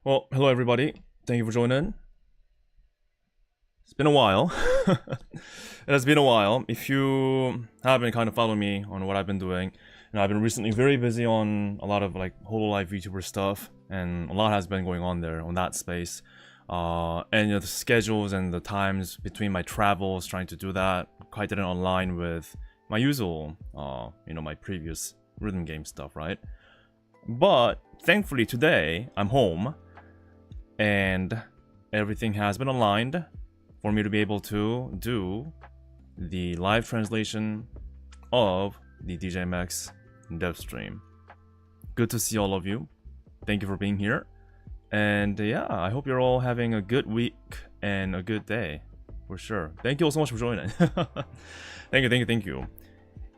Well, hello everybody. Thank you for joining. It's been a while. It has been a while. If you haven't kind of followed me on what I've been doing, I've been recently very busy on a lot of like hololive VTuber stuff, and a lot has been going on there on that space. And the schedules and the times between my travels trying to do that quite didn't align with my usual, my previous rhythm game stuff, right? But thankfully today I'm home and everything has been aligned for me to be able to do the live translation of the DJMAX dev stream. Good to see all of you. Thank you for being here. And yeah, I hope you're all having a good week and a good day, for sure. Thank you all so much for joining. Thank you.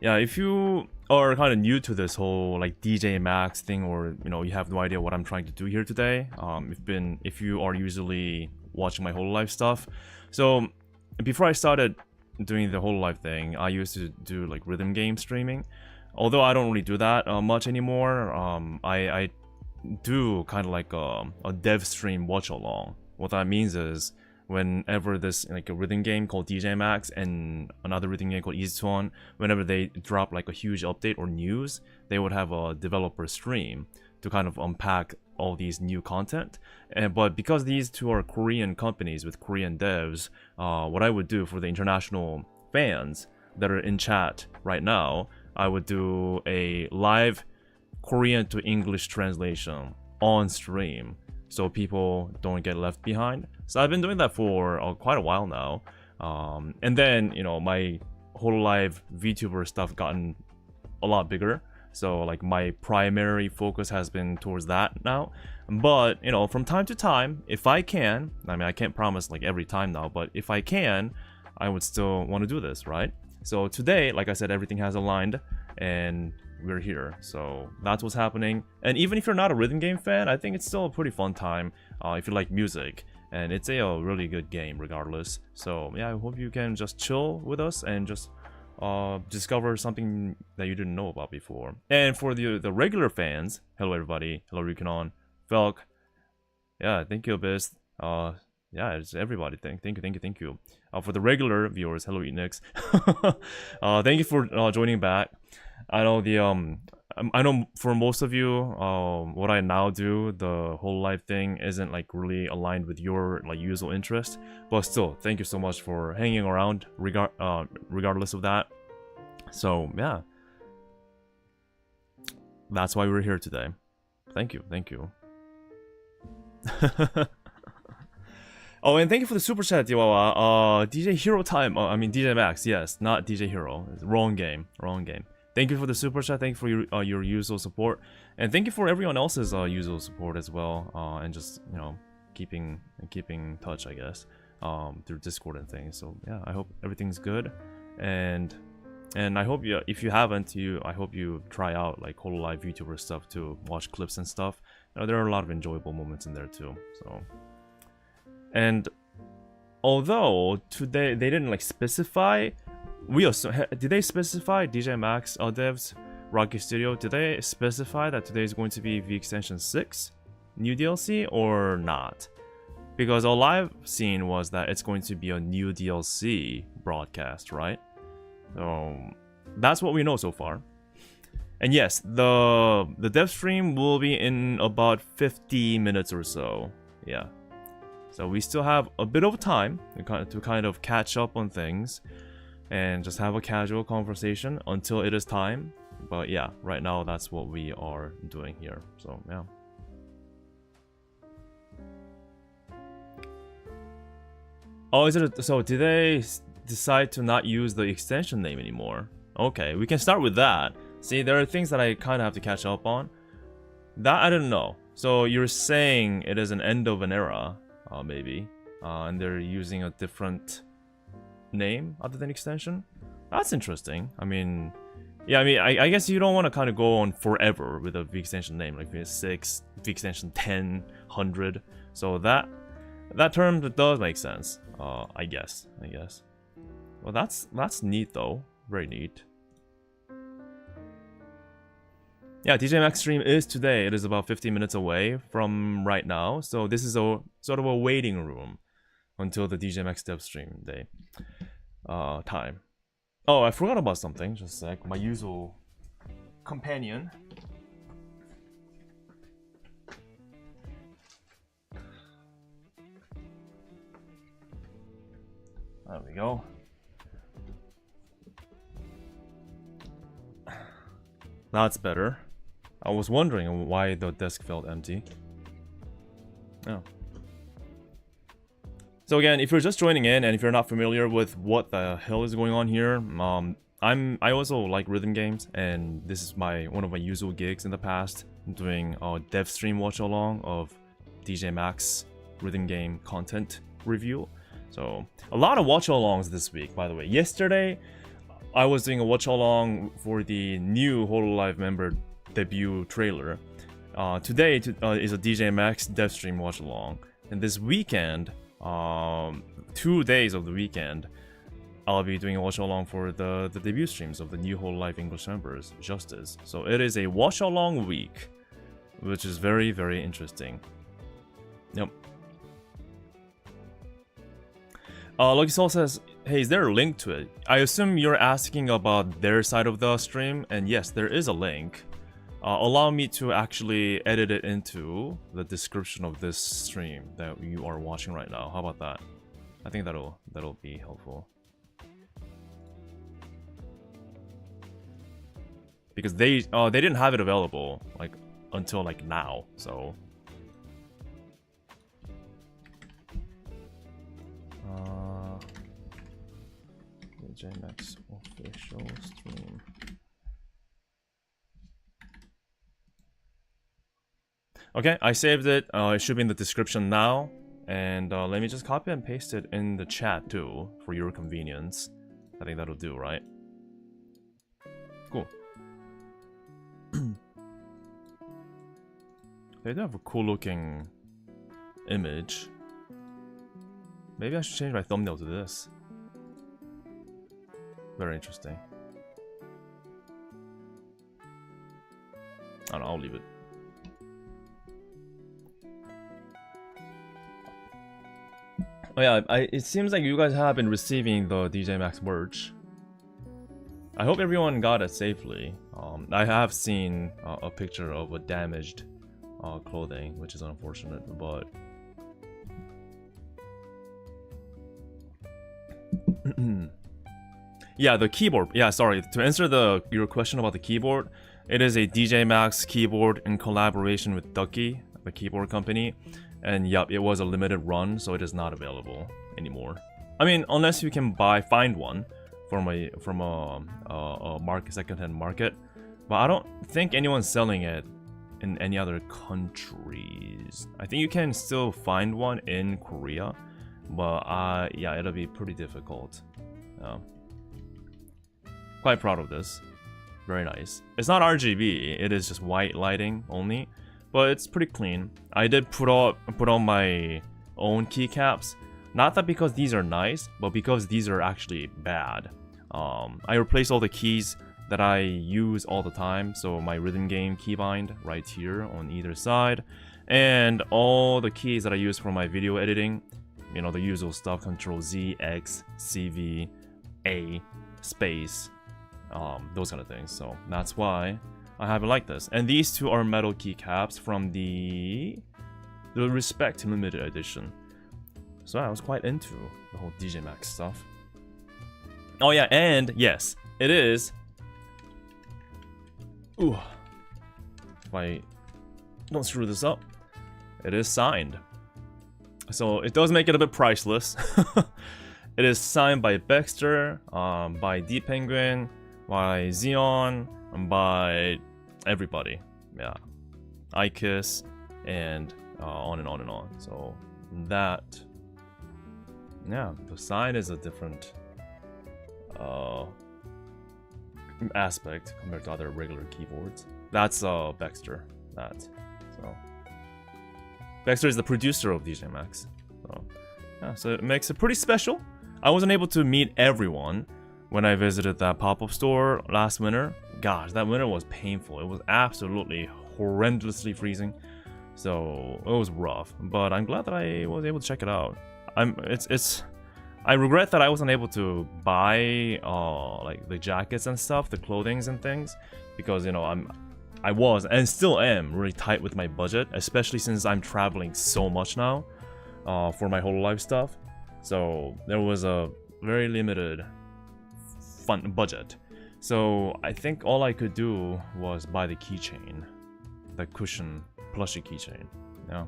Yeah, if you are kind of new to this whole like DJMAX thing, or you have no idea what I'm trying to do here today, if you are usually watching my whole life stuff. So before I started doing the whole life thing, I used to do like rhythm game streaming. Although I don't really do that much anymore. I do kind of like a dev stream watch along. What that means is whenever this like a rhythm game called DJMAX and another rhythm game called EasyTone, whenever they drop like a huge update or news, they would have a developer stream to kind of unpack all these new content. But because these two are Korean companies with Korean devs, what I would do for the international fans that are in chat right now, I would do a live Korean to English translation on stream so people don't get left behind. So I've been doing that for quite a while now. And then, my whole live VTuber stuff gotten a lot bigger. So like my primary focus has been towards that now. But, from time to time, if I can, I can't promise like every time now, but if I can, I would still want to do this, right? So today, like I said, everything has aligned and we're here. So that's what's happening. And even if you're not a rhythm game fan, I think it's still a pretty fun time if you like music. And it's a really good game regardless. So yeah, I hope you can just chill with us and just discover something that you didn't know about before. And for the regular fans, hello everybody, hello Ryukinon, Felk, yeah, thank you Abyss, yeah, it's everybody, thank you. For the regular viewers, hello Enix, thank you for joining back. I know I know for most of you, what I now do, the whole life thing, isn't like really aligned with your like usual interest. But still, thank you so much for hanging around, regardless of that. So yeah, that's why we're here today. Thank you. Oh, and thank you for the super chat, Diwawa. DJ Hero time. DJMAX. Yes, not DJ Hero. Wrong game. Thank you for the super chat. Thank you for your usual support, and thank you for everyone else's usual support as well. And just keeping touch, I guess, through Discord and things. So yeah, I hope everything's good, and I hope if you haven't, I hope you try out like hololive VTuber stuff to watch clips and stuff. There are a lot of enjoyable moments in there too. So, and although today they didn't like specify. Did they specify DJMAX devs, Rocky Studio? Did they specify that today is going to be V Extension 6 new DLC or not? Because all I've seen was that it's going to be a new DLC broadcast, right? So that's what we know so far. And yes, the dev stream will be in about 50 minutes or so. Yeah. So we still have a bit of time to kind of catch up on things and just have a casual conversation until it is time. But yeah, right now that's what we are doing here. So yeah. Oh, is it so? Did they decide to not use the extension name anymore? Okay, we can start with that. See, there are things that I kind of have to catch up on. That I didn't know. So you're saying it is an end of an era, maybe, and they're using a different name other than extension. That's interesting. I guess you don't want to kind of go on forever with a V extension name like V6, V extension 10, 100. So that term does make sense. I guess. Well, that's neat though. Very neat. yeah, DJMAX stream is today. It is about 15 minutes away from right now. So this is a sort of a waiting room until the DJMAX dev stream day time. Oh, I forgot about something. Just a sec. My usual companion. There we go. That's better. I was wondering why the desk felt empty. Oh. So again, if you're just joining in and if you're not familiar with what the hell is going on here, I also like rhythm games, and this is one of my usual gigs in the past, doing a dev stream watch along of DJMAX rhythm game content review. So a lot of watch alongs this week, by the way. Yesterday, I was doing a watch along for the new HoloLive member debut trailer. Today is a DJMAX dev stream watch along, and this weekend, 2 days of the weekend, I'll be doing a watch along for the debut streams of the new HoloLive English members, Justice. So it is a watch along week, which is very, very interesting. Yep. Lucky Soul says, hey, is there a link to it? I assume you're asking about their side of the stream, and yes, there is a link. Allow me to actually edit it into the description of this stream that you are watching right now. How about that? I think that'll be helpful. Because they didn't have it available like until like now, so DJMAX official stream. Okay, I saved it. It should be in the description now. And let me just copy and paste it in the chat too, for your convenience. I think that'll do, right? Cool. They do have a cool looking image. Maybe I should change my thumbnail to this. Very interesting. I don't know, I'll leave it. Oh yeah, it seems like you guys have been receiving the DJMAX merch. I hope everyone got it safely. I have seen a picture of a damaged clothing, which is unfortunate, but... yeah, the keyboard. Yeah, sorry. To answer your question about the keyboard, it is a DJMAX keyboard in collaboration with Ducky, the keyboard company. And yep, it was a limited run, so it is not available anymore. I mean, unless you can find one from a secondhand market, but I don't think anyone's selling it in any other countries. I think you can still find one in Korea, but yeah, it'll be pretty difficult. Quite proud of this. Very nice. It's not RGB, it is just white lighting only. But it's pretty clean. I did put on my own keycaps. Not that because these are nice, but because these are actually bad. I replaced all the keys that I use all the time. So my rhythm game keybind right here on either side. And all the keys that I use for my video editing. You know, the usual stuff. Control Z, X, CV, A, space. Those kind of things. So that's why I have it like this. And these two are metal keycaps from the Respect limited edition. So I was quite into the whole DJMAX stuff. Oh yeah, and yes, it is... Ooh. If I don't screw this up, it is signed. So it does make it a bit priceless. It is signed by Baxter, by D Penguin, by Xeon, by everybody. Yeah, iKiss, and on and on and on. So that, yeah, the sign is a different aspect compared to other regular keyboards. That's Baxter. So Baxter is the producer of DJMAX. So yeah, so it makes it pretty special. I wasn't able to meet everyone when I visited that pop-up store last winter. Gosh, that winter was painful. It was absolutely horrendously freezing. So it was rough, but I'm glad that I was able to check it out. I regret that I wasn't able to buy like the jackets and stuff, the clothings and things, because you know I was and still am really tight with my budget, especially since I'm traveling so much now for my whole life stuff. So there was a very limited fun budget. So I think all I could do was buy the keychain, the cushion plushie keychain. Yeah.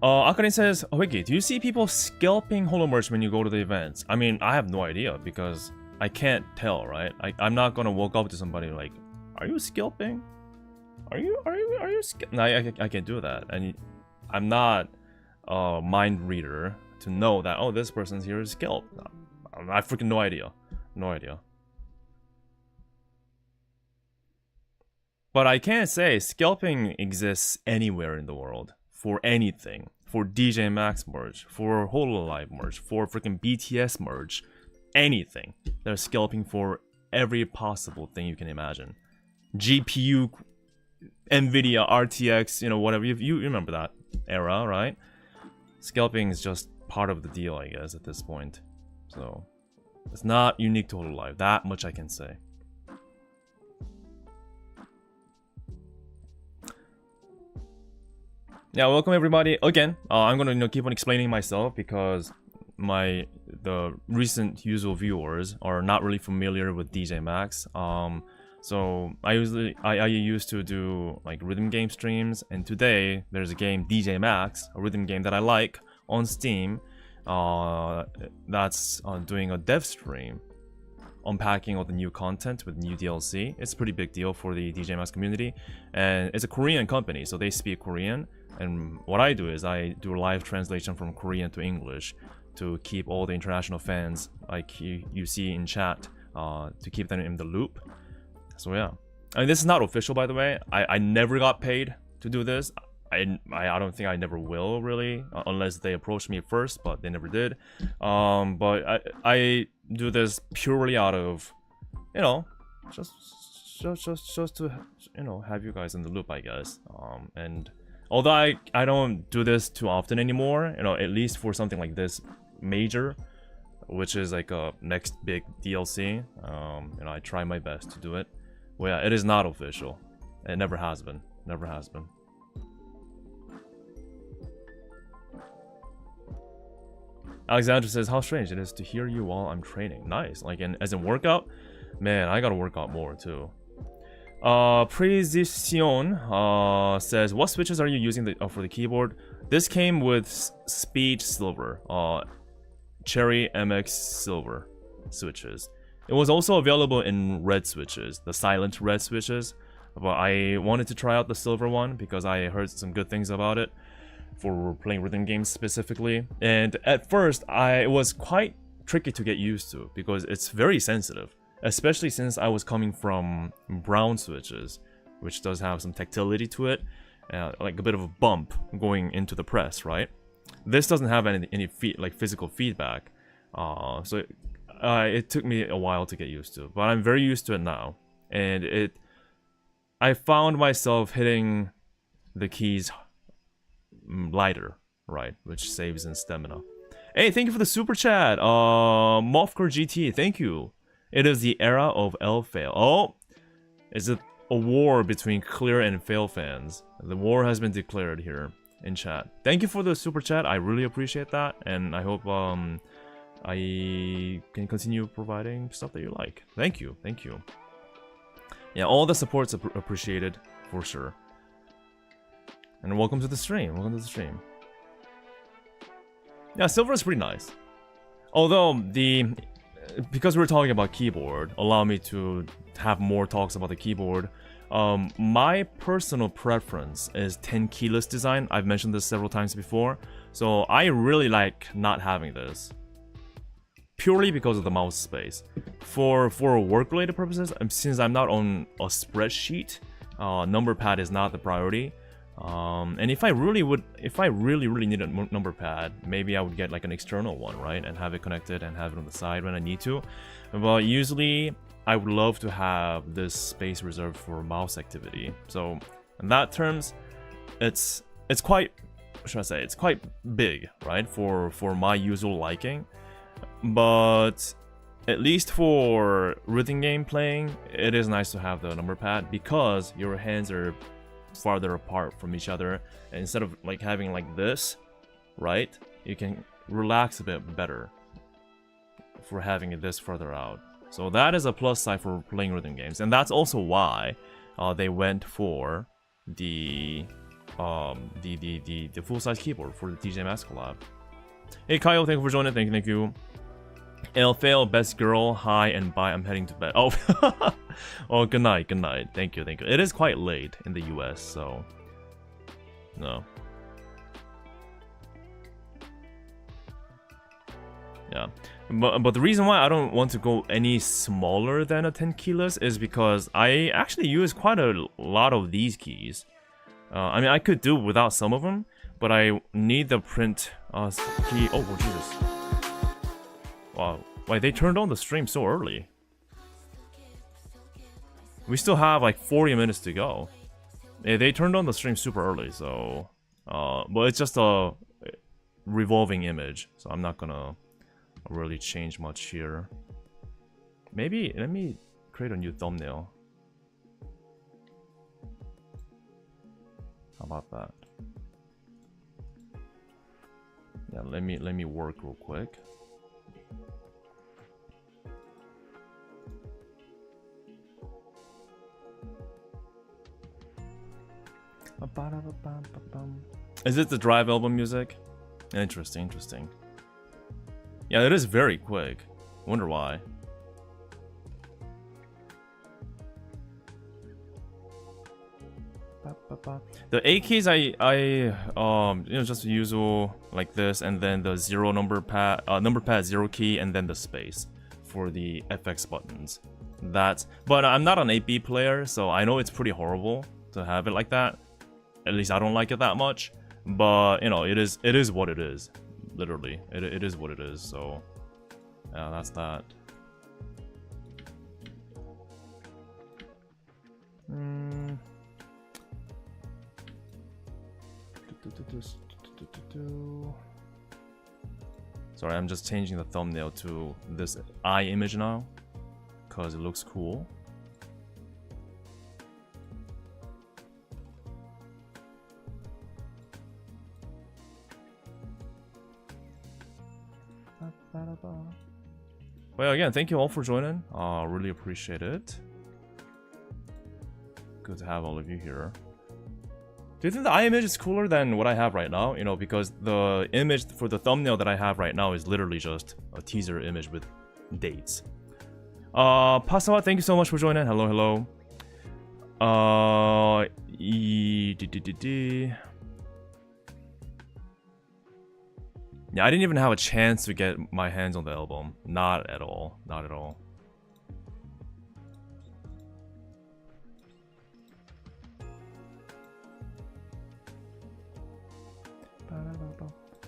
Akane says, hwikky, do you see people scalping holo merch when you go to the events? I mean, I have no idea because I can't tell, right? I'm not gonna walk up to somebody like, are you scalping? Are you no, I can't do that. And I'm not a mind reader to know that, oh, this person's here is scalp. I freaking no idea. No idea. But I can say scalping exists anywhere in the world. For anything. For DJMAX merch. For HoloLive merch. For freaking BTS merch. Anything. They're scalping for every possible thing you can imagine. GPU, NVIDIA, RTX, you know, whatever. You remember that era, right? Scalping is just part of the deal, I guess, at this point. So, it's not unique to HoloLive. That much I can say. Yeah, welcome everybody again. I'm gonna keep on explaining myself because the recent usual viewers are not really familiar with DJMAX. So I used to do like rhythm game streams, and today there's a game DJMAX, a rhythm game that I like on Steam. That's doing a dev stream, unpacking all the new content with new DLC. It's a pretty big deal for the DJMAX community, and it's a Korean company, so they speak Korean. And what I do is I do a live translation from Korean to English to keep all the international fans like you see in chat, to keep them in the loop. So yeah, I mean, this is not official, by the way. I never got paid to do this. I don't think I never will, really, unless they approached me first, but they never did. But I do this purely out of, you know, just to, you know, have you guys in the loop, I guess. And although I don't do this too often anymore, you know, at least for something like this major, which is like a next big DLC, you know, I try my best to do it. Well, yeah, it is not official. It never has been. Never has been. Alexandra says, how strange it is to hear you while I'm training. Nice. Like, as in workout? Man, I gotta work out more too. Precision says, what switches are you using for the keyboard? This came with Speed Silver, Cherry MX Silver switches. It was also available in red switches, the silent red switches, but I wanted to try out the silver one because I heard some good things about it for playing rhythm games specifically. And at first, it was quite tricky to get used to because it's very sensitive. Especially since I was coming from brown switches, which does have some tactility to it, like a bit of a bump going into the press, right? This doesn't have any physical feedback, so it took me a while to get used to, but I'm very used to it now, and I found myself hitting the keys lighter, right, which saves in stamina. Hey, thank you for the super chat, Mofker GT, thank you. It is the era of L-Fail. Oh! Is it a war between Clear and Fail fans? The war has been declared here in chat. Thank you for the super chat. I really appreciate that. And I hope I can continue providing stuff that you like. Thank you. Thank you. Yeah, all the support's appreciated for sure. And welcome to the stream. Welcome to the stream. Yeah, silver is pretty nice. Although because we're talking about keyboard, allow me to have more talks about the keyboard. My personal preference is 10 keyless design. I've mentioned this several times before. So I really like not having this. Purely because of the mouse space. For work-related purposes, since I'm not on a spreadsheet, number pad is not the priority. And if I really need a number pad, maybe I would get like an external one, right? And have it connected and have it on the side when I need to. But usually, I would love to have this space reserved for mouse activity. So, in that terms, it's quite, what should I say? It's quite big, right? For my usual liking. But at least for rhythm game playing, it is nice to have the number pad because your hands are farther apart from each other, and instead of like having like this, right, you can relax a bit better for having it this further out. So that is a plus side for playing rhythm games, and that's also why they went for the full-size keyboard for the DJMAX collab. Hey Kyle, thank you for joining. Thank you. Fail, best girl, hi and bye. I'm heading to bed. Oh, oh, good night. Thank you. It is quite late in the US, so no. Yeah, but the reason why I don't want to go any smaller than a 10 keyless is because I actually use quite a lot of these keys. I mean, I could do without some of them, but I need the print key. Oh, Jesus. Wow, why they turned on the stream so early? We still have like 40 minutes to go. Yeah, they turned on the stream super early, so but it's just a revolving image, so I'm not gonna really change much here. Maybe let me create a new thumbnail. How about that? Yeah, let me work real quick. Is it the Drive album music? Interesting. Yeah, it is very quick. Wonder why. The A keys I just usual like this, and then the number pad 0 key, and then the space for the FX buttons. But I'm not an 8-bit player, so I know it's pretty horrible to have it like that. At least I don't like it that much, but you know, it is what it is. Literally, it is what it is. So yeah, that's that. Sorry, I'm just changing the thumbnail to this eye image now because it looks cool. Well, again, thank you all for joining. Really appreciate it. Good to have all of you here. Do you think the eye image is cooler than what I have right now? You know, because the image for the thumbnail that I have right now is literally just a teaser image with dates. Pasawa, thank you so much for joining. Hello. Yeah, I didn't even have a chance to get my hands on the album. Not at all.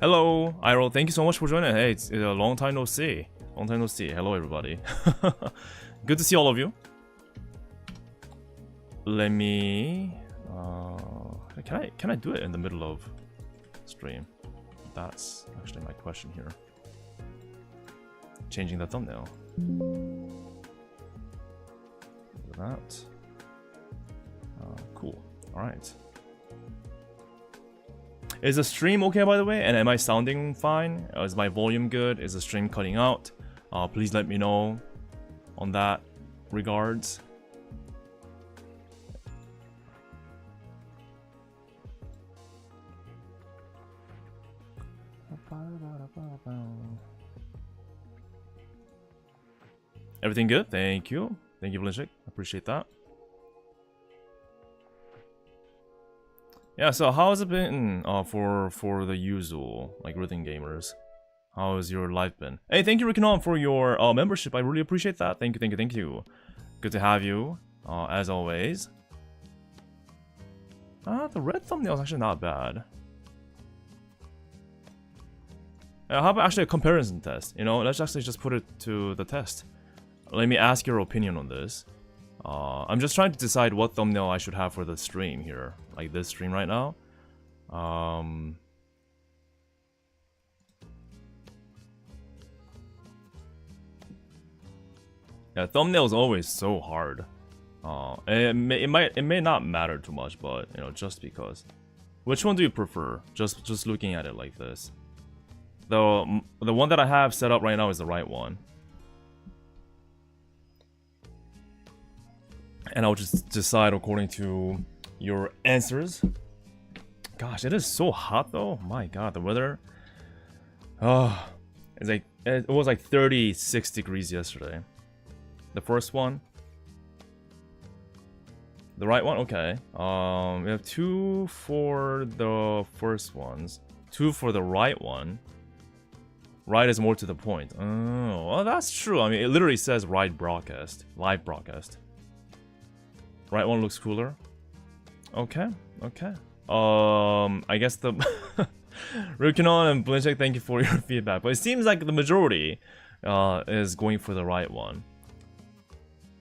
Hello, Iroh. Thank you so much for joining. Hey, it's a long time no see. Hello, everybody. Good to see all of you. Let me... Can I do it in the middle of stream? That's actually my question here. Changing the thumbnail. Look at that. Cool. Alright. Is the stream okay, by the way? And am I sounding fine? Is my volume good? Is the stream cutting out? Please let me know on that regards. Everything good? Thank you. Thank you, Blinchik. Appreciate that. Yeah, so how has it been for the usual, like, rhythm gamers? How has your life been? Hey, thank you, Rikinon, for your membership. I really appreciate that. Thank you. Good to have you, as always. The red thumbnail is actually not bad. How about actually a comparison test? You know, let's actually just put it to the test. Let me ask your opinion on this. I'm just trying to decide what thumbnail I should have for the stream here. Like this stream right now. Yeah, thumbnail is always so hard. It may not matter too much, but you know, just because. Which one do you prefer? Just looking at it like this. The one that I have set up right now is the right one. And I'll just decide according to your answers. Gosh, it is so hot though. My god, the weather. Oh, it was like 36 degrees yesterday. The first one. The right one? Okay. We have 2 for the first ones. 2 for the right one. Right is more to the point. Oh, well, that's true. I mean, it literally says right broadcast. Live broadcast. Right one looks cooler. Okay, okay. I guess the... Rukinon and Blinchek, thank you for your feedback. But it seems like the majority is going for the right one.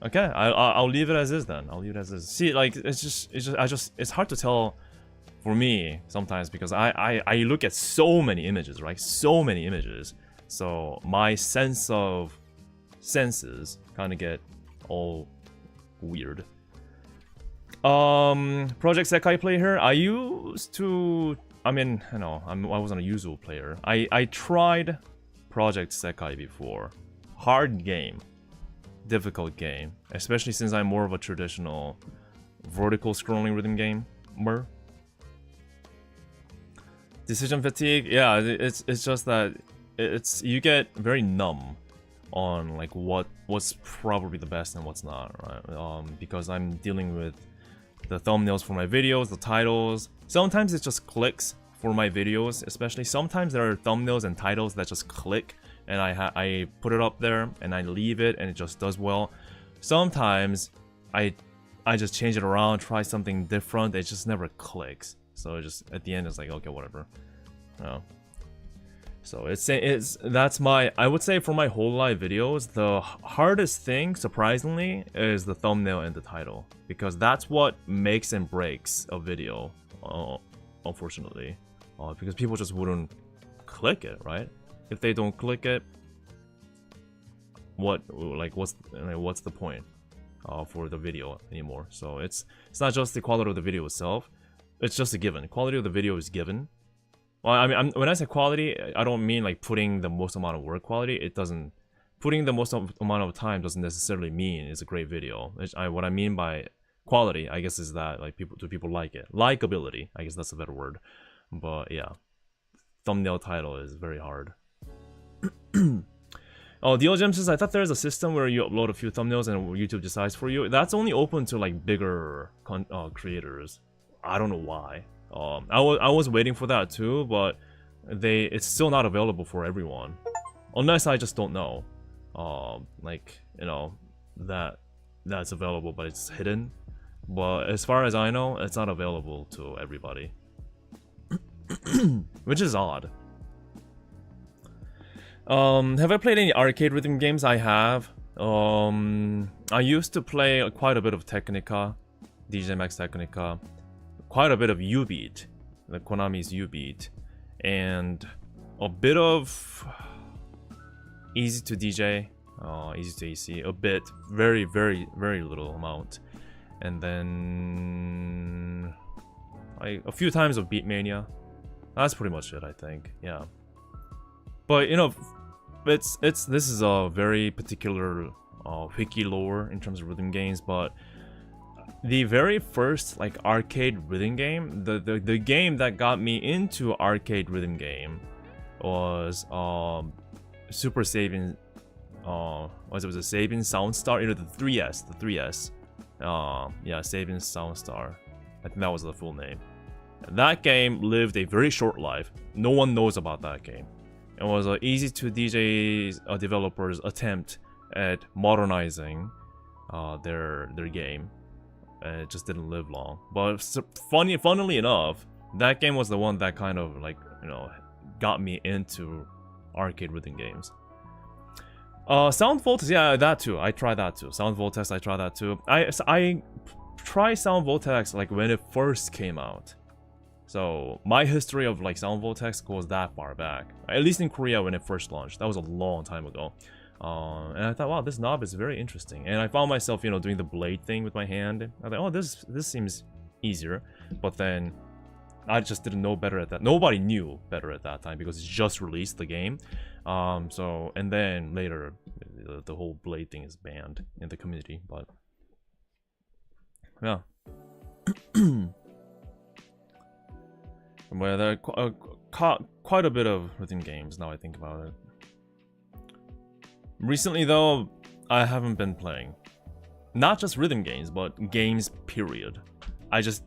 Okay, I'll leave it as is then. I'll leave it as is. See, like, it's hard to tell for me sometimes because I look at so many images, right? So many images. So my senses kind of get all weird. Project Sekai player here. I used to, I mean, you know, I wasn't a usual player. I tried Project Sekai before. Hard game. Difficult game. Especially since I'm more of a traditional vertical scrolling rhythm gamer. Decision fatigue, yeah, it's just that you get very numb on like what's probably the best and what's not, right? Because I'm dealing with the thumbnails for my videos, the titles. Sometimes it just clicks for my videos, especially sometimes there are thumbnails and titles that just click, and I put it up there and I leave it and it just does well. Sometimes I just change it around, try something different, it just never clicks. So it just at the end it's like, okay, whatever. So that's my, I would say for my whole live videos, the hardest thing, surprisingly, is the thumbnail and the title, because that's what makes and breaks a video, unfortunately, because people just wouldn't click it, right? If they don't click it, what's the point for the video anymore? So it's not just the quality of the video itself, it's just a given. Quality of the video is given. Well, I mean, when I say quality, I don't mean like putting the most amount of work quality. It doesn't, putting the most amount of time doesn't necessarily mean it's a great video. What I mean by quality, I guess, is that like people like it. Likeability, I guess that's a better word. But yeah, thumbnail title is very hard. Oh, DLGM says, I thought there's a system where you upload a few thumbnails and YouTube decides for you. That's only open to like bigger creators. I don't know why. I was waiting for that too, but it's still not available for everyone, unless I just don't know. Like, you know, that's available, but it's hidden. But as far as I know, it's not available to everybody, which is odd. Have I played any arcade rhythm games? I have. I used to play quite a bit of Technica, DJMAX Technica. Quite a bit of U-Beat, the Konami's U-Beat, and a bit of Easy to DJ, Easy to AC, a bit, very, very, very little amount, and then a few times of Beatmania. That's pretty much it, I think. Yeah, but you know, this is a very particular hwikky lore in terms of rhythm games, but the very first like arcade rhythm game, the game that got me into arcade rhythm game was Super Sabin, was it Sabin Soundstar, you know, the 3S. Yeah, Sabin Soundstar. I think that was the full name. That game lived a very short life. No one knows about that game. It was an easy to DJ developers' attempt at modernizing their game. and it just didn't live long. But funnily enough, that game was the one that kind of like, you know, got me into arcade rhythm games. Sound Vortex, yeah, that too. I tried that too. Sound Vortex, I tried that too. I tried Sound Vortex like when it first came out. So my history of like Sound Vortex goes that far back. At least in Korea when it first launched. That was a long time ago. And I thought, wow, this knob is very interesting. And I found myself, you know, doing the blade thing with my hand. I thought, oh, this seems easier. But then I just didn't know better at that. Nobody knew better at that time because it just released the game. So, and then later, the whole blade thing is banned in the community. But yeah. Well, there are quite a bit of rhythm games now I think about it. Recently though, I haven't been playing. Not just rhythm games, but games period. I just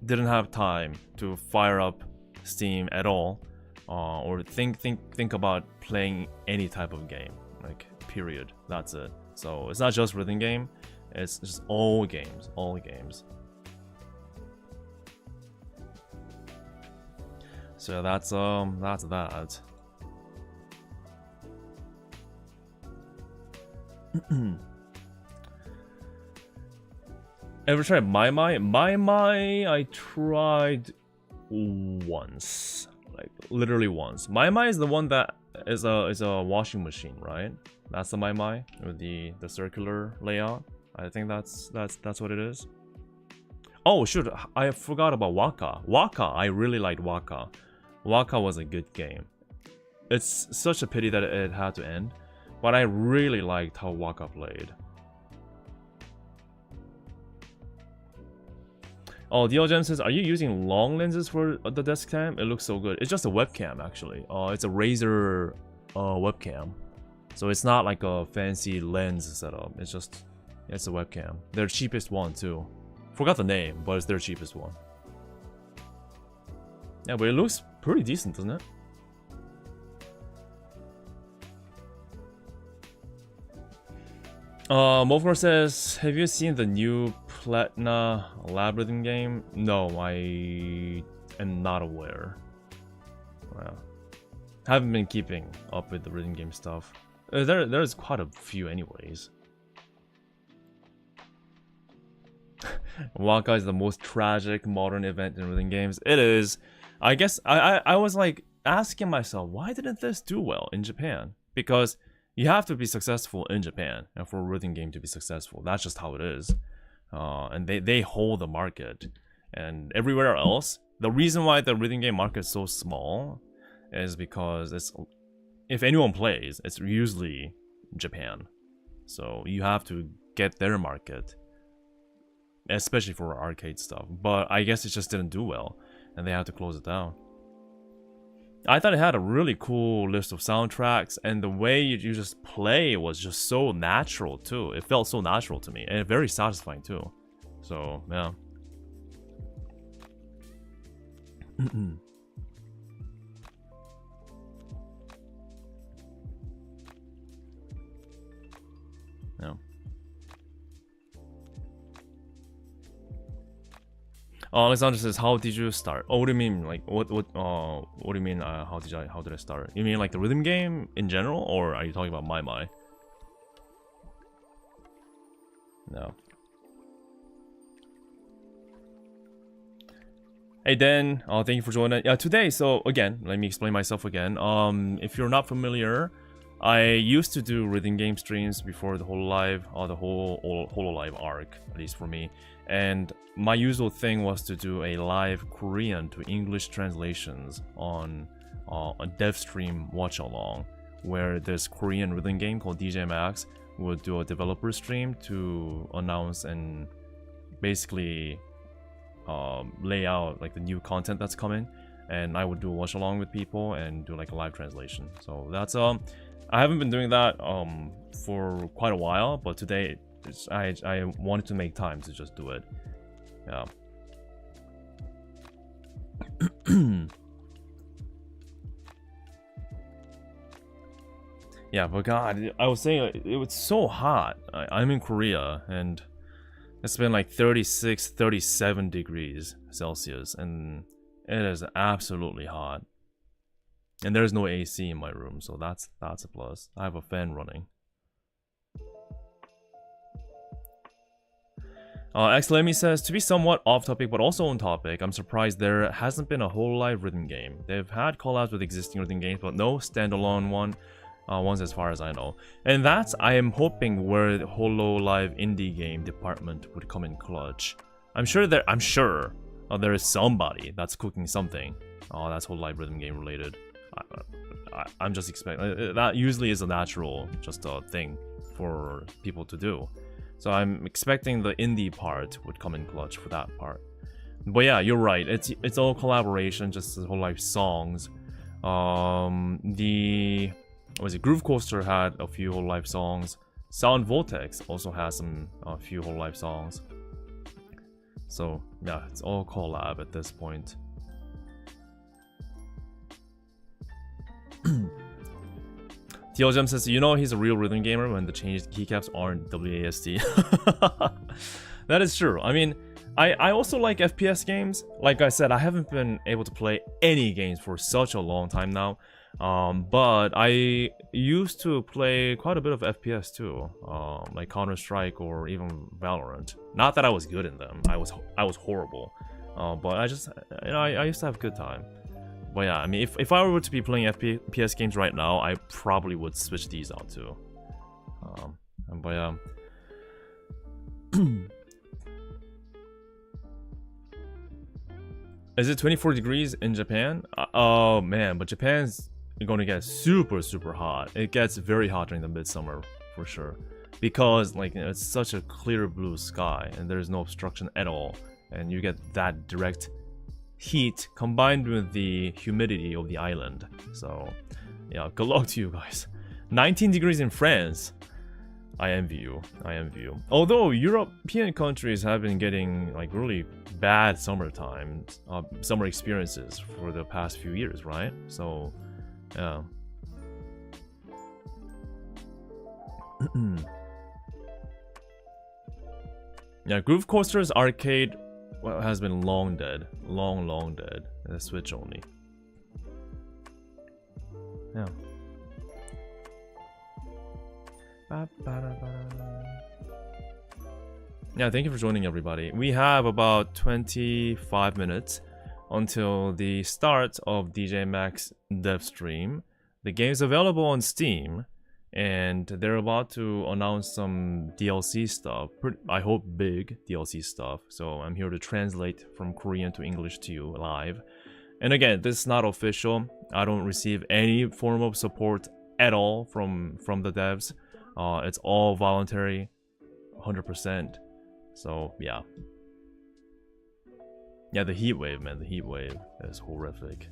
didn't have time to fire up Steam at all, or think about playing any type of game, like period. That's it. So it's not just rhythm game, it's just all games, all games. So that's that. Ever tried My My? My My, I tried once, like literally once. My My is the one that is a washing machine, right? That's the My My with the circular layout. I think that's what it is. Oh shoot, I forgot about Waka. Waka, I really liked Waka. Waka was a good game. It's such a pity that it had to end, but I really liked how Waka played. Oh, DLGem says, are you using long lenses for the desk cam? It looks so good. It's just a webcam, actually. It's a Razer webcam. So it's not like a fancy lens setup. It's a webcam. Their cheapest one, too. Forgot the name, but it's their cheapest one. Yeah, but it looks pretty decent, doesn't it? Mofar says, have you seen the new Platina Labyrinth game? No, I am not aware. Well, haven't been keeping up with the rhythm game stuff. There's quite a few anyways. Waka is the most tragic modern event in rhythm games. It is. I guess I was like asking myself, why didn't this do well in Japan? Because you have to be successful in Japan and for a rhythm game to be successful. That's just how it is. And they hold the market. And everywhere else, the reason why the rhythm game market is so small is because if anyone plays, it's usually Japan. So you have to get their market, especially for arcade stuff. But I guess it just didn't do well, and they had to close it down. I thought it had a really cool list of soundtracks, and the way you just play was just so natural too. It felt so natural to me, and very satisfying too. So, yeah. Yeah. Alexander says, how did you start? Oh, what do you mean? Like, what do you mean? How did I start? You mean like the rhythm game in general, or are you talking about My? No. Hey Dan, thank you for joining. Yeah, today. So again, let me explain myself again. If you're not familiar, I used to do rhythm game streams before the HoloLive, or the whole HoloLive arc, at least for me. And my usual thing was to do a live Korean to English translations on a dev stream watch along, where this Korean rhythm game called DJMAX would do a developer stream to announce and basically lay out like the new content that's coming, and I would do a watch along with people and do like a live translation. So that's I haven't been doing that for quite a while, but today I wanted to make time to just do it. Yeah. Yeah, but God, I was saying it was so hot. I'm in Korea, and It's been like 36, 37 degrees Celsius, and it is absolutely hot. And there's no AC in my room, so that's a plus. I have a fan running. Xlemy says, to be somewhat off topic but also on topic, I'm surprised there hasn't been a Hololive rhythm game. They've had collabs with existing rhythm games, but no standalone ones as far as I know. And that's, I am hoping, where the Hololive indie game department would come in clutch. I'm sure there is somebody that's cooking something. That's Hololive rhythm game related. I'm just expecting that usually is a natural just a thing for people to do. So I'm expecting the indie part would come in clutch for that part. But yeah, you're right. It's all collaboration, just the Hololive songs. Groove Coaster had a few Hololive songs. Sound Vortex also has a few Hololive songs. So yeah, it's all collab at this point. TLGM says, you know he's a real rhythm gamer when the changed keycaps aren't WASD. That is true. I mean, I also like FPS games. Like I said, I haven't been able to play any games for such a long time now. But I used to play quite a bit of FPS too, like Counter-Strike or even Valorant. Not that I was good in them. I was horrible. But I just, I used to have a good time. But yeah, I mean, if I were to be playing FPS games right now, I probably would switch these out too. But yeah. Is it 24 degrees in Japan? Oh man, but Japan's going to get super hot. It gets very hot during the midsummer for sure, because like it's such a clear blue sky and there's no obstruction at all, and you get that direct heat combined with the humidity of the island. So yeah, good luck to you guys. 19 degrees in France. I envy you. I envy you. Although European countries have been getting like really bad summer experiences for the past few years, right? So yeah. Yeah, Groove Coaster's arcade has been long dead. Long dead. The Switch only. Yeah. Yeah, thank you for joining everybody. We have about 25 minutes until the start of DJMAX dev stream. The game's available on Steam, and they're about to announce some DLC stuff. I hope big DLC stuff. So I'm here to translate from Korean to English to you live. And again, this is not official. I don't receive any form of support at all from the devs. It's all voluntary, 100%. So yeah. Yeah, the heat wave, man. The heat wave is horrific.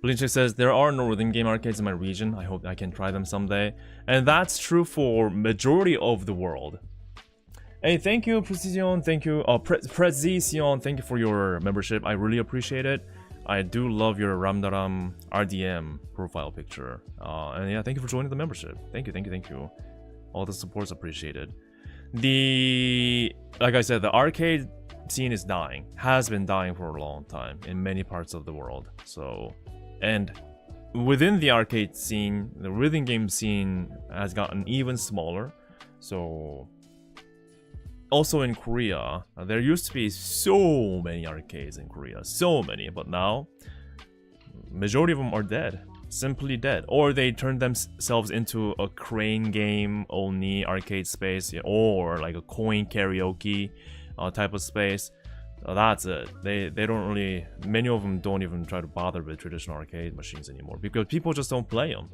Blinchik says, there are no rhythm game arcades in my region. I hope I can try them someday. And that's true for majority of the world. Hey, thank you, Precision. Thank you, Precision. Thank you for your membership. I really appreciate it. I do love your Ramdaram RDM profile picture. And yeah, thank you for joining the membership. Thank you. All the support's appreciated. Like I said, the arcade scene is dying. Has been dying for a long time in many parts of the world. So, and within the arcade scene, the rhythm game scene has gotten even smaller. So, also in Korea, there used to be so many arcades in Korea, so many, but now majority of them are dead, simply dead, or they turned themselves into a crane game only arcade space, or like a coin karaoke type of space. That's it. They don't really, many of them don't even try to bother with traditional arcade machines anymore because people just don't play them.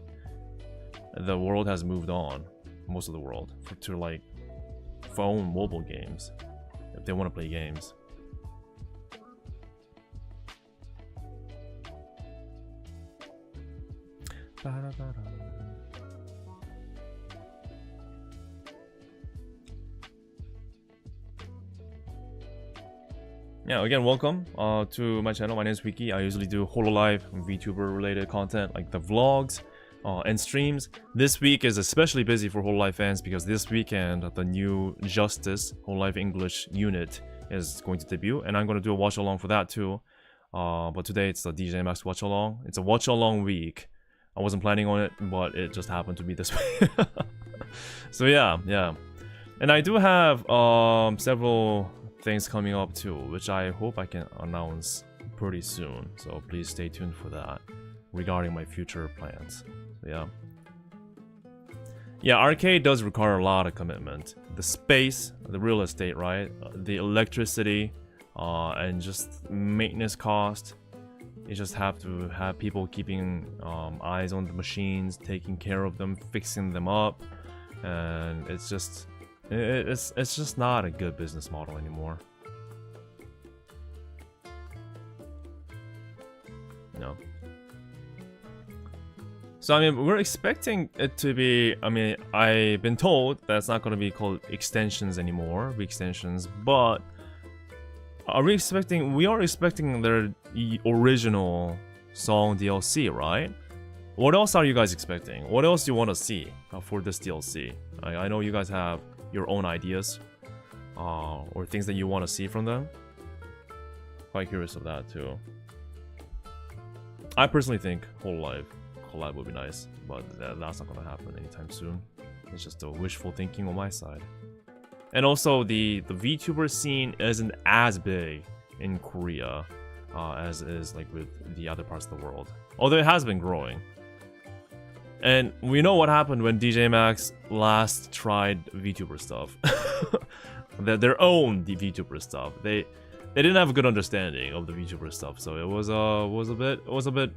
The world has moved on, most of the world, to like phone mobile games if they want to play games. Yeah, again, welcome to my channel. My name is hwikky. I usually do Hololive, VTuber related content like the vlogs, and streams. This week is especially busy for Whole Life fans because this weekend the new Justice Whole Life English unit is going to debut, and I'm going to do a watch along for that too. But today it's the DJMAX watch along. It's a watch along week. I wasn't planning on it, but it just happened to be this way. So yeah. And I do have several things coming up too, which I hope I can announce pretty soon. So please stay tuned for that regarding my future plans. So yeah, arcade does require a lot of commitment. The space, the real estate, right? The electricity, and just maintenance cost. You just have to have people keeping eyes on the machines, taking care of them, fixing them up, and it's just not a good business model anymore. No. So I mean, we're expecting it to be. I mean, I've been told that it's not going to be called extensions anymore, re-extensions, but we are expecting their original song DLC, right? What else are you guys expecting? What else do you want to see for this DLC? I know you guys have your own ideas, or things that you want to see from them. Quite curious of that too. I personally think Whole Life collab would be nice, but that's not gonna happen anytime soon. It's just a wishful thinking on my side. And also, the VTuber scene isn't as big in Korea as it is like with the other parts of the world. Although it has been growing. And we know what happened when DJMAX last tried VTuber stuff. Their own VTuber stuff. They didn't have a good understanding of the VTuber stuff, so it was a bit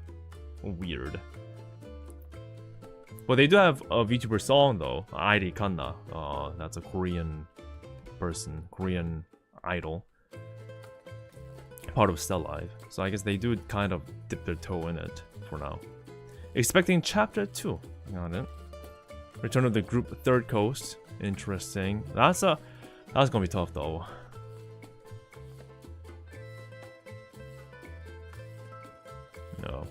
weird. But they do have a VTuber song though, Airi Kanna. That's a Korean person, Korean idol, part of Stell Live. So I guess they do kind of dip their toe in it for now. Expecting chapter 2. Got it. Return of the group Third Coast. Interesting. That's gonna be tough though. No.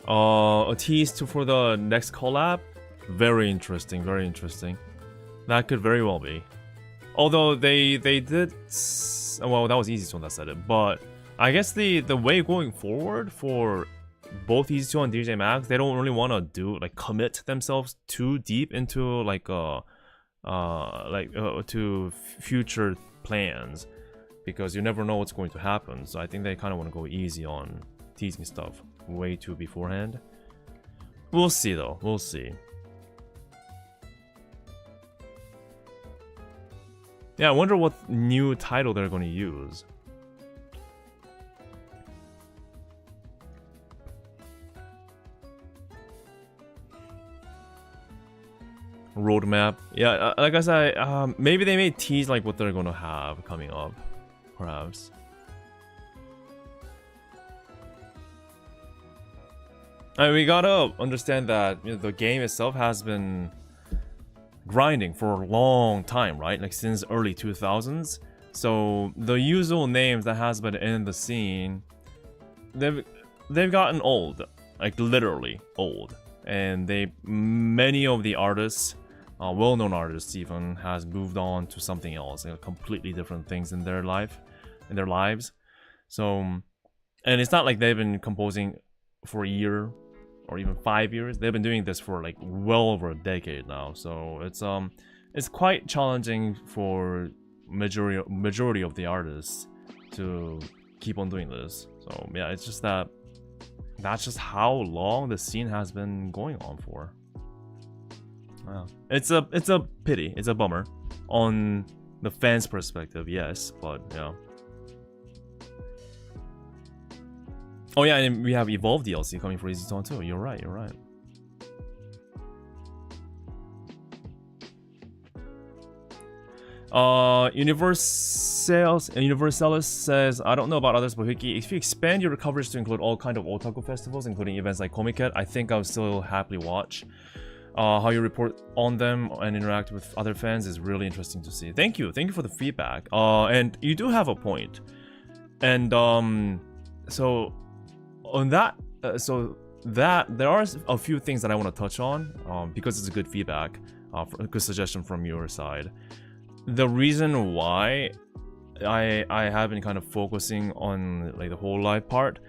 A tease for the next collab. Very interesting, very interesting. That could very well be. Although they did, well, that was Easy2 that said it, but I guess the way going forward for both Easy2 and DJMAX, they don't really want to do like commit themselves too deep into like to future plans, because you never know what's going to happen. So I think they kind of want to go easy on teasing stuff way too beforehand. We'll see though, we'll see. Yeah, I wonder what new title they're going to use. Roadmap. Yeah, like I said, maybe they may tease like what they're going to have coming up, perhaps. We gotta understand that the game itself has been grinding for a long time, right? Like since early 2000s. So the usual names that has been in the scene, they've gotten old, like literally old, and many of the artists, well-known artists even, has moved on to something else, completely different things in their lives. So, and it's not like they've been composing for a year or even 5 years. They've been doing this for like well over a decade now. So it's quite challenging for majority of the artists to keep on doing this. So yeah, it's just that's just how long the scene has been going on for. Wow. It's a pity, it's a bummer on the fans' perspective, yes, but yeah. Oh yeah, and we have Evolve DLC coming for Easy2 too. You're right, you're right. Universalis says, I don't know about others, but hwikky, if you expand your coverage to include all kind of otaku festivals, including events like Comiket, I think I would still happily watch. How you report on them and interact with other fans is really interesting to see. Thank you for the feedback. And you do have a point. And so on that, that there are a few things that I want to touch on, because it's a good feedback, a good suggestion from your side. The reason why I have been kind of focusing on like the whole life part,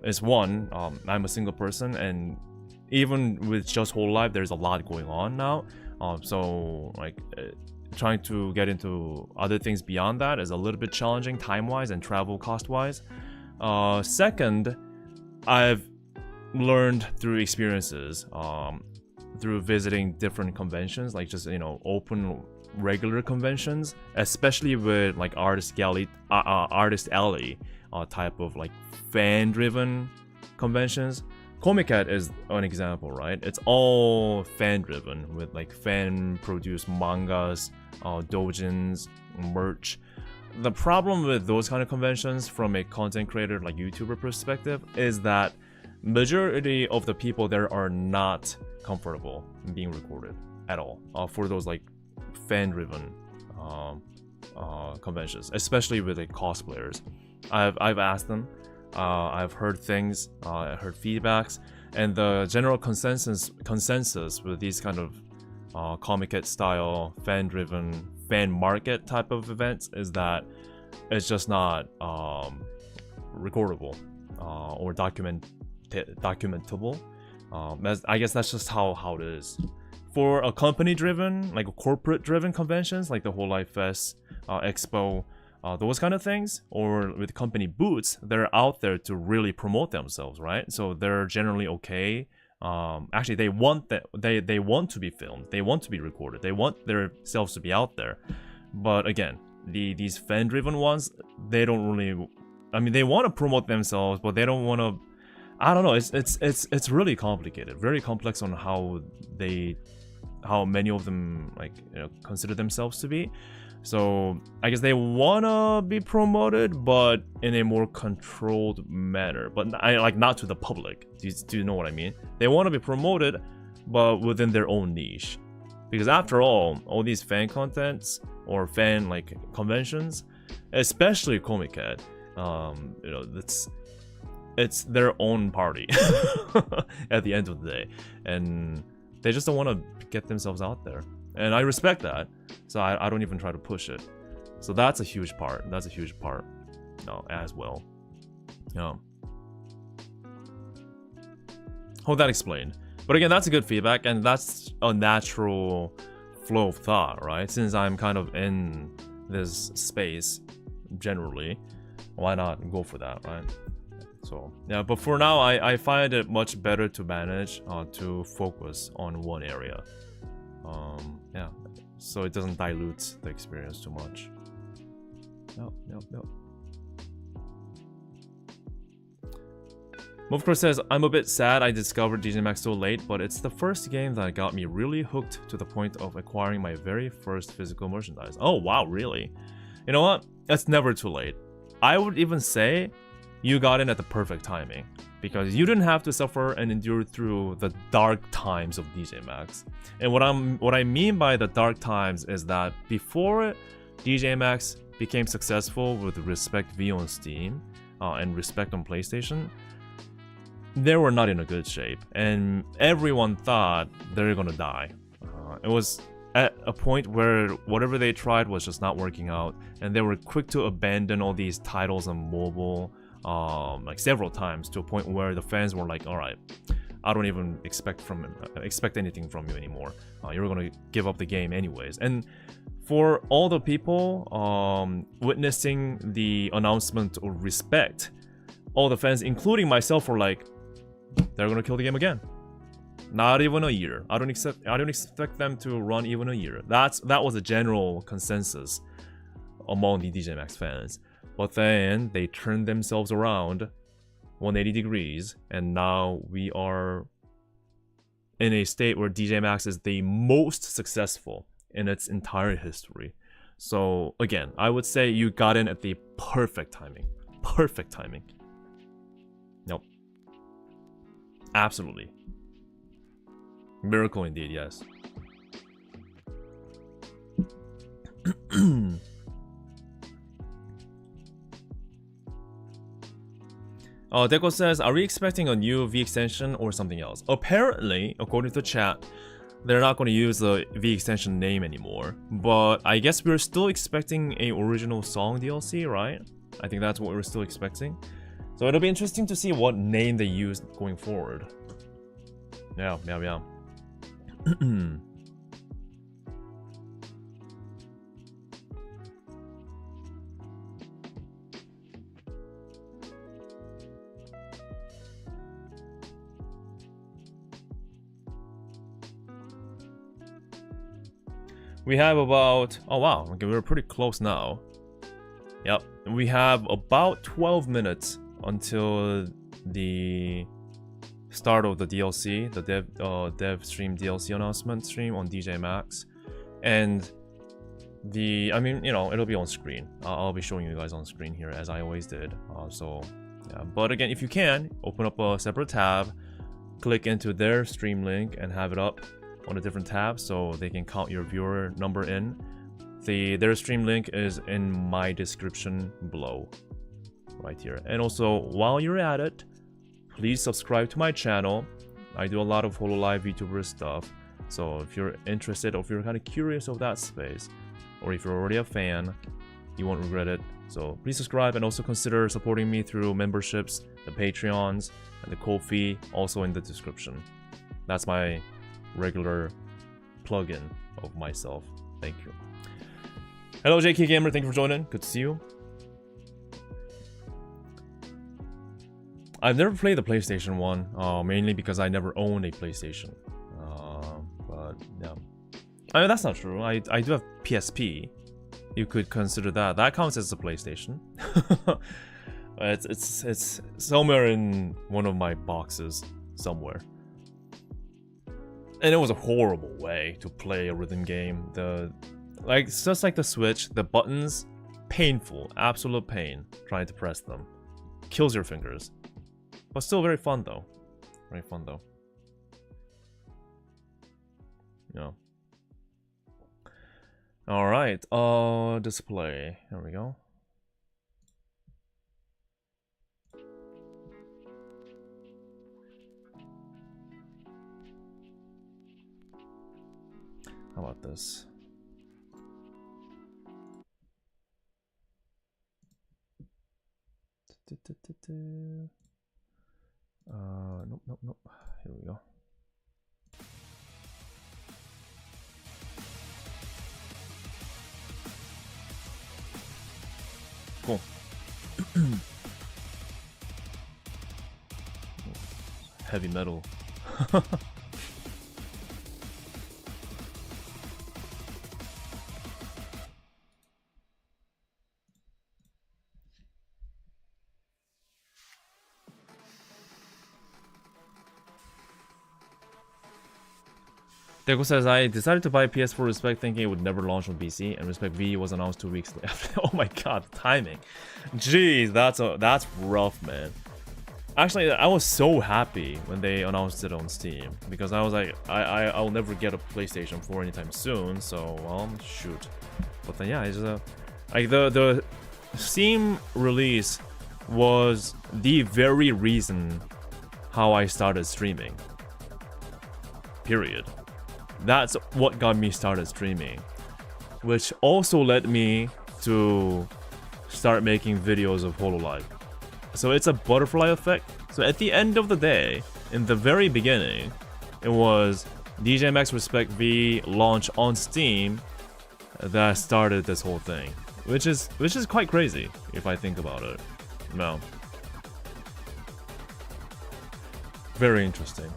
is one, I'm a single person, and even with just whole life, there's a lot going on now. So like trying to get into other things beyond that is a little bit challenging time-wise and travel cost-wise. Second, I've learned through experiences, through visiting different conventions, like just, you know, open regular conventions, especially with like artist alley type of like fan-driven conventions. Comic-Con is an example, right? It's all fan-driven with like fan-produced mangas, doujins, merch. The problem with those kind of conventions from a content creator like YouTuber perspective is that majority of the people there are not comfortable in being recorded at all, for those like fan-driven conventions, especially with like cosplayers. I've asked them, I've heard things, I heard feedbacks, and the general consensus with these kind of Comic-Con style fan-driven fan market type of events is that it's just not recordable or documentable. I guess that's just how it is. For a company-driven, like corporate-driven conventions, like the Whole Life Fest, Expo, those kind of things, or with company booths, they're out there to really promote themselves, right? So they're generally okay. Actually, they want that. They want to be filmed. They want to be recorded. They want themselves to be out there. But again, these fan-driven ones, they don't really. I mean, they want to promote themselves, but they don't want to. I don't know. It's really complicated, very complex on how many of them like, you know, consider themselves to be. So I guess they wanna be promoted, but in a more controlled manner. But I like not to the public. Do you know what I mean? They want to be promoted, but within their own niche. Because after all these fan contents or fan like conventions, especially Comic-Con, you know, it's their own party at the end of the day, and they just don't want to get themselves out there. And I respect that, so I don't even try to push it. So that's a huge part. That's a huge part, as well. Hope that explained. But again, that's a good feedback, and that's a natural flow of thought, right? Since I'm kind of in this space generally, why not go for that, right? So yeah, but for now, I find it much better to manage, to focus on one area. Yeah, so it doesn't dilute the experience too much. Yep. Movecrow says, I'm a bit sad I discovered DJMAX so late, but it's the first game that got me really hooked to the point of acquiring my very first physical merchandise. Oh wow, really? You know what? It's never too late. I would even say you got in at the perfect timing, because you didn't have to suffer and endure through the dark times of DJMAX. And what I mean by the dark times is that before DJMAX became successful with Respect V on Steam and Respect on PlayStation, they were not in a good shape, and everyone thought they're gonna die. It was at a point where whatever they tried was just not working out, and they were quick to abandon all these titles on mobile, like several times, to a point where the fans were like, all right, I don't even expect anything from you anymore. You're gonna give up the game anyways. And for all the people witnessing the announcement of Respect, all the fans, including myself, were like, they're gonna kill the game again. Not even a year. I don't expect them to run even a year. That was a general consensus among the DJMAX fans. But then they turned themselves around 180 degrees, and now we are in a state where DJMAX is the most successful in its entire history. So again, I would say you got in at the perfect timing. Perfect timing. Nope. Absolutely. Miracle indeed, yes. Deco says, are we expecting a new V extension or something else? Apparently, according to the chat, they're not going to use the V extension name anymore. But I guess we're still expecting a original song DLC, right? I think that's what we're still expecting. So it'll be interesting to see what name they use going forward. Yeah. We have about, oh wow, okay, we're pretty close now. Yep, we have about 12 minutes until the start of the DLC, the dev stream DLC announcement stream on DJMAX. And I mean, you know, it'll be on screen. I'll be showing you guys on screen here as I always did. So yeah, but again, if you can, open up a separate tab, click into their stream link and have it up on a different tab so they can count your viewer number in. Their stream link is in my description below, right here. And also, while you're at it, please subscribe to my channel. I do a lot of HoloLive VTuber stuff, so if you're interested or if you're kind of curious of that space, or if you're already a fan, you won't regret it. So please subscribe and also consider supporting me through memberships, the Patreons, and the Ko-fi, also in the description. That's my regular plugin of myself. Thank you. Hello JK Gamer, thank you for joining. Good to see you. I've never played the PlayStation 1, mainly because I never owned a PlayStation. But yeah, I mean that's not true. I do have PSP. You could consider that. That counts as a PlayStation. It's somewhere in one of my boxes somewhere. And it was a horrible way to play a rhythm game. It's just like the Switch, the buttons, painful, absolute pain trying to press them. Kills your fingers. But still very fun though. Very fun though. Yeah. Alright, display. There we go. How about this? Nope. Here we go. Cool. Heavy metal. Deco says, I decided to buy PS4 Respect thinking it would never launch on PC, and Respect V was announced 2 weeks later. Oh my god, timing. Jeez, that's rough, man. Actually, I was so happy when they announced it on Steam, because I was like, I'll never get a PlayStation 4 anytime soon, so, well, shoot. But then, yeah, it's just like, the Steam release was the very reason how I started streaming. Period. That's what got me started streaming, which also led me to start making videos of HoloLive. So it's a butterfly effect. So at the end of the day, in the very beginning, it was DJMAX Respect V launch on Steam that started this whole thing, which is quite crazy if I think about it. No, very interesting.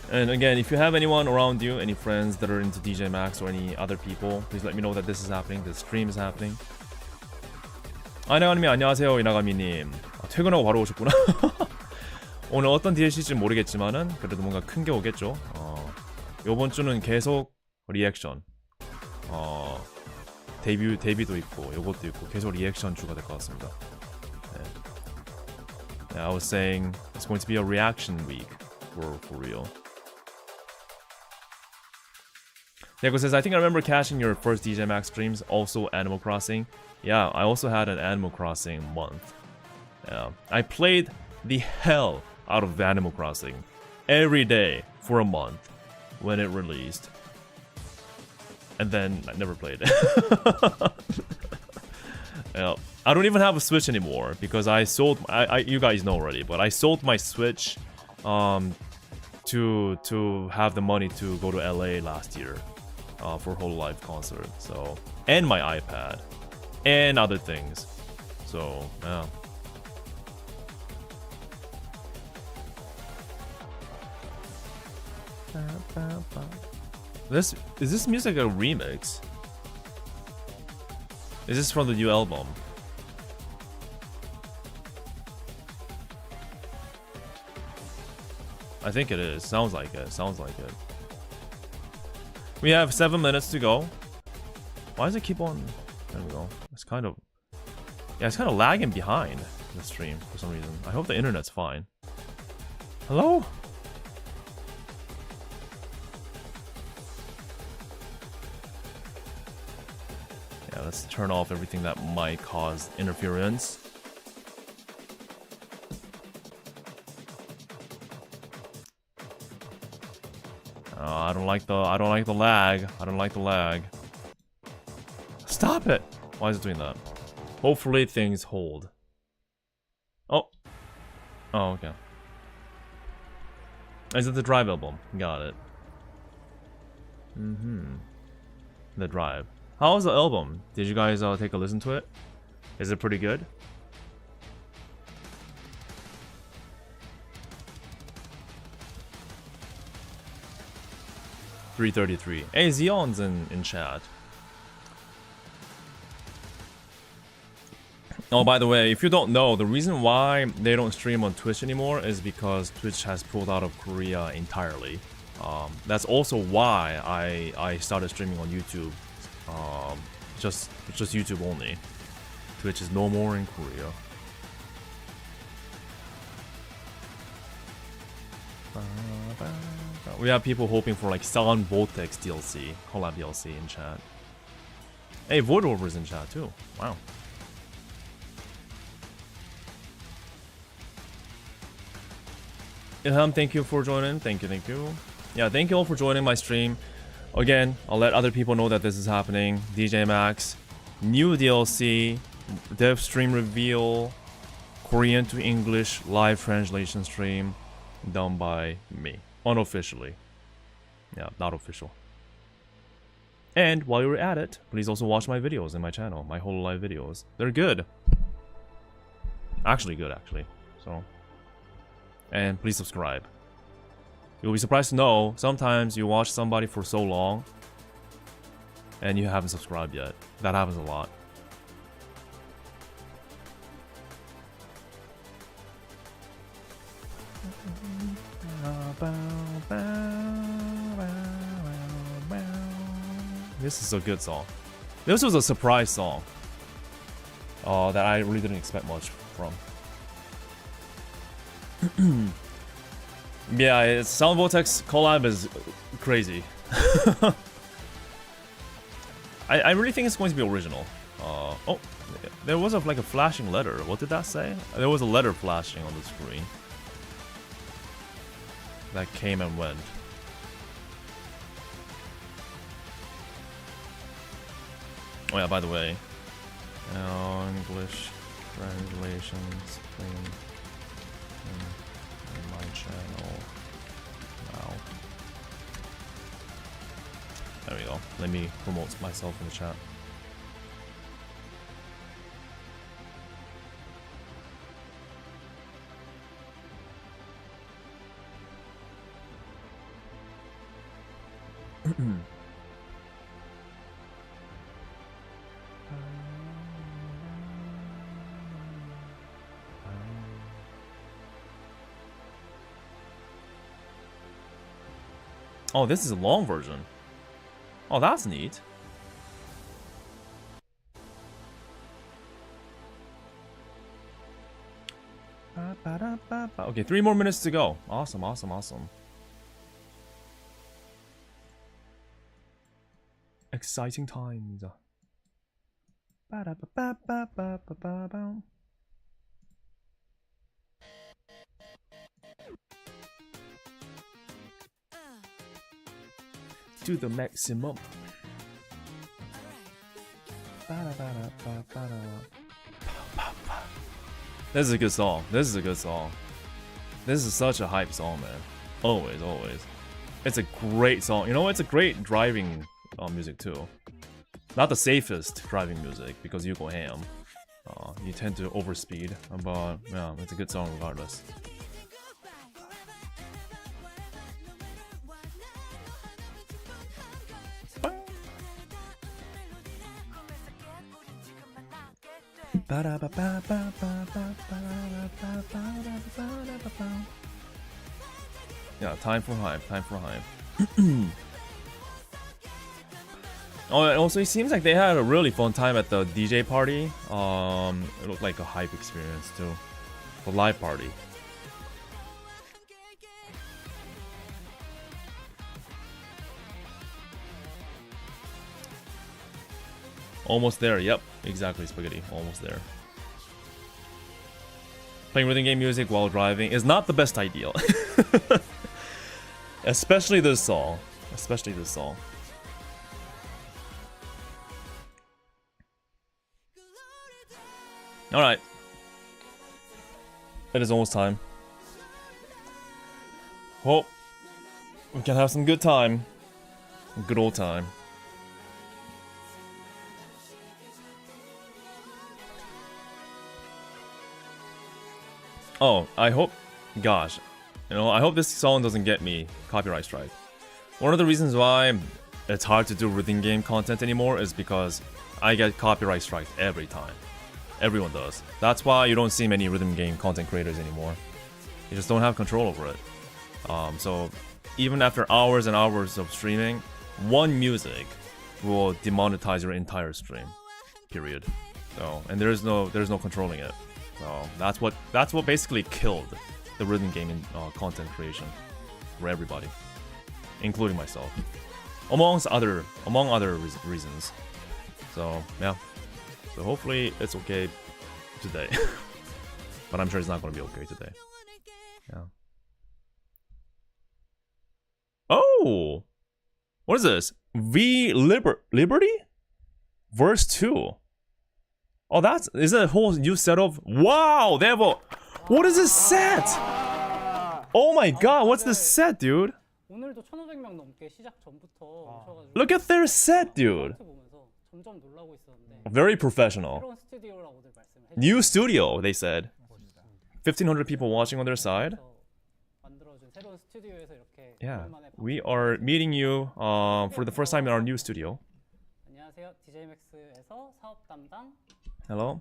And again, if you have anyone around you, any friends that are into DJMAX or any other people, please let me know that this is happening, this stream is happening. 이나가님이 안녕하세요, 이나가미님. 퇴근하고 바로 오셨구나. 오늘 어떤 DLC인지 모르겠지만은 그래도 뭔가 큰 게 오겠죠. 요번 주는 계속 리액션. 데뷔도 있고 요것도 있고 계속 리액션 주가 될 것 같습니다. 네. I was saying it's going to be a reaction week for real. Diego says, I think I remember catching your first DJMAX streams, also Animal Crossing. Yeah, I also had an Animal Crossing month. Yeah, I played the hell out of Animal Crossing every day for a month when it released. And then I never played it. Yeah, I don't even have a Switch anymore because I sold. You guys know already, but I sold my Switch, to have the money to go to LA last year, for Hololive concert. So, and my iPad, and other things. So yeah. Is this music a remix? Is this from the new album? I think it is. Sounds like it. Sounds like it. We have 7 minutes to go. Why does it keep on? There we go. It's kind of... Yeah, it's kind of lagging behind the stream for some reason. I hope the internet's fine. Hello? Yeah, let's turn off everything that might cause interference. I don't like the lag. I don't like the lag. Stop it! Why is it doing that? Hopefully things hold. Oh. Oh, okay. Is it the Drive album? Got it. The Drive. How was the album? Did you guys take a listen to it? Is it pretty good? $333. Hey, Xeon's in chat. Oh, by the way, if you don't know, the reason why they don't stream on Twitch anymore is because Twitch has pulled out of Korea entirely. That's also why I started streaming on YouTube. Just YouTube only. Twitch is no more in Korea. We have people hoping for like Sound Voltex DLC, collab DLC in chat. Hey, Void Over's in chat too. Wow. Ilham, thank you for joining. Thank you. Yeah, thank you all for joining my stream. Again, I'll let other people know that this is happening. DJMAX, new DLC, dev stream reveal, Korean to English live translation stream, done by me. Unofficially. Yeah, not official. And while you're at it, please also watch my videos in my channel, my Hololive videos. They're good. Actually good, actually. So, and please subscribe. You'll be surprised to know, sometimes you watch somebody for so long and you haven't subscribed yet. That happens a lot. This is a good song. This was a surprise song that I really didn't expect much from. Yeah, Sound Vortex collab is crazy. I really think it's going to be original. Oh, there was like a flashing letter. What did that say? There was a letter flashing on the screen that came and went. Oh yeah, by the way, English translations thing in my channel now. There we go. Let me promote myself in the chat. Oh, this is a long version. Oh, that's neat. Okay, 3 more minutes to go. Awesome. exciting times. To the maximum. This is a good song. This is a good song. This is such a hype song, man. Always, always. It's a great song. You know, it's a great driving music too. Not the safest driving music because you go ham. You tend to overspeed, but yeah, it's a good song regardless. Yeah, time for hype, time for hype. Oh, and also it seems like they had a really fun time at the DJ party. It looked like a hype experience too. The live party. Almost there, yep. Exactly, Spaghetti. Almost there. Playing rhythm game music while driving is not the best idea. Especially this song. Especially this song. Alright. It is almost time. Hope we can have some good time. Good old time. Oh, I hope, gosh, you know, I hope this song doesn't get me copyright strike. One of the reasons why it's hard to do rhythm game content anymore is because I get copyright strike every time. Everyone does. That's why you don't see many rhythm game content creators anymore. You just don't have control over it. So even after hours and hours of streaming, one music will demonetize your entire stream. Period. So, and there's no controlling it. So that's what basically killed the rhythm game in content creation for everybody, including myself, among other reasons. So yeah, so hopefully it's okay today, but I'm sure it's not going to be okay today. Yeah. Oh, what is this? Liberty, verse 2. Oh, is that a whole new set of? Wow, they have a. What is this set? Oh my god, what's this set, dude? Look at their set, dude. Very professional. New studio, they said. 1,500 people watching on their side. Yeah, we are meeting you for the first time in our new studio. Hello.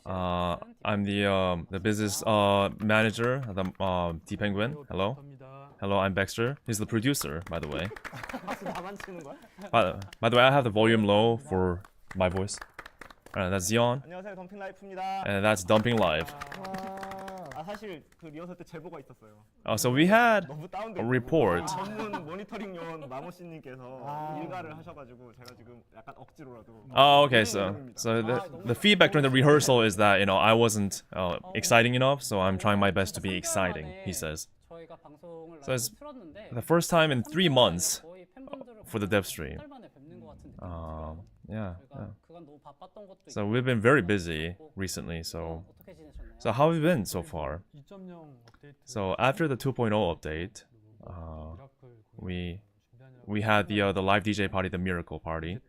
I'm the business manager, the Penguin. Hello. Hello, I'm Baxter. He's the producer, by the way. By the way, I have the volume low for my voice. That's Zion. And that's Dumping Live. 사실 그 리허설 때 제보가 있었어요. So we had a report. 전문 모니터링 요원 마모 씨님께서 일가를 하셔가지고 제가 지금 약간 억지로라도. Oh, okay. So the feedback during the rehearsal is that I wasn't exciting enough, so I'm trying my best to be exciting. He says. So it's the first time in 3 months for the dev stream. Yeah. So we've been very busy recently. So how have you been so far? So after the 2.0 update, we had the live DJ party, the Miracle Party.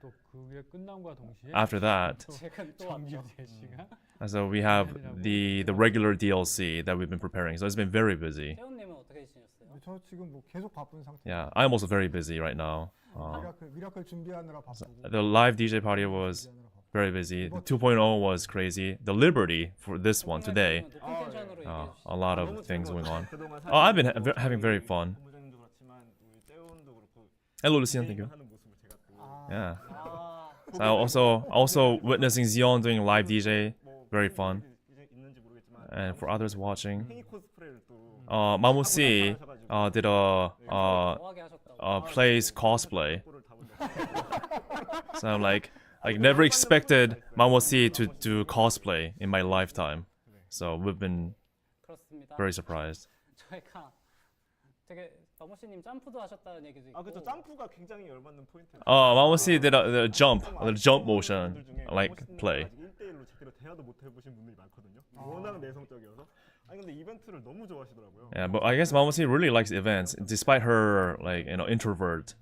After that, so we have the regular DLC that we've been preparing. So it's been very busy. Yeah, I'm also very busy right now. The live DJ party was very busy. The 2.0 was crazy. The Liberty for this one today, a lot of things going on. I've been having very fun. Hello, Lucian. Thank you. Yeah. So also witnessing Zion doing live DJ, very fun. And for others watching, Mamusi did a plays cosplay. So I'm like never expected 마모씨 to do cosplay in my lifetime. So we've been 그렇습니다. very surprised. 저희가 되게 마모씨님 점프도 하셨다는 얘기도 있고. 아 그렇죠. 점프가 굉장히 열받는 포인트예요. Oh, 마모씨 did a jump motion like play. 1대1로 제대로 대화도 못 해보신 분들이 많거든요. 워낙 내성적이어서. 아니 근데 이벤트를 너무 좋아하시더라고요. Yeah, but I guess 마모씨 really likes events despite her like introvert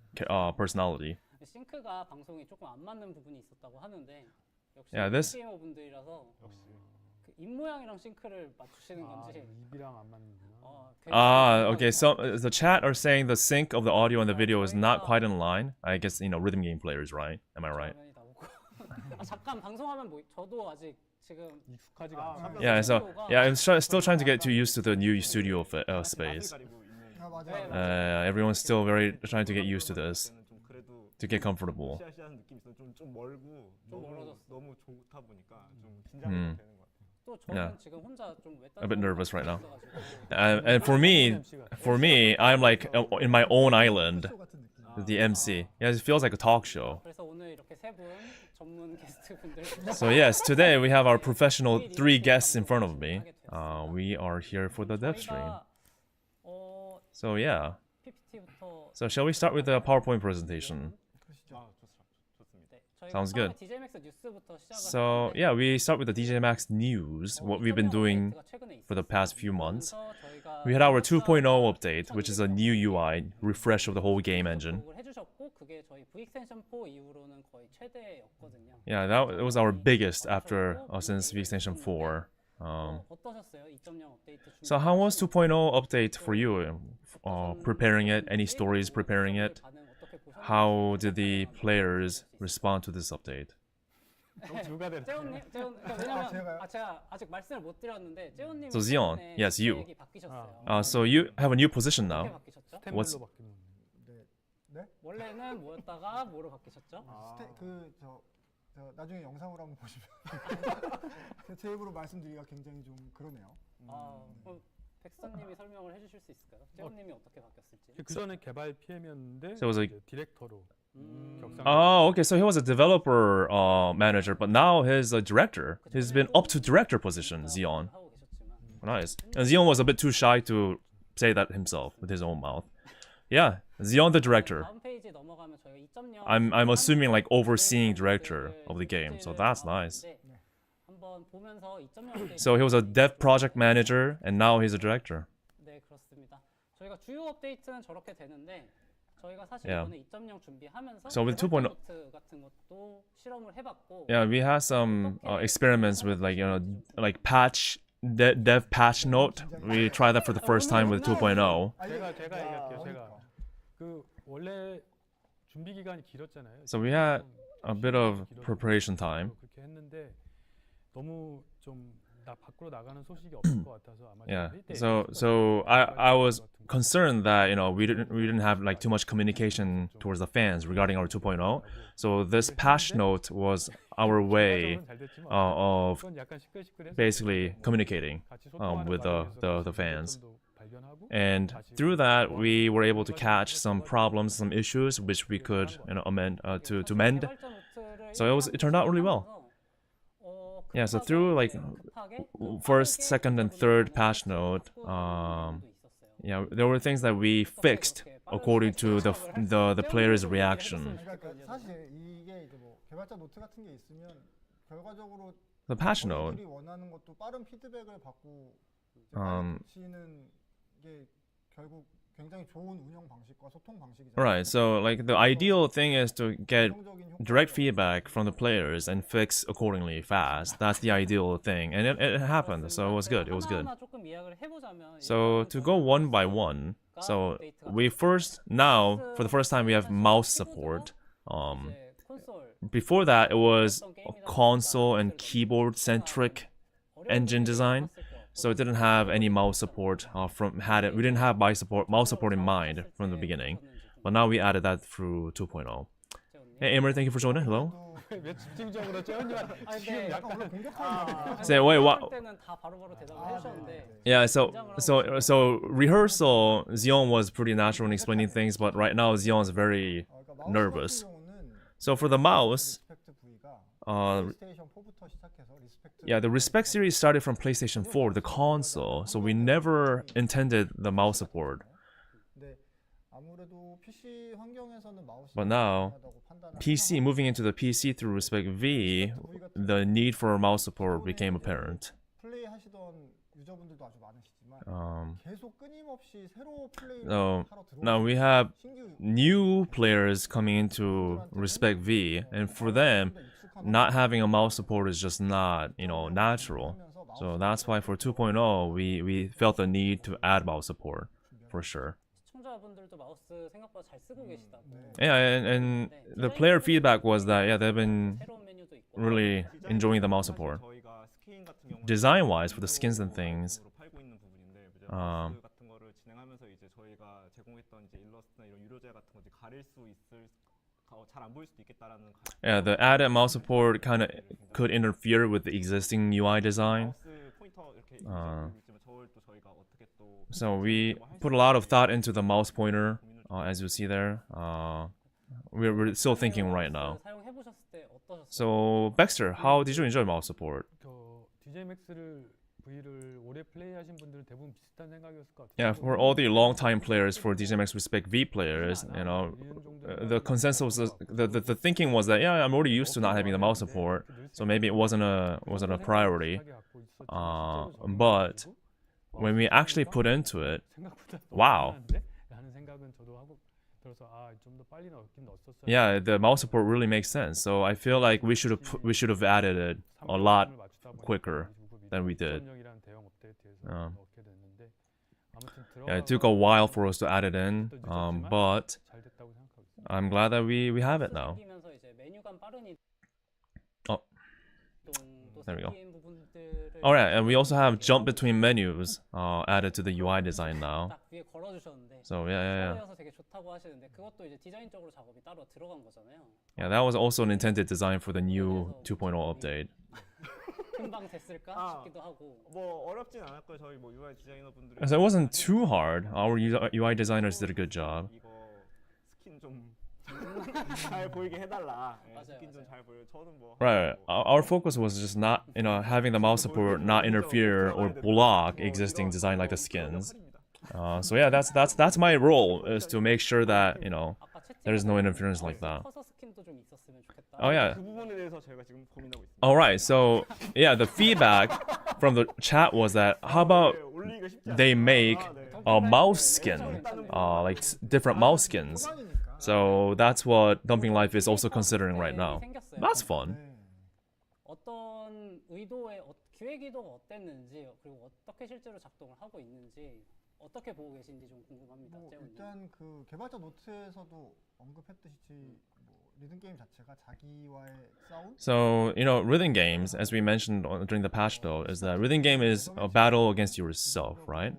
personality. 싱크가 방송이 조금 안 맞는 부분이 있었다고 하는데 역시 Yeah, this- 게이머 분들이라서 그 입 모양이랑 싱크를 맞추시는 건지. 입이랑 안 맞는구나. Okay, so the chat are saying the sync of the audio and the video is not quite in line. I guess, rhythm game players, right? Am I right? 화면이 나오고. 잠깐 방송하면 뭐 저도 아직 지금 익숙하지가 않아. Yeah, so yeah, I'm still trying to get too used to the new studio space. 가리고 있는 아 맞아요. Everyone's still very trying to get used to this, 때는 좀 그래도 to get comfortable. 시시한 느낌이 있어. 좀 멀고 좀 멀어졌어. 너무 좋다 보니까 좀 긴장이 되는 것 같아요. 또 저는 Yeah. 지금 혼자 좀 A bit nervous right now. 있어가지고. And for me, I'm like in my own island, 쇼 같은 느낌. the MC. Yeah, it feels like a talk show. 그래서 오늘 이렇게 세 분 전문 게스트 분들. So yes, today we have our professional 3 guests in front of me. We are here for the dev stream. 저희가 So yeah. PPT부터. So shall we start with the PowerPoint presentation? 좋습니다. Sounds good. DJMAX 뉴스부터 So yeah, we start with the DJMAX news, what we've been doing for the past few months. We had our 2.0 update, which is a new UI, refresh of the whole game engine. 해주셨고 그게 저희 Vextension 4 이후로는 거의 최대였거든요. Yeah, that was our biggest after since Vextension 4. 어떠셨어요? 2.0 업데이트 준비? So how was 2.0 update for you? Preparing it? Any stories preparing it? 반응 어떻게 보셨나요? How did the players respond to this update? 누가 됐어? 재훈님, 왜냐면 제가요? 제가 아직 말씀을 못 드렸는데 재훈님 So Zion, yes, you. 바뀌셨어요. So you have a new position now. 어떻게 바뀌셨죠? What's- 템블로 바뀌는 건데. 원래는 뭐였다가 뭐로 바뀌셨죠? 저 나중에 영상으로 한번 보시면 제 입으로 말씀드리기가 굉장히 좀 그러네요. 그럼 백선님이 설명을 해주실 수 있을까요? 재훈님이 어떻게 바뀌었을지. 그 전에 개발 PM이었는데 So it was like- 이제 디렉터로 격상. Oh, okay. So he was a developer manager, but now he's a director. He's been up to director position, Zion. 하고 계셨지만 Nice. And Zion was a bit too shy to say that himself with his own mouth. Yeah, Zion the director. 다음 페이지 넘어가면 저희가 2.0 I'm assuming like overseeing director of the game, so that's nice. 한번 보면서 2.0 업데이트. So he was a dev project manager, and now he's a director. 네, 그렇습니다. 저희가 주요 업데이트는 저렇게 되는데 저희가 사실 Yeah. 이번에 2.0 준비하면서 So with 2.0 노트 같은 것도 실험을 해봤고 Yeah, we had some experiments with like patch dev patch note. We tried that for the first time with 2.0. 제가 얘기할게요. 제가 그 원래 준비 기간이 길었잖아요. So we had a bit of preparation time. 그렇게 했는데 너무 좀 밖으로 나가는 소식이 없을 것 같아서 아마 Yeah. 할 때 So I was concerned that we didn't have like too much communication towards the fans regarding our 2.0. So this patch note was our way 잘 됐지만 of 그건 약간 시끌시끌해서 basically communicating 같이 소통하는 with 과정에서 the fans. 단점도 발견하고 And through that, we were able to catch some problems, some issues, which we could amend to mend. So it turned out really well. Yeah, so through like first, second, and third patch note, yeah, there were things that we fixed according to the players' reaction. 그러니까 사실 이게 이제 뭐 개발자 노트 같은 게 있으면 결과적으로 The patch note, 저희들이 원하는 것도 빠른 피드백을 받고 um, 하시는 게 결국 굉장히 좋은 운영 방식과 소통 방식이잖아요. right? So like the ideal thing is to get 긍정적인 효과를 direct feedback from the players and fix accordingly fast. That's the ideal thing, and it happened. So it was good. It was good. So to go one by one, so we first now for the first time we have mouse support. Before that it was a console and keyboard centric engine design, so it didn't have any mouse support. We didn't have mouse support in mind from the beginning, but now we added that through 2.0. Hey, Amer, thank you for joining. Hello. 왜 집중적으로 재현이한테 지금 약간 원래 공격하는 Say, wait, what? 때는 다 바로바로 대답을 해주셨는데 Yeah, so rehearsal, Zion was pretty natural in explaining things, but right now Zion's very nervous. So for the mouse, 리스펙트 V가 uh, 플레이스테이션 4부터 시작해서 리스펙트 yeah, the Respect series started from PlayStation 4, the console. So we never intended the mouse support. 근데 아무래도 PC 환경에서는 마우스 But now, PC moving into the PC through Respect V, the need for mouse support became apparent. 플레이 하시던 유저분들도 아주 많으시지만 계속 끊임없이 새로 플레이를 So 하러 now we have new players coming into Respect V, and for them, not having a mouse support is just not, natural. So that's why for 2.0, we felt the need to add mouse support, for sure. 시청자분들도 마우스 생각보다 잘 쓰고 계시다고. Yeah, and the player feedback was that, yeah, they've been 새로운 메뉴도 있고. really enjoying the mouse support. 저희가 스킨 같은 경우는 Design-wise, for the skins and things, 팔고 있는 부분인데 마우스 같은 거를 진행하면서 이제 저희가 제공했던 이제 일러스트나 이런 유료재 같은 거 이제 가릴 수 있을 잘 안 보일 수도 있겠다라는 yeah, the added mouse support kind of could interfere with the existing UI design. 마우스 포인터 이렇게 있지만 저걸 또 저희가 어떻게 또 So we put a lot of thought into the mouse pointer, as you see there. We're still thinking right now. 사용해 보셨을 때 어떠셨어요? So Baxter, how did you enjoy mouse support? DJMAX를 V를 오래 플레이하신 분들은 대부분 비슷한 생각이었을 것 같아요. Yeah, for all the long-time players, for DJMAX Respect V players, the consensus, the thinking was that, yeah, I'm already used to not having the mouse support, so maybe it wasn't a priority. But when we actually put into it, wow. Yeah, the mouse support really makes sense. So I feel like we should have added it a lot quicker than we did. Yeah, it took a while for us to add it in, but I'm glad that we have it now. Oh, there we go. Alright, and we also have jump between menus added to the UI design now. 딱 위에 걸어주셨는데 So yeah. 그래서 되게 좋다고 하시는데 그것도 이제 디자인적으로 작업이 따로 들어간 거잖아요. Yeah, that was also an intended design for the new 2.0 update. 금방 됐을까 싶기도 하고. 뭐 어렵진 않았고요. 저희 뭐 UI 디자이너분들이 So it wasn't too hard. Our UI designers did a good job. 이거 스킨 좀 잘 보이게 해달라. 스킨 좀 잘 보여. 저는 뭐 Right. Our focus was just not, having the mouse support not interfere or block existing design like the skins. So yeah, that's my role, is to make sure that there is no interference like that. 커서 스킨도 좀 있었으면 좋겠다. Oh yeah. 그 부분에 대해서 저희가 지금 고민하고 있습니다. All right. So yeah, the feedback from the chat was that how about 올리기가 쉽지 they make a mouse skin, like different mouse skins. So that's what Dumping Life is also considering right now. That's fun. 어떤 의도의 기획 의도가 어땠는지 그리고 어떻게 실제로 작동을 하고 있는지 어떻게 보고 계신지 좀 궁금합니다. 일단 그 개발자 노트에서도 언급했듯이 뭐 리듬 게임 자체가 자기와의 싸움. So rhythm games, as we mentioned during the patch though, is that rhythm game is a battle against yourself, right?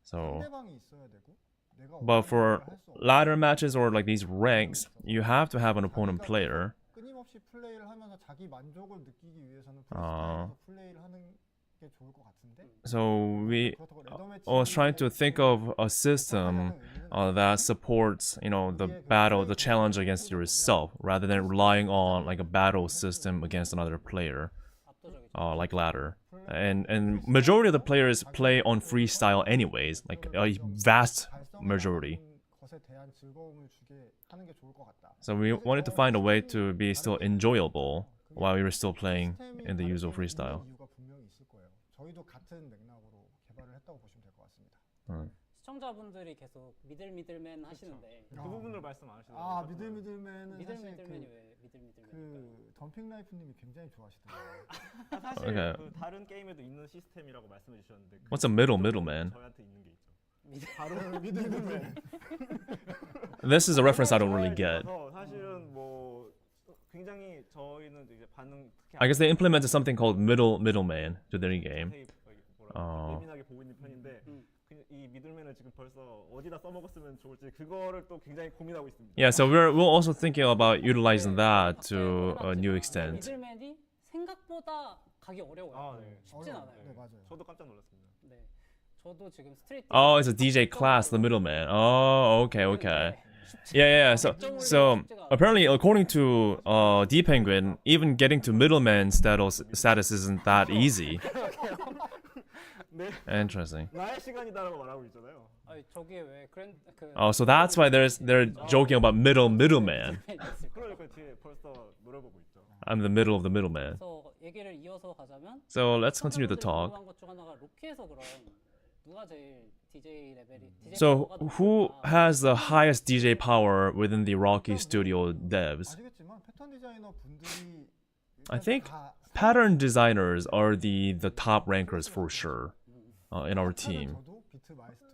So, 상대방이 있어야 되고 내가 but for ladder matches or like these ranks, you have to have an opponent player. 끊임없이 플레이를 하면서 자기 만족을 느끼기 위해서는 프리스타일에서 플레이를 하는 게 좋을 것 같은데. So I was trying to think of a system that supports, the battle, the challenge against yourself, rather than relying on like a battle system against another player, like ladder. And majority of the players play on freestyle anyways, like a vast majority. So we wanted to find a way to be still enjoyable while we were still playing in the usual freestyle. 저희도 같은 맥락으로 개발을 했다고 보시면 될 것 같습니다. 시청자분들이 계속 미들맨 하시는데 그 부분을 말씀 안 하시나요? 아 미들맨은 사실 미들맨이 왜 미들맨? 그 덤핑 라이프님이 굉장히 좋아하시더라고요. 사실 Okay. 그 다른 게임에도 있는 시스템이라고 말씀해 주셨는데 What's a middleman? 저희한테 있는 게 있죠. 바로 미들맨. This is a reference I don't really get. 사실은 뭐 굉장히 저희는 이제 반응 I guess they implemented something called middleman to their game. 예민하게 보고 있는 편인데 이 미들맨을 지금 벌써 어디다 써먹었으면 좋을지 그거를 또 굉장히 고민하고 있습니다. Yeah, so we're also thinking about utilizing that to a new extent. 미들맨이 생각보다 가기 어려워요. 네. 쉽진 않아요. 네 맞아요. 저도 깜짝 놀랐습니다. 네. 저도 지금 스트리트. Oh, it's a DJ class, the middleman. Oh, okay, okay. Yeah. So apparently, according to D Penguin, even getting to middleman status isn't that easy. 네. Interesting. 나의 시간이다라고 말하고 있잖아요. 아니 저기에 왜 Oh, so that's why they're joking about middleman. 그러니까 뒤에 벌써 노려보고 있죠. I'm the middle of the middleman. 그래서 얘기를 이어서 가자면. So let's continue the talk. 궁금한 것 중 하나가 로키에서 그럼 누가 제일 DJ 레벨이? So who has the highest DJ power within the Rocky Studio devs? 아시겠지만 패턴 디자이너 분들이 I think pattern designers are the top rankers for sure in our team. 저도 비트 마이스트로고.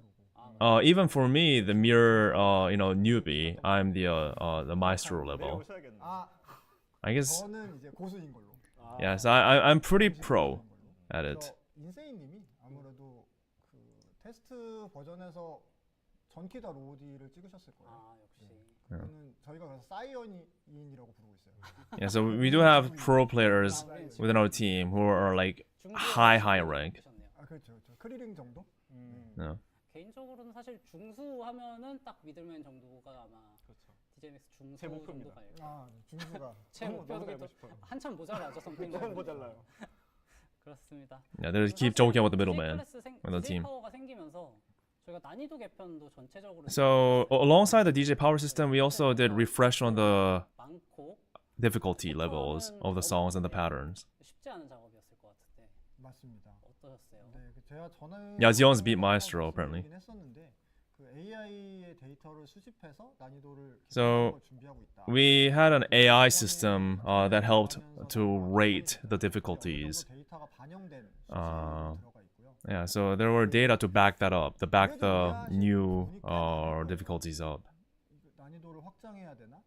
Even for me, the mere newbie, I'm the maestro level. 내려오셔야겠네. 아, I guess 저는 이제 고수인 걸로. yes, I'm pretty pro at it. 인세이님이 아무래도 그 테스트 버전에서 전키 다 로디를 찍으셨을 거예요. 아 역시. 그거는 저희가 그래서 사이언인이라고 부르고 있어요. Yeah, so we do have pro players within our team who are like high rank. 아 그렇죠. 크리링 정도? Yeah. 개인적으로는 사실 중수 하면은 딱 미들맨 정도가 아마 DJMAX 중수 제 목표입니다. 정도가 일. 아 중수가. 제 목표도 알고 싶어요. 한참 모자라죠 선생님. 너무 모자라요. 그렇습니다. Yeah, they keep joking about the middleman DJ on the team. 파워가 생기면서 저희가 난이도 개편도 전체적으로 So alongside the DJ power system, we also did refresh on the 많고 difficulty levels of the songs and the patterns. 쉽지 않은 작업이었을 것 같은데 맞습니다. 어떠셨어요? 네, 제가 전에 Yeah, Zion's beat Maestro apparently. 했었는데 그 AI의 데이터를 수집해서 난이도를 So 준비하고 있다. we had an AI system that helped to rate the difficulties. 데이터가 반영된 아. 들어가 있고요. Yeah, so there were data to back that up, to back the new difficulties up. 난이도를 확장해야 되나?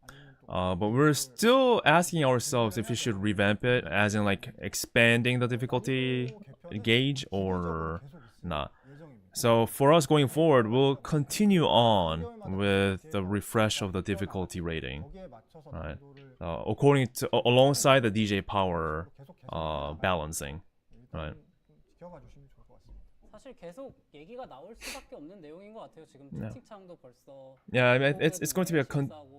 아니면 또 But we're still asking ourselves if we should revamp it, as in like expanding the difficulty gauge or not. 예정입니다. So for us going forward, we'll continue on with the refresh of the difficulty rating, 거기에 맞춰서 right? 난이도를 According to alongside the DJ power 계속 balancing, 일단 right? 좀 지켜봐 주시면 좋을 것 같습니다. 사실 계속 얘기가 나올 수밖에 없는 내용인 것 같아요. 지금 Yeah. 채팅창도 벌써 Yeah, I mean, it's going to be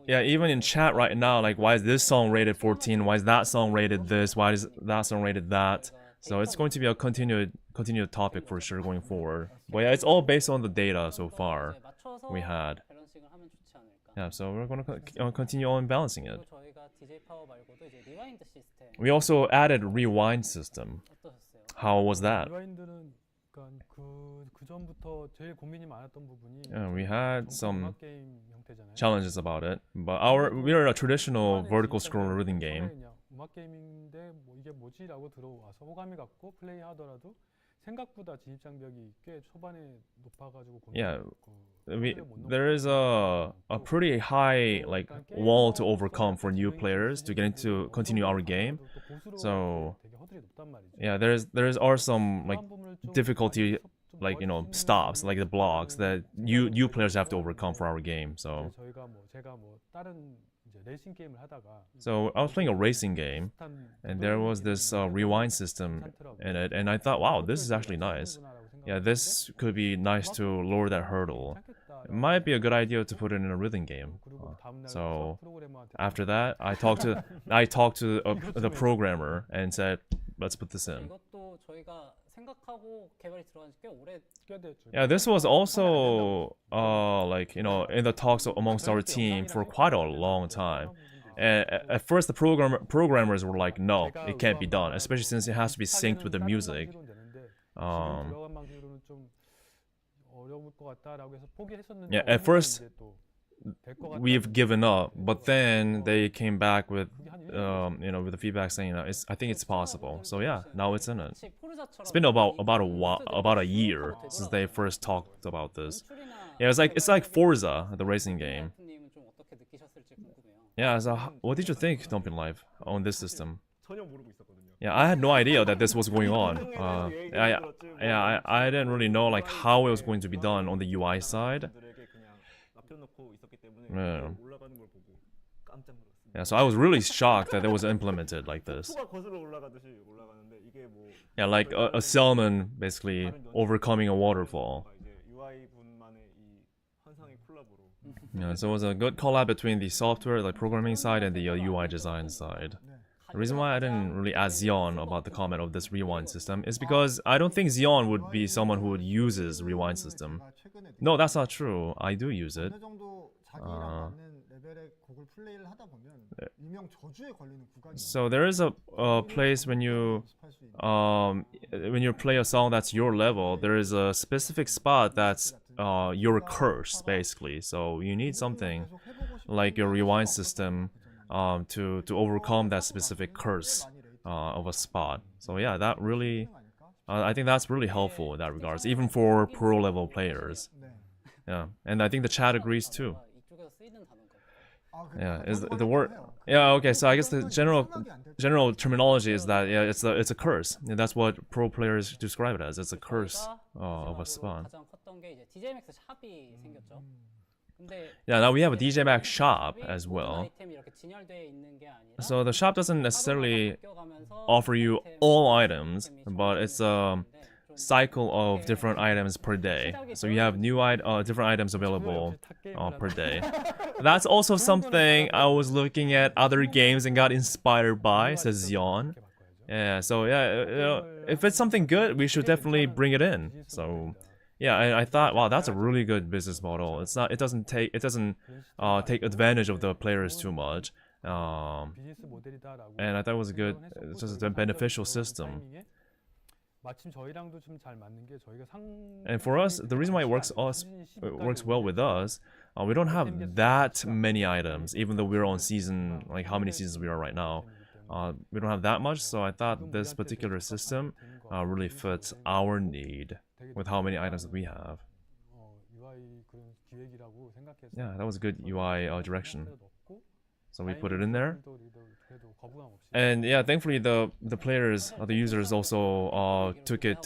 yeah, even in chat right now, like why is this song rated 14? Why is that song rated this? Why is that song rated that? So it's going to be a continued topic for sure going forward. But yeah, it's all based on the data so far 맞춰서 we had. 밸런싱을 하면 좋지 않을까. Yeah, so we're going to continue on balancing it. 그리고 저희가 DJ 파워 말고도 이제 리와인드 시스템 We also added rewind system. 어떠셨어요? How was that? 리와인드는 그러니까 그 전부터 제일 고민이 많았던 부분이 Yeah, we had some 음악 게임 형태잖아요. challenges about it, but we're a traditional vertical scroll rhythm game. 그냥 음악 게임인데 뭐 이게 뭐지라고 들어와서 호감이 갖고 플레이하더라도 생각보다 진입 장벽이 꽤 초반에 높아가지고 Yeah, 고민이 there is a pretty high like wall to overcome for new players to get into continue our game. So yeah, there are some like difficulty like stops like the blocks that you players have to overcome for our game. So 제가 다른 이제 레이싱 게임을 하다가 I was playing a racing game and there was this rewind system in it, and I thought, wow, this is actually nice. Yeah, this could be nice to lower that hurdle. It might be a good idea to put it in a rhythm game. So after that, I talked to the programmer and said, let's put this in. 이것도 저희가 생각하고 개발이 들어간 지 꽤 오래 Yeah, this was also like in the talks amongst our team for quite a long time. And at first the programmers were like, no, it can't be done, especially since it has to be synced with the music. Yeah, at first we've given up, but then they came back with with the feedback saying I think it's possible. So yeah, now it's in it. It's been about a year since they first talked about this. Yeah, it's like Forza, the racing game. 님은 좀 어떻게 느끼셨을지 궁금해요. Yeah, so what did you think, Dumping Life, on this system? 전혀 모르고 있었거든요. Yeah, I had no idea that this was going on. I didn't really know like how it was going to be done on the UI side. 분들에게 그냥 맡겨놓고 있었기 때문에 Yeah. 올라가는 걸 보고 깜짝 놀랐습니다. Yeah, so I was really shocked that it was implemented like this. 수가 거슬러 올라가듯이 올라가는데 이게 뭐 Yeah, like a salmon basically overcoming a waterfall. 이제 UI 분만의 이 환상의 콜라보로 Yeah, so it was a good collab between the software, like programming side, and the UI design side. The reason why I didn't really ask Xeon about the comment of this rewind system is because I don't think Xeon would be someone who would use this rewind system. No, that's not true. I do use it. 어느 정도 자기랑 맞는 레벨의 곡을 플레이를 하다 보면 일명 저주에 걸리는 구간이 So there is a place when you play a song that's your level, there is a specific spot that's your curse basically. So you need something like your rewind system to overcome that specific curse of a spot. So yeah, that really I think that's really helpful in that regards, even for pro level players. Yeah, and I think the chat agrees too. 이쪽에서 쓰이는 단어인 것 같아요. Yeah, is the word? Yeah, okay. So I guess the general terminology is that yeah, it's a curse. And that's what pro players describe it as. It's a curse of a spot. 가장 컸던 게 이제 DJMAX 샵이 생겼죠. 근데 Yeah, now we have a DJMAX shop as 모든 well. 아이템이 이렇게 진열되어 있는 게 아니라 So the shop doesn't necessarily 바뀌어가면서 offer you 아이템 all items, 아이템이 but it's a 정해져 있는데 좀 cycle of different items per day. So you have new different items available per day. That's also something I was looking at other games and got inspired by, says Zion. Yeah, so yeah, you know, if it's something good, we should definitely bring it in. So yeah, I thought, wow, that's a really good business model. It doesn't take take advantage of the players too much. And I thought it was a good, it's just a beneficial system. 마침 저희랑도 좀 잘 맞는 게 저희가 And for us, the reason why it works well with us, we don't have that many items, even though we're on season, like how many seasons we are right now. We don't have that much, so I thought this particular system really fits our need with how many items that we have. UI 그런 기획이라고 생각해서 Yeah, that was a good UI direction. So we put it in there. 그래도 거부감 없이 And yeah, thankfully the players, the users also took it,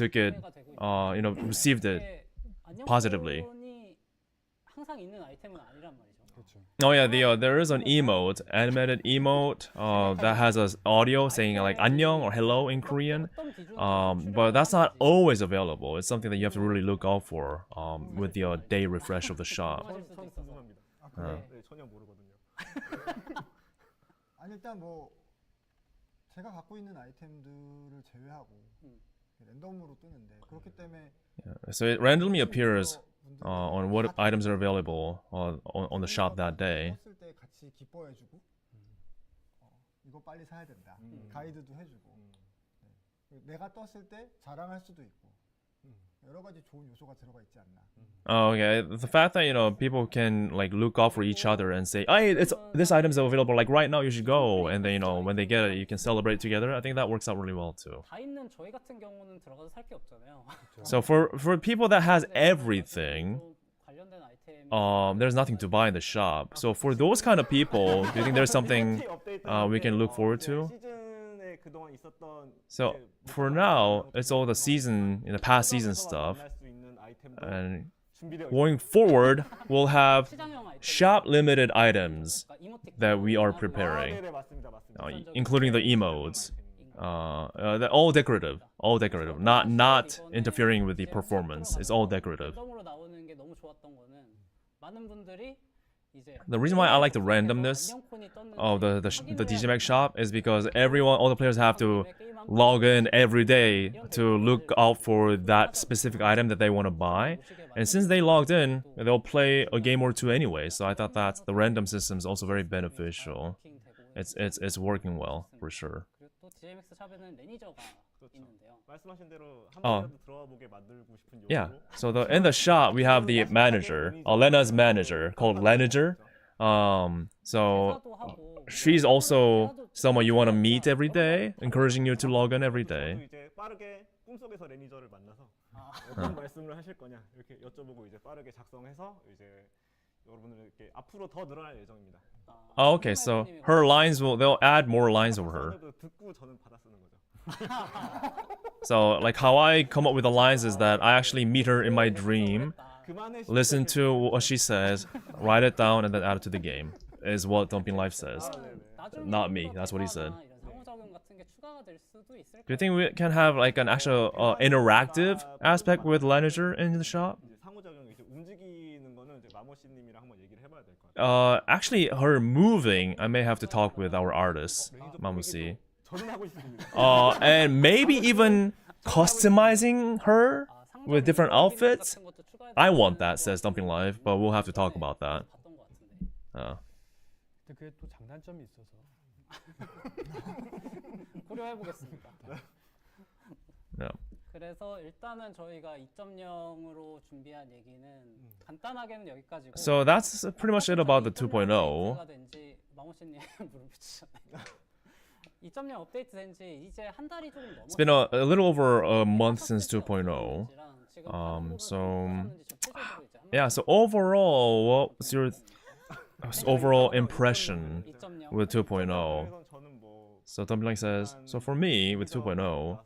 received it positively. 안녕편이 항상 있는 아이템은 아니란 말이죠. 그렇죠. Oh yeah, there is an emote, animated emote that has a audio saying like 안녕 or hello in Korean. But that's not always available. It's something that you have to really look out for with the day refresh of the shop. 전 궁금합니다. 그래. 네, 전혀 모르거든요. 아니 일단 뭐 제가 갖고 있는 아이템들을 제외하고 랜덤으로 뜨는데 그렇기 때문에 So it randomly appears on what items are available on the shop that day. 떴을 때 같이 기뻐해주고 이거 빨리 사야 된다 가이드도 해주고 내가 떴을 때 자랑할 수도 있고 여러 가지 좋은 요소가 들어가 있지 않나. Oh, okay. The fact that people can like look out for each other and say, "Hey, this item's available. Like right now, you should go." And then when they get it, you can celebrate together. I think that works out really well too. 다 있는 저희 같은 경우는 들어가서 살 게 없잖아요. So for people that has everything, 관련된 아이템이 there's nothing to buy in the shop. So for those kind of people, do you think there's something we can look forward to? 시즌에 그동안 있었던 So for now, it's all the season, in the past season stuff. And going forward, we'll have 시장형 아이템 shop limited items 이모티콘 that we are preparing, 네, 맞습니다. 맞습니다. including the emotes. They're all decorative, not interfering with the performance. It's all decorative. 랜덤으로 나오는 게 너무 좋았던 거는 많은 분들이 이제 The reason why I like the randomness 안녕콘이 떴는지 of the DJMAX shop is because all the players have to log in every day to look out for that specific item that they want to buy. And since they logged in, they'll play a game or two anyway. So I thought that the random system is also very beneficial. It's working well for sure. 그리고 또 DJMAX 샵에는 매니저가 있는데요. 말씀하신 대로 한 번이라도 들어가 보게 만들고 싶은 Yeah. 용도로 So in the shop we have the manager, Lena's manager called Lenager. So 회사도 하고 she's also someone you want to meet every day, encouraging you to log in every 저도 day. 이제 빠르게 꿈속에서 매니저를 만나서 어떤 말씀을 하실 거냐 이렇게 여쭤보고 이제 빠르게 작성해서 이제 여러분들께 앞으로 더 늘어날 예정입니다. Oh, okay. So her lines they'll add more lines of her. 저도 듣고 저는 받아 쓰는 거죠. So like how I come up with the lines is that I actually meet her in my dream, 그만의 listen to what she says, write it down, and then add it to the game. Is what Dumping Life says. not me. That's what he said. 이런 상호작용 같은 게 추가가 될 수도 있을 Do you think we can have like an actual interactive aspect with Lineager in the shop? 이제 상호작용 이제 움직이는 거는 이제 마모씨님이랑 한번 얘기를 해봐야 될 것 같아요. Actually, her moving, I may have to talk with our artist, Mamusi. 저는 하고 싶습니다. And maybe even customizing her with different outfits. I want that, says Dumping Live, but we'll have to talk about that. 봤던 것 같은데. 근데 그게 또 장단점이 있어서 고려해 보겠습니다. Yeah. 그래서 일단은 저희가 2.0으로 준비한 얘기는 간단하게는 여기까지고. So that's pretty much it about the 2.0. 업데이트가 된지 마모씨님 물을 붙이셨네요. 2.0 업데이트 된지 이제 한 달이 조금 넘었어요. It's been a little over a month since 2.0. Yeah, so overall, what's your overall impression with 2.0? 저는 뭐 So Dumpling says, so for me with 2.0,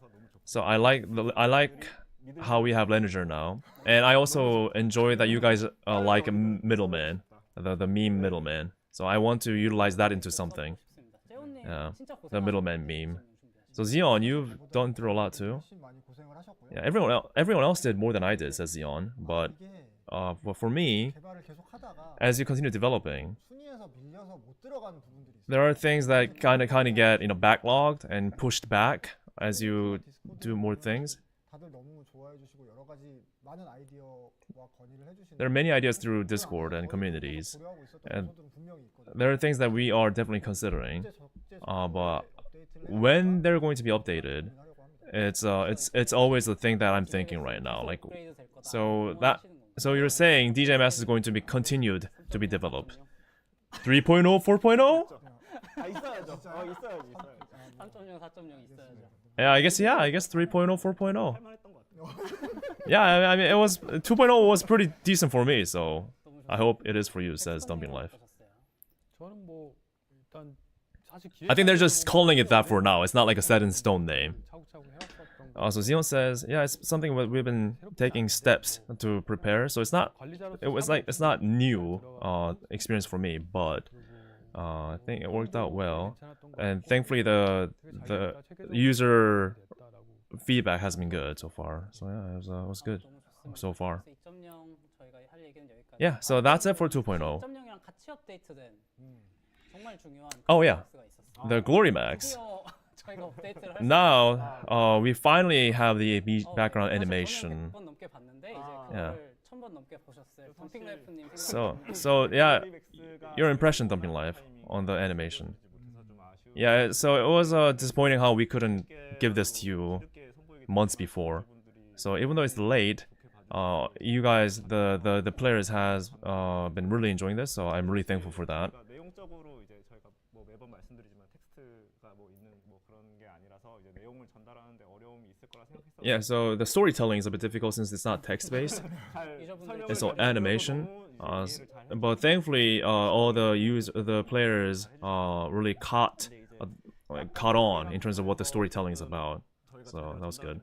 so I like how we have Lineager now, and I also enjoy that you guys like a middleman, the meme middleman. So I want to utilize that into something. Yeah, the middleman meme. So Xeon, you've done through a lot too. 훨씬 많이 고생을 하셨고요. Yeah, everyone else did more than I did, says Xeon. But for me, 개발을 계속 하다가 as you continue developing, 순위에서 밀려서 못 들어가는 부분들이 있어요. there are things that kind of get backlogged and pushed back as you do more things. 다들 너무 좋아해 주시고 여러 가지 많은 아이디어와 건의를 해주시는. There are many ideas through Discord and communities. 고려하고 있었던 and 요소들은 분명히 있거든요. There are things that we are definitely considering. 국제 But 업데이트를 when they're going to be updated, 하려고 합니다. it's always the thing that I'm thinking right now. Like, so you're saying DJMAX is going to be continued to be developed. 3.0, 4.0? 아 있어야죠. 있어야지. 3.0, 4.0 있어야죠. Yeah, I guess 3.0, 4.0. 할만했던 것 같아요. Yeah, I mean, it was 2.0 was pretty decent for me, so I hope it is for you, says Dumping Life. 저는 뭐 일단 사실 I think they're just calling it that for now. It's not like a set in stone name. 차곡차곡 해왔었던 거. So Xeon says, yeah, it's something we've been taking steps to prepare. So it's not new experience for me, but I think it worked out well, and thankfully the user feedback has been good so far. So yeah, it was good so far. 2.0 저희가 할 얘기는 여기까지. Yeah, so that's it for 2.0. 2.0이랑 같이 업데이트된 정말 중요한 Oh, yeah. 가 있었어요. The Glory Max. 드디어 저희가 업데이트를 할 Now, we finally have the background 사실 animation. 저는 100번 넘게 봤는데 이제 Yeah. 그걸 1000번 넘게 보셨어요. 덤핑 라이프님 So yeah, your impression, Dumping Life, on the animation. Yeah, so it was disappointing how we couldn't give this to you months before. So even though it's late, you guys, the players has been really enjoying this. So I'm really thankful for that. 내용적으로 이제 저희가 뭐 매번 말씀드리지만 텍스트가 뭐 있는 뭐 그런 게 아니라서 이제 내용을 전달하는데 어려움이 있을 거라 생각했어요. Yeah, so the storytelling is a bit difficult since it's not text-based. It's all animation. But thankfully, all the players really caught on in terms of what the storytelling is about. So that was good.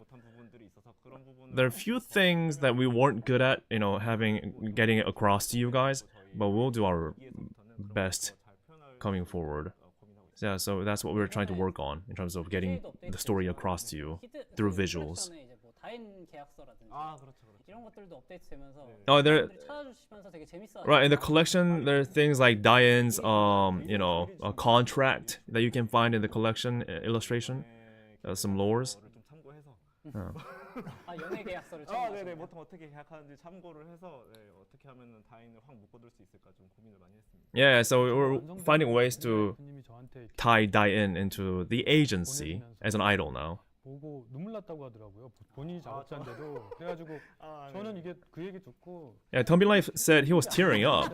There are a few things that we weren't good at, getting it across to you guys, but we'll do our best coming forward. Yeah, so that's what we're trying to work on in terms of getting the story across to you through visuals. 이런 것들도 업데이트되면서 Oh, there. 찾아주시면서 되게 재밌어요. Right, in the collection, there are things like Diane's, a contract that you can find in the collection illustration, some lores. 아, 연애 계약서를 네네, 보통 어떻게 계약하는지 참고를 해서 어떻게 하면은 다인을 확 묶어둘 수 있을까 좀 고민을 많이 했습니다. Yeah, so we're finding ways to tie Diane into the agency as an idol now. 보고 눈물 났다고 하더라고요. 본인이 작업자인데도 그래가지고 저는 이게 그 얘기 듣고 Yeah, Tommy Life said he was tearing up.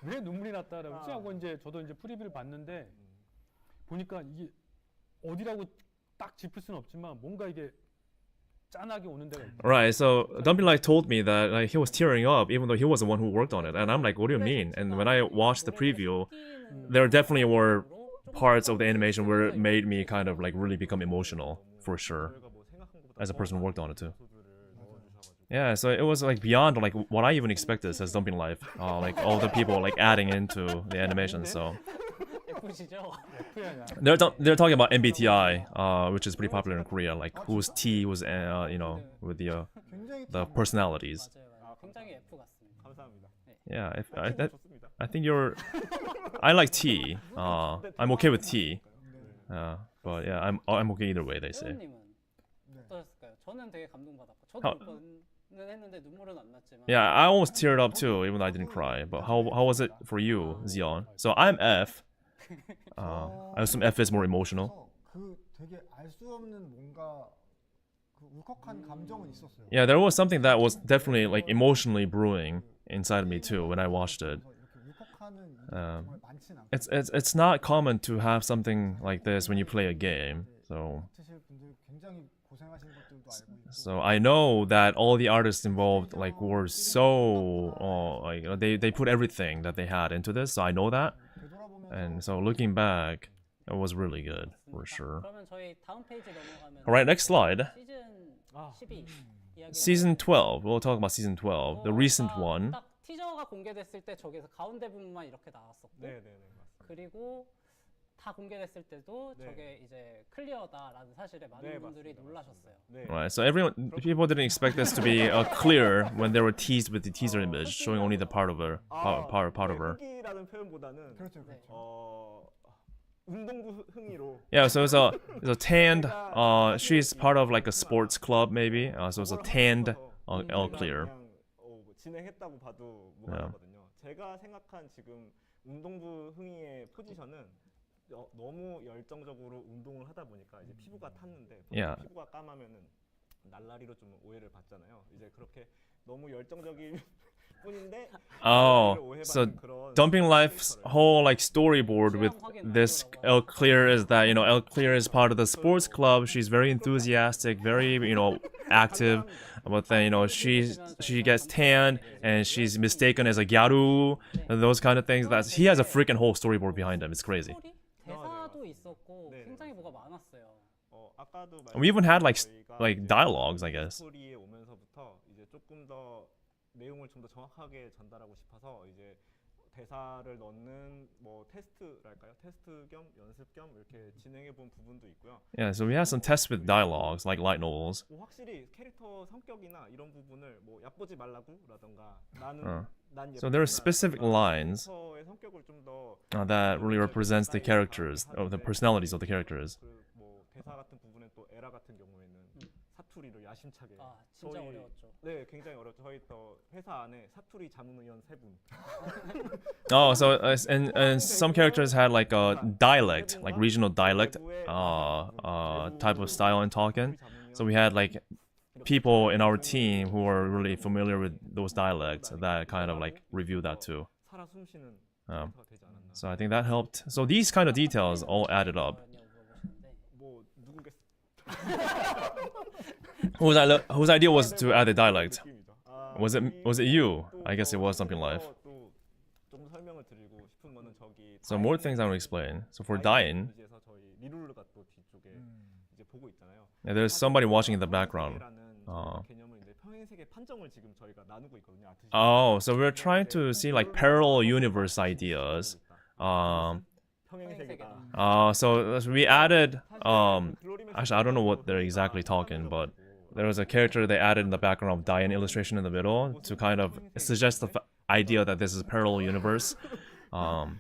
왜 눈물이 났다라고 하고 이제 저도 이제 프리뷰를 봤는데 보니까 이게 어디라고 딱 짚을 수는 없지만 뭔가 이게 짠하게 오는 데가 있어요. Right, so Dumping Life told me that he was tearing up even though he was the one who worked on it. And I'm like, what do you mean? And when I watched the preview, there definitely were parts of the animation where it made me kind of like really become emotional, for sure, as a person who worked on it too. Yeah, so it was like beyond like what I even expected as Dumping Life. Like all the people like adding into the animation. So 예쁘시죠? they're talking about MBTI, which is pretty popular in Korea. Like whose T was you know, with 굉장히 the personalities. 맞아요. 굉장히 F 같습니다. 감사합니다. Yeah, 좋습니다. I think you're. I like T. I'm okay with T. But yeah, I'm okay either way. They say. 태훈님은 어떠셨을까요? 저는 되게 감동받았고 저도 How- 울 뻔은 했는데 눈물은 안 났지만. Yeah, I almost teared up too, even though I didn't cry. But how was it for you, Zion? So I'm F. I assume F is more emotional. 그 되게 알 수 없는 뭔가 그 울컥한 감정은 있었어요. Yeah, there was something that was definitely like emotionally brewing inside of me too when I watched it. 그래서 이렇게 울컥하는 일이 정말 많진 않고 It's not common to have something like this when you play a game. So 맡으실 분들 굉장히 고생하신 것들도 알고 있고 so I know that all the artists involved like were so like you know, they put everything that they had into this. So I know that. 되돌아보면서 And so looking back, it was really good for sure. 그러면 저희 다음 페이지 넘어가면. Alright, next slide. 시즌 12 이야기. Season 12. We'll talk about season 12, the recent one. 딱 티저가 공개됐을 때 저기서 가운데 부분만 이렇게 나왔었고. 네네네 맞습니다. 그리고 다 공개됐을 때도 네. 저게 이제 클리어다라는 사실에 많은 네, 분들이 맞습니다. 놀라셨어요. 네. Right, so people didn't expect this to be clear when they were teased with the teaser image, showing only the part of her, part of her. 흥이라는 표현보다는 그렇죠 그렇죠. 운동부 흥이로. Yeah, so it's a tanned. She's part of like a sports club maybe. So it's a tanned all clear. 그냥, 뭐 진행했다고 봐도 네. 무방하거든요. 제가 생각한 지금 운동부 흥이의 포지션은 너무 열정적으로 운동을 하다 보니까 이제 피부가 탔는데 보통 Yeah. 피부가 까마면은 날라리로 좀 오해를 받잖아요. 이제 그렇게 너무 열정적일 뿐인데 Oh, 오해받는 so 그런 Dumping Life's whole like storyboard with this El Clear is that you know El Clear is part of the sports club. She's very enthusiastic, very you know active. But then you know she gets tanned and she's mistaken as a gyaru and those kind of things. That he has a freaking whole storyboard behind him. It's crazy. 스토리? 대사도 있었고 네, 네. 굉장히 뭐가 많았어요. 아까도 We even had like 저희가 like 이제 dialogues, I guess. 스토리에 오면서부터 이제 조금 더 내용을 좀 더 정확하게 전달하고 싶어서 이제 대사를 넣는 뭐 테스트랄까요? 테스트 겸 연습 겸 이렇게 진행해 본 부분도 있고요. Yeah, so we had some tests with dialogues like light novels. 뭐 확실히 캐릭터 성격이나 이런 부분을 뭐 얕보지 말라고라던가 나는 난 So there are specific lines 캐릭터의 성격을 좀더 that really represents the characters, or the personalities of the characters. 그뭐 대사 같은 부분에 또 에라 같은 경우에는 사투리를 야심차게 아 진짜 저희- 어려웠죠. 네 굉장히 어렵죠. 저희 또 회사 안에 사투리 자문위원 3분. Oh, so and some characters had like a dialect, like regional dialect, type of style in talking. So we had like people in our team who are really familiar with those dialects that kind of like review that too. 살아 숨쉬는 Um, 캐릭터가 되지 않았나. So I think that helped. So these kind of details all added up. 뭐 누구겠 Whose idea was to add the dialect? 느낌이죠. Was it you? I guess it was something live. 또좀 설명을 드리고 싶은 거는 저기 So more things I want to explain. So for Dain, 에서 저희 리룰루가 또 뒤쪽에 이제 보고 있잖아요. yeah, there's somebody watching in the background. 평행세계라는 개념을 이제 평행세계 판정을 지금 저희가 나누고 있거든요. 아트시. Oh, so we're trying to see like parallel universe ideas. 평행세계다. So we added. Actually, I don't know what they're exactly talking, but there was a character they added in the background of Dain illustration in the middle to kind of suggest the idea that this is a parallel universe.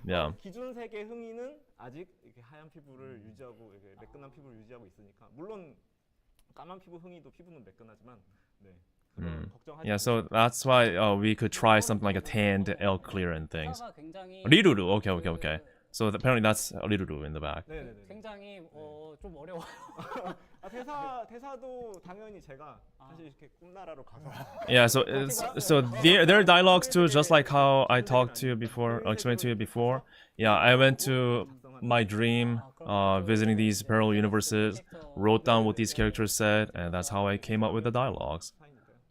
Yeah. 기존 세계 흥이는 아직 이렇게 하얀 피부를 유지하고 이렇게 매끈한 피부를 유지하고 있으니까 물론 까만 피부 흥이도 피부는 매끈하지만 네. 그런 걱정하지 Yeah, so that's why we could try something like a tanned El Clear and things. 대사가 굉장히 Riruru, okay. So apparently that's Riruru in the back. 네네네. 굉장히 좀 어려워. 대사도 당연히 제가 사실 이렇게 꿈나라로 가서 Yeah, so their dialogues too, just like how I talked to you before, explained to you before. Yeah, I went to my dream, visiting these parallel universes, wrote down what these characters said, and that's how I came up with the dialogues.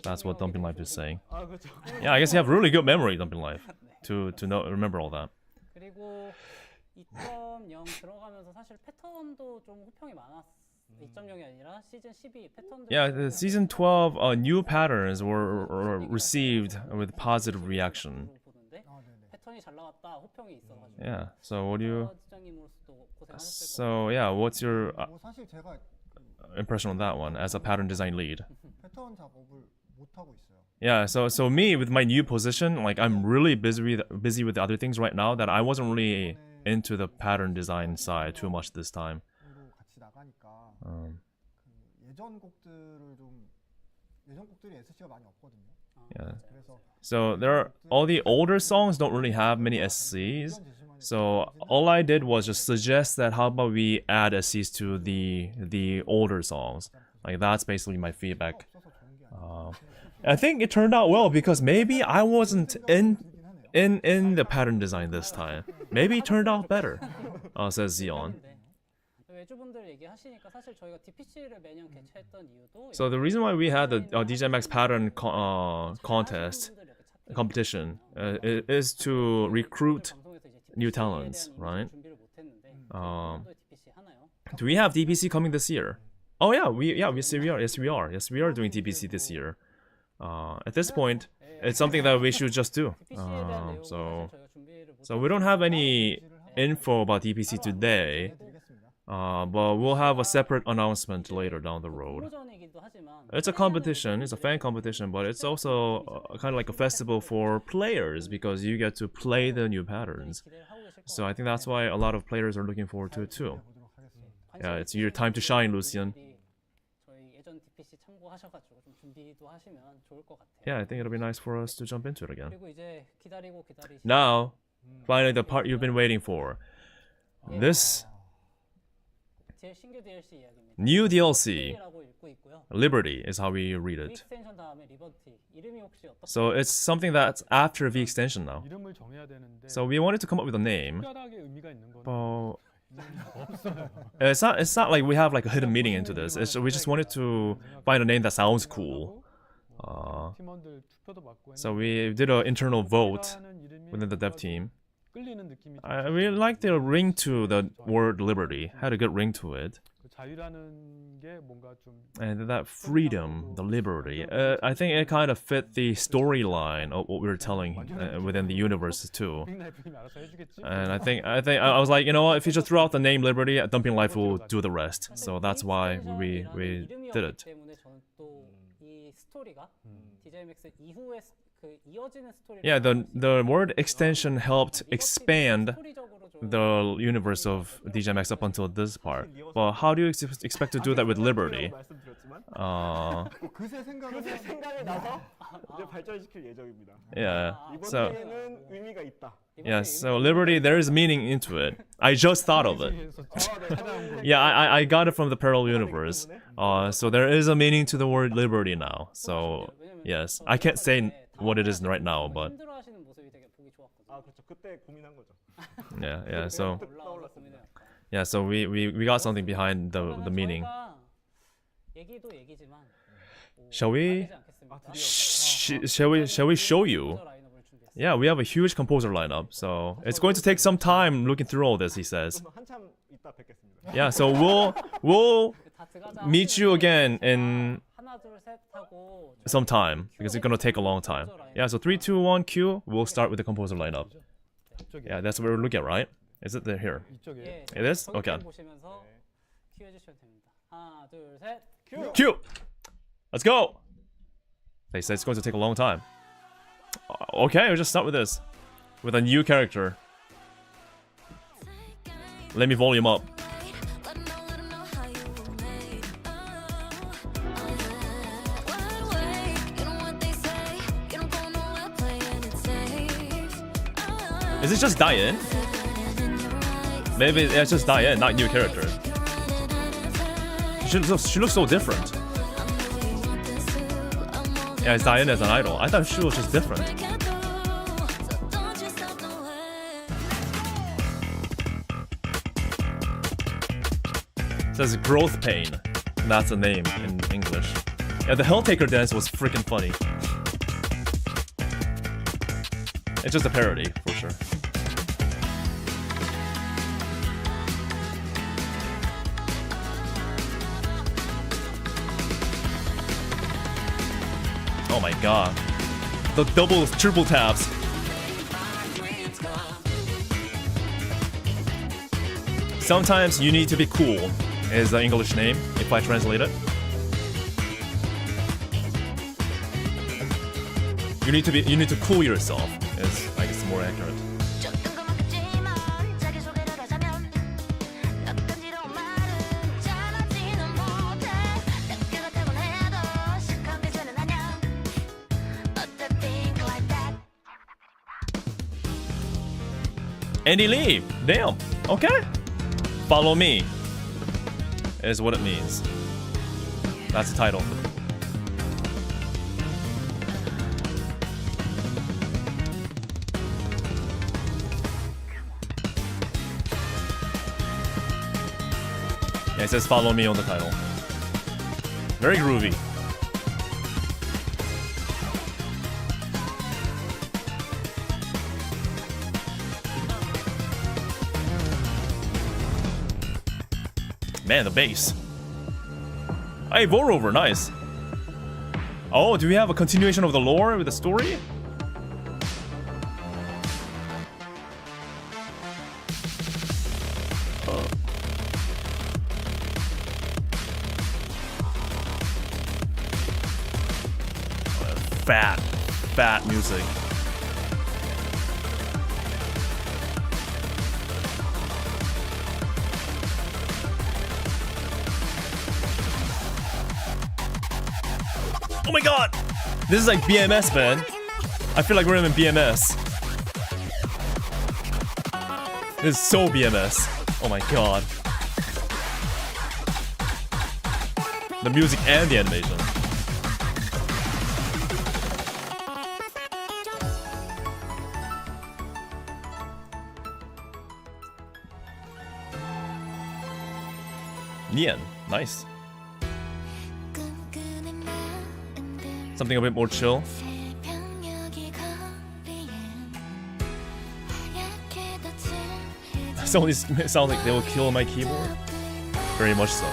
That's what Dumping Life is saying. 아 그렇죠. Yeah, I guess you have really good memory, Dumping Life, to remember all that. 그리고 2.0 들어가면서 사실 패턴도 좀 호평이 많았어요. 2.0이 아니라 시즌 12 패턴들. Yeah, the season 12 new patterns were received with positive reaction. 보는데 아, 네네. 패턴이 잘 나왔다 호평이 있어가지고. Yeah. So what do you? 지장님으로서도 고생하셨을 So yeah, what's your 뭐 사실 제가 impression on that one as a pattern design lead? 패턴 작업을 못 하고 있어요. Yeah. So me with my new position, like I'm really busy with the other things right now that I wasn't really into the pattern design side too much this time. 으로 같이 나가니까 Um, 그 예전 곡들을 좀 예전 곡들이 SC가 많이 없거든요. yeah. 그래서 So there are all the older songs don't really have many SCs. So all I did was just suggest that how about we add SCs to the older songs. Like that's basically my feedback. 없어서 좋은 게 아니에요. I think it turned out well because maybe I wasn't in the pattern design this time. Maybe it turned out better. Says Zion. 외주분들 얘기하시니까 사실 저희가 DPC를 매년 개최했던 이유도 So the reason why we had the DJMAX pattern contest competition is to recruit new talents, right? Do we have DPC coming this year? Oh yeah, we are doing DPC this year. At this point, it's something that we should just do. So we don't have any info about DPC today, but we'll have a separate announcement later down the road. It's a competition, it's a fan competition, but it's also kind of like a festival for players because you get to play the new patterns. So I think that's why a lot of players are looking forward to it too. Yeah, it's your time to shine, Lucian. Yeah, I think it'll be nice for us to jump into it again. Now, finally the part you've been waiting for. This new DLC, Liberty is how we read it. So it's something that's after V extension now. 이름을 정해야 되는데 So we wanted to come up with a name. 특별하게 의미가 있는 건 It's not like we have like a hidden meaning into this. We just wanted to find a name that sounds cool. 팀원들 투표도 받고 So we did an internal vote 하는 이름이 within the dev team. 끌리는 느낌이 I really liked the ring to the word liberty. Had a good ring to it. 그 자유라는 게 뭔가 좀 And that freedom, the liberty, I think it kind of fit the storyline of what we were telling within the universe too. 빅나이프님이 알아서 해주겠지. And I think I was like, you know what? If you just throw out the name Liberty, Dumping Life will do the rest. So that's why we did it. Yeah, the word extension helped expand the universe of DJMAX up until this part. But how do you expect to do that with Liberty? 그새 생각이 나서 이제 발전시킬 예정입니다. Yeah. So 이번에는 의미가 있다. yeah, so Liberty, there is meaning into it. I just thought of it. Yeah, I got it from the parallel universe. So there is a meaning to the word liberty now. So yes, I can't say what it is right now, but 아 그렇죠. 그때 고민한 거죠. yeah. So we got something behind the meaning. Shall we show you? Yeah, we have a huge composer lineup, so it's going to take some time looking through all this, he says. 한참 이따 뵙겠습니다. Yeah, so we'll meet you again in some time because it's gonna take a long time. Yeah, so 3, 2, 1, cue. We'll start with the composer lineup. Yeah, that's what we're looking at, right? Is it there here? 이쪽에 It is? Okay. 큐. Cue! Let's go! They said it's going to take a long time. Okay, we'll just start with this. With a new character. Let me volume up. Is it just Diane? Maybe it's just Diane, not new character. She looks so different. Yeah, it's Diane as an idol. I thought she was just different. It says growth pain. That's the name in English. Yeah, the Helltaker dance was freaking funny. It's just a parody, for sure. Oh my god. The double, triple taps. Sometimes you need to be cool is the English name, if I translate it. You need to cool yourself, is I guess more accurate. Andy Lee, damn, okay. Follow me is what it means. That's the title. Yeah, it says follow me on the title. Very groovy. Man, the bass. Hey, vote-over, nice. Oh, do we have a continuation of the lore with the story? Fat music. Oh my god! This is like BMS, man. I feel like we're in BMS. This is so BMS. Oh my god. The music and the animation. Nian, nice. Something a bit more chill. So it sounds like they will kill my keyboard. Very much so.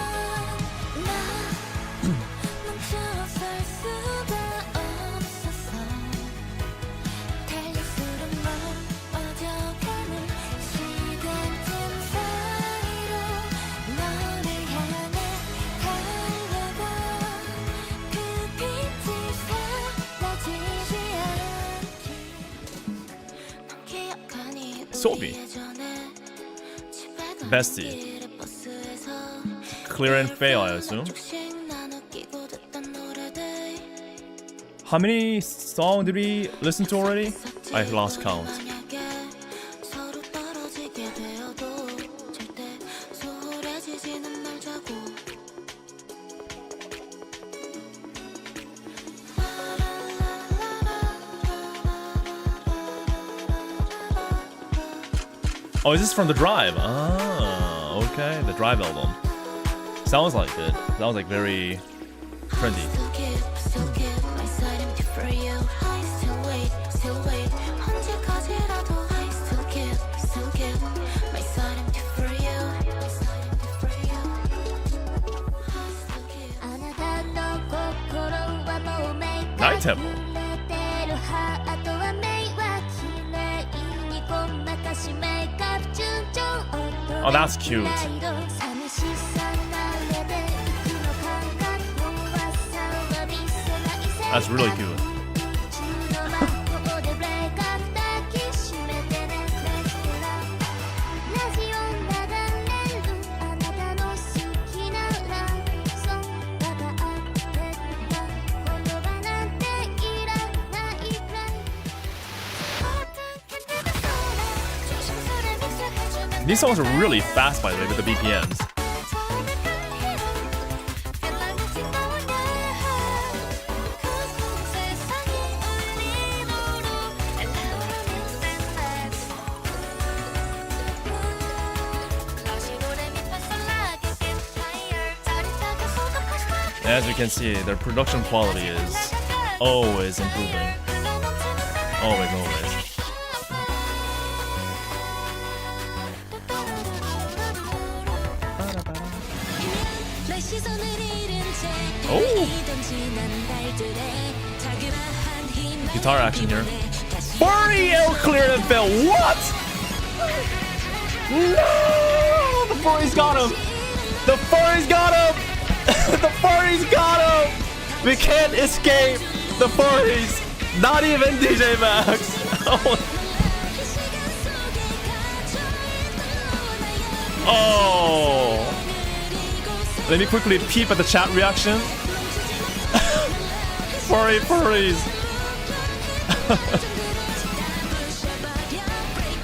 Sobi. Bestie. Clear and fail, I assume. How many songs did we listen to already? I've lost count. Oh, is this from the Drive? Ah, okay, the Drive album. Sounds like it. Sounds like very trendy. Night Temple. Oh, that's cute. That's really cute. These songs are really fast, by the way, with the BPMs. As you can see, their production quality is always improving. Always, always. Oh! Guitar action here. Furry L cleared and fell. What? No! The furry's got him! The furry's got him! The furry's got him! We can't escape the furries! Not even DJMAX! Oh! Let me quickly peep at the chat reaction. Furries!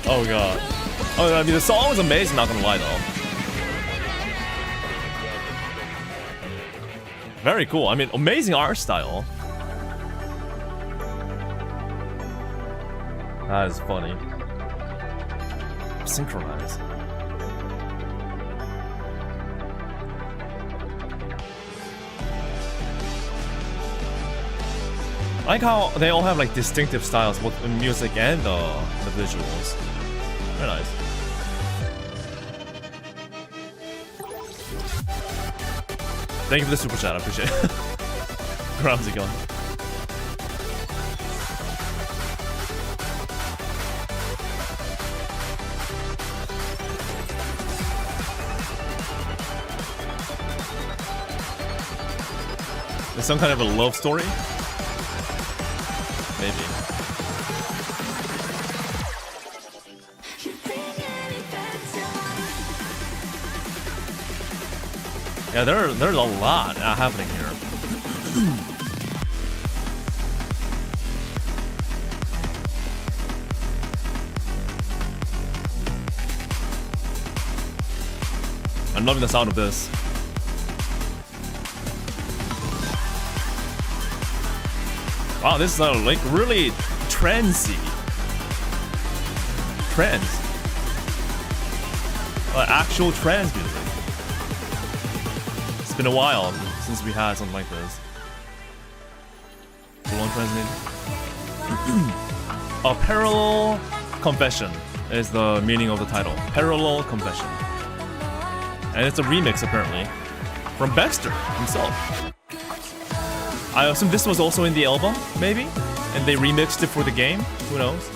Oh god. Oh, I mean, the song was amazing, not gonna lie though. Very cool. I mean, amazing art style. That is funny. Synchronized. I like how they all have like distinctive styles, both the music and the visuals. Very nice. Thank you for the super chat, I appreciate it. How's it going? There's some kind of a love story? Maybe. Yeah, there's a lot happening here. I'm loving the sound of this. Wow, this is like really transy. Trance. Actual trance music. It's been a while since we had something like this. Full-on translate. A parallel confession is the meaning of the title. Parallel confession. And it's a remix apparently from Baxter himself. I assume this was also in the album, maybe? And they remixed it for the game? Who knows?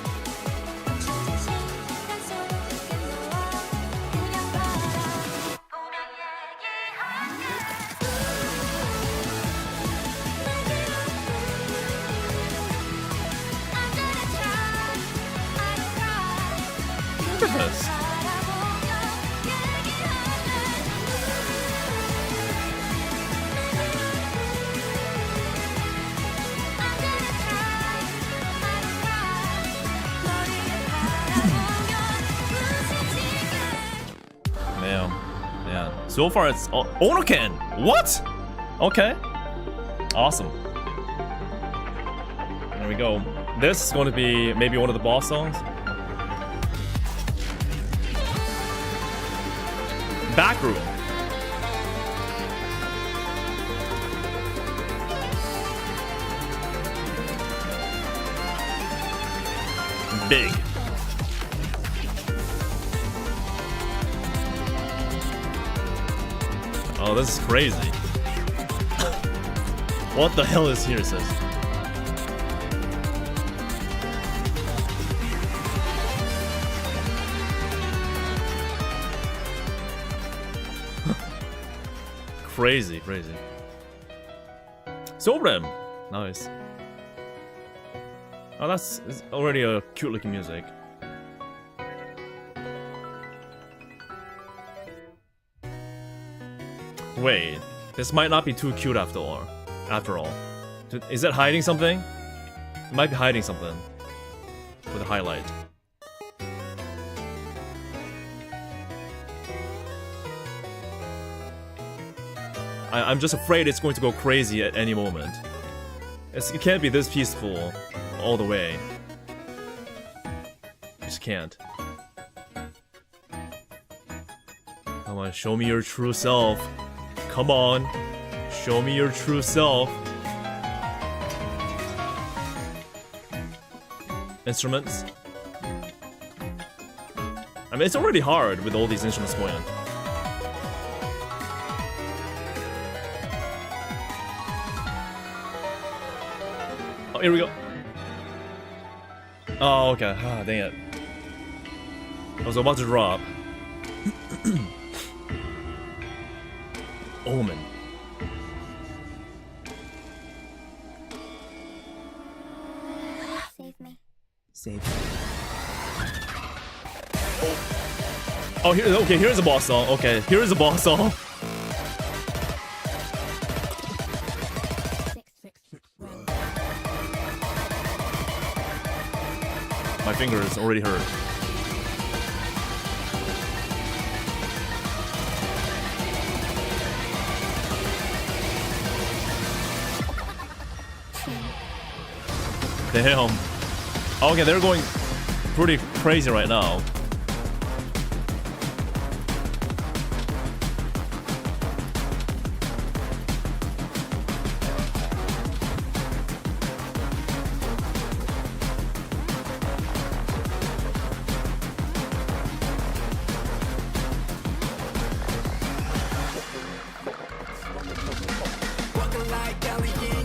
Look at this. Yeah. So far it's Onoken. What? Okay. Awesome. There we go. This is going to be maybe one of the boss songs. Backroom. Big. Oh, this is crazy. What the hell is here, sis? Crazy. Sobrem! Nice. Oh, that's already a cute looking music. Wait, this might not be too cute after all. Is it hiding something? It might be hiding something. With a highlight. I'm just afraid it's going to go crazy at any moment. It can't be this peaceful all the way. It just can't. Come on, show me your true self. Come on, show me your true self. Instruments. I mean, it's already hard with all these instruments going on. Oh, here we go. Oh, okay. Ah, dang it. I was about to drop. Omen. Save me. Save. Oh, here. Okay, here's a boss song. Okay, here's a boss song. My fingers already hurt. Damn. Okay, they're going pretty crazy right now.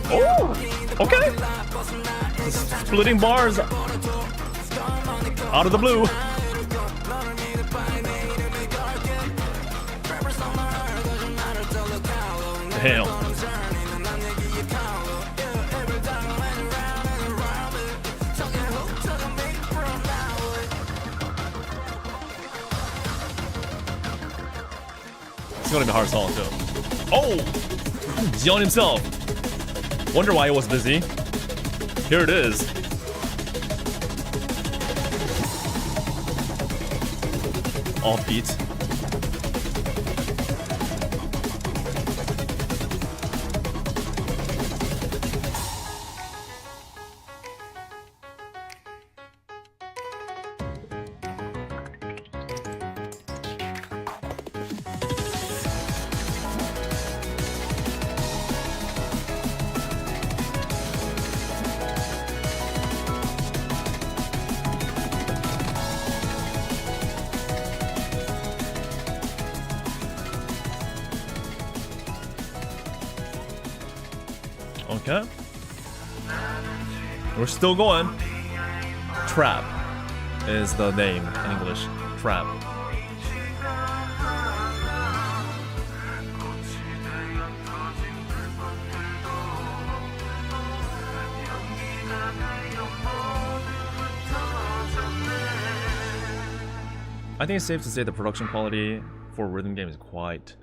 Oh, okay. Splitting bars out of the blue. Damn. It's gonna be a hard song too. Oh, Xion himself. Wonder why he was busy. Here it is. Offbeat. Okay. We're still going. Trap is the name in English. Trap. I think it's safe to say the production quality for rhythm game is quite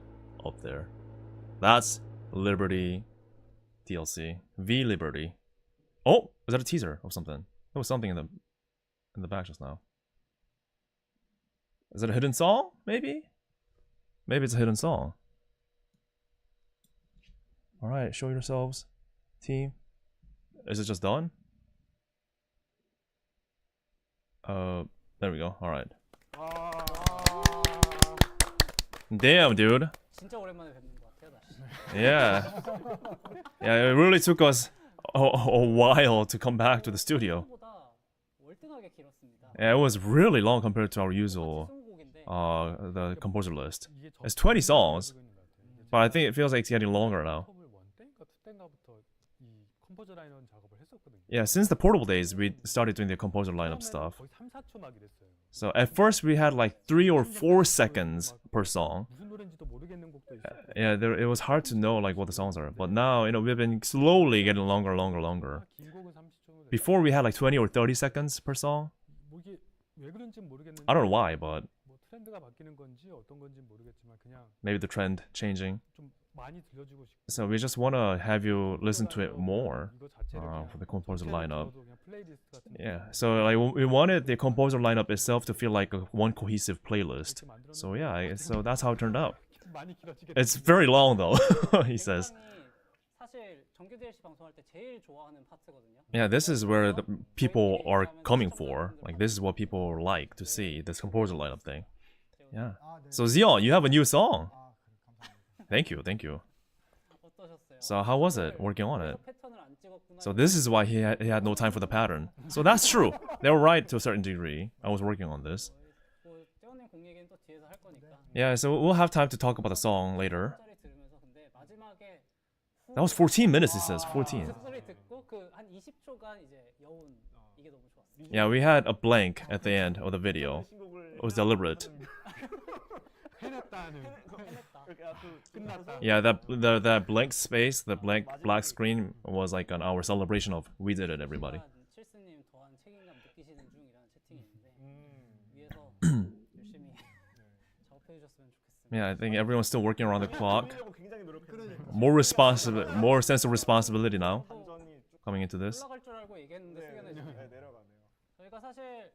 up there. That's Liberty DLC. V Liberty. Oh, was that a teaser of something? There was something in the back just now. Is it a hidden song? Maybe? Maybe it's a hidden song. Alright, show yourselves, team. Is it just done? There we go. Alright. Damn, dude. 진짜 오랜만에 뵙는 것 같아요, 다시. Yeah. Yeah, it really took us a while to come back to the studio. 보다 월등하게 길었습니다. Yeah, it was really long compared to our usual 20곡인데 the composer list. It's 20 songs, but I think it feels like it's getting longer now. Yeah, since the portable days, we started doing the composer lineup stuff. So at first we had like 3 or 4 seconds per song. Yeah, it was hard to know like what the songs are. But now, you know, we've been slowly getting longer. Before we had like 20 or 30 seconds per song. I don't know why, but maybe the trend changing. So we just want to have you listen to it more for the composer lineup. Yeah, so like we wanted the composer lineup itself to feel like one cohesive playlist. So yeah, so that's how it turned out. It's very long though, he says. 사실 정규 DLC 방송할 때 제일 좋아하는 파트거든요. Yeah, this is where the people are coming for. Like this is what people like to see, this composer lineup thing. Yeah. So Xion, you have a new song. Thank you. 어떠셨어요? So how was it working on it? 패턴을 안 찍었구나. So this is why he had no time for the pattern. So that's true. They were right to a certain degree. I was working on this. 뭐 떼어낸 공 얘기는 또 뒤에서 할 거니까. Yeah, so we'll have time to talk about the song later. 짜리 들으면서 근데 마지막에 That was 14 minutes, it says. 14. 소리 듣고 그 한 20초간 이제 여운 이게 너무 좋았어요. Yeah, we had a blank at the end of the video. 신곡을 It was deliberate. 해냈다는 해냈다. 이렇게 아주 끝났다. Yeah, that blank space, the blank black screen was like on our celebration of we did it, everybody. 칠스님 더한 책임감 느끼시는 중이라는 채팅이 있는데 위에서 열심히 작업해 주셨으면 좋겠습니다. Yeah, I think everyone's still working around the clock. 하려고 굉장히 노력했는데 More sense of responsibility now 완전히 쭉 coming into this. 올라갈 줄 알고 얘기했는데 승현이 좀 내려가네요. 저희가 사실